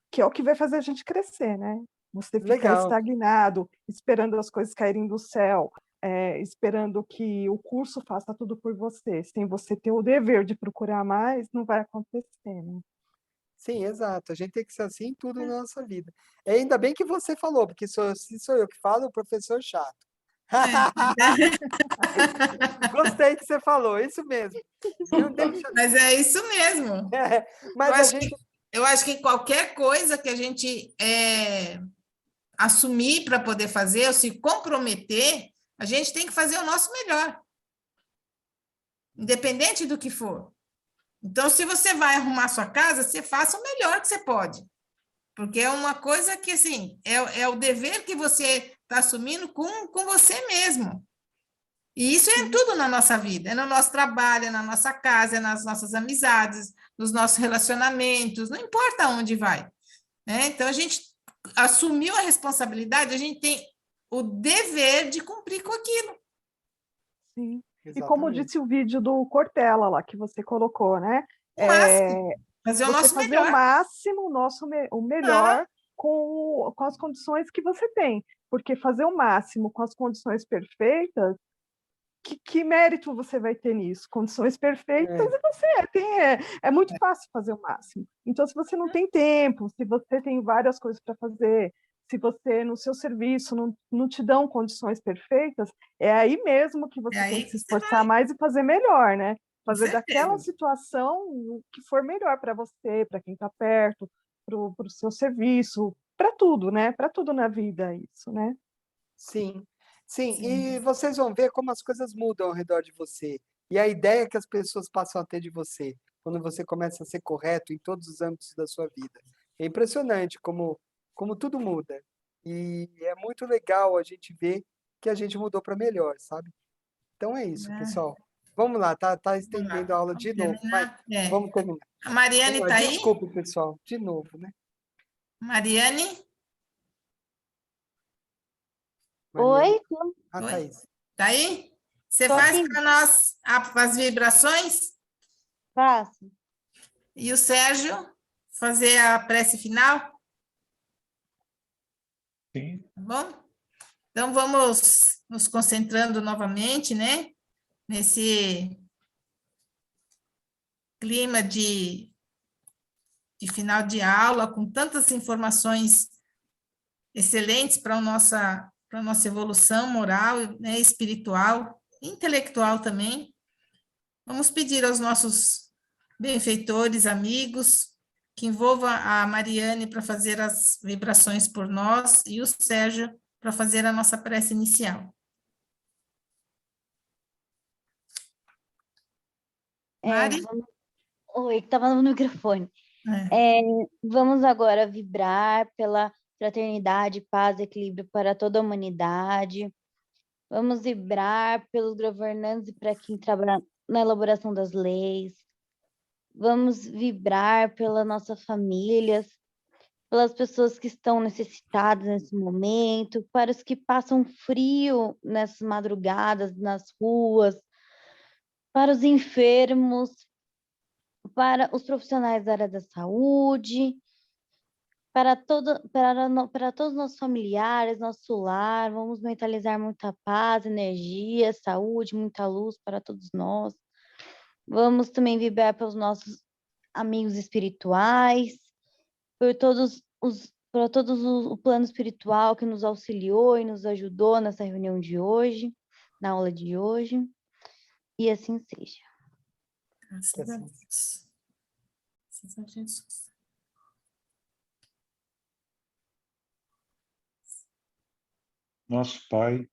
que é o que vai fazer a gente crescer, né? Você ficar Legal. estagnado, esperando as coisas caírem do céu, esperando que o curso faça tudo por você, sem você ter o dever de procurar mais, não vai acontecer, né? Sim, exato. A gente tem que ser assim em tudo na nossa vida. Ainda bem que você falou, porque se sou eu que falo, o professor chato. Gostei que você falou, isso mesmo. Não deixa... Mas é isso mesmo. Mas a gente... Eu acho que qualquer coisa que a gente assumir para poder fazer, ou se comprometer, a gente tem que fazer o nosso melhor. Independente do que for. Então, se você vai arrumar sua casa, você faça o melhor que você pode. Porque é uma coisa que, assim, é o dever que você está assumindo com você mesmo. E isso é tudo na nossa vida, é no nosso trabalho, é na nossa casa, é nas nossas amizades, nos nossos relacionamentos, não importa onde vai. Né? Então, a gente assumiu a responsabilidade, a gente tem o dever de cumprir com aquilo. Sim. Exatamente. E como disse o vídeo do Cortella lá que você colocou, né? O máximo, fazer o nosso fazer melhor. o máximo, o melhor com as condições que você tem. Porque fazer o máximo com as condições perfeitas, que mérito você vai ter nisso? Condições perfeitas e você tem. É muito fácil fazer o máximo. Então, se você não tem tempo, se você tem várias coisas para fazer, se você, no seu serviço, não te dão condições perfeitas, é aí mesmo que você tem que se esforçar mais e fazer melhor, né? Fazer daquela situação o que for melhor para você, para quem está perto, para o seu serviço, para tudo, né? Para tudo na vida, isso, né? Sim. Sim, e vocês vão ver como as coisas mudam ao redor de você. E a ideia que as pessoas passam a ter de você, quando você começa a ser correto em todos os âmbitos da sua vida. É impressionante como tudo muda. E é muito legal a gente ver que a gente mudou para melhor, sabe? Então é isso, pessoal. Vamos lá, tá estendendo a aula de novo, mas vamos terminar. A Mariane está aí? Desculpa, pessoal, de novo, né? Mariane? Oi? Ah, Thaís. Tá aí? Você Tô faz aqui. para nós as vibrações? Faço. E o Sérgio fazer a prece final? Sim. Tá bom? Então, vamos nos concentrando novamente, né? Nesse clima de final de aula, com tantas informações excelentes para a nossa evolução moral, né, espiritual, intelectual também. Vamos pedir aos nossos benfeitores, amigos, que envolva a Mariane para fazer as vibrações por nós e o Sérgio para fazer a nossa prece inicial. Mari? Oi, que estava no microfone. Vamos agora vibrar pela fraternidade, paz e equilíbrio para toda a humanidade. Vamos vibrar pelos governantes e para quem trabalha na elaboração das leis. Vamos vibrar pelas nossas famílias, pelas pessoas que estão necessitadas nesse momento, para os que passam frio nessas madrugadas, nas ruas, para os enfermos, para os profissionais da área da saúde, para todos os nossos familiares, nosso lar. Vamos mentalizar muita paz, energia, saúde, muita luz para todos nós. Vamos também vibrar pelos nossos amigos espirituais, por o plano espiritual que nos auxiliou e nos ajudou nessa reunião de hoje, na aula de hoje, e assim seja. Graças a Deus. Graças a Jesus. Nosso Pai,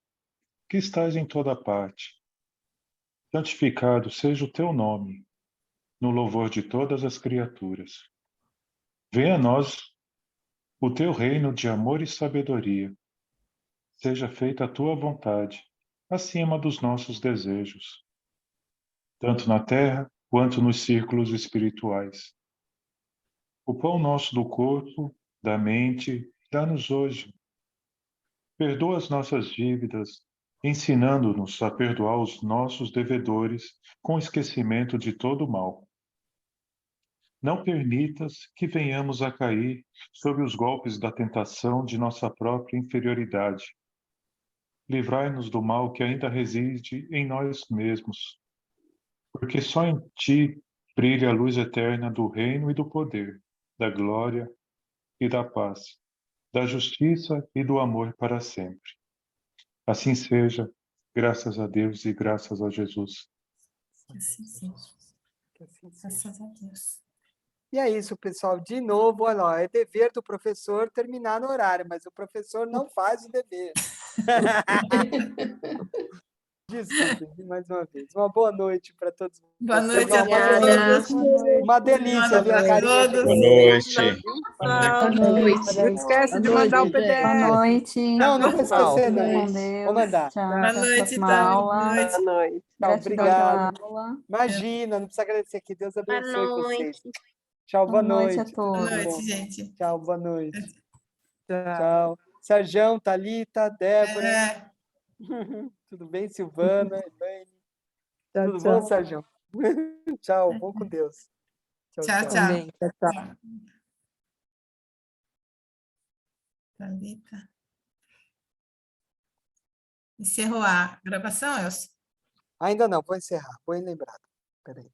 que estás em toda parte, santificado seja o teu nome, no louvor de todas as criaturas. Venha a nós o teu reino de amor e sabedoria. Seja feita a tua vontade, acima dos nossos desejos, tanto na terra quanto nos círculos espirituais. O pão nosso do corpo, da mente, dá-nos hoje. Perdoa as nossas dívidas, ensinando-nos a perdoar os nossos devedores com esquecimento de todo o mal. Não permitas que venhamos a cair sob os golpes da tentação de nossa própria inferioridade. Livrai-nos do mal que ainda reside em nós mesmos, porque só em ti brilha a luz eterna do reino e do poder, da glória e da paz, da justiça e do amor para sempre. Assim seja, graças a Deus e graças a Jesus. Assim seja. Graças a Deus. E é isso, pessoal. De novo, olha lá, é dever do professor terminar no horário, mas o professor não faz o dever. Desculpe, mais uma vez. Uma boa noite para todos. Boa noite Uma a todos. Uma delícia ver a carinha de Boa vocês. Boa noite. Não esquece de mandar o PDF. Boa noite. Não vou esquecer, Fiquem não. com Deus. Vou mandar. Tchau. Boa Até a noite, próxima então. aula. Boa noite. Boa noite. Tchau, Gratidão obrigado. pela aula. Imagina, não precisa agradecer aqui. Deus abençoe vocês. noite. Tchau, boa Boa noite a noite. Boa todos. noite, gente. Tchau, boa noite. Tchau. Serjão, Thalita, Débora. Tudo bem, Silvana, Elaine? Tudo bom, Serjão? Tchau, vou com Deus. Tchau, tchau. Também. Tchau. Thalita. Encerrou a gravação, Elcio? Ainda não, vou encerrar. Põe lembrado. Espera aí.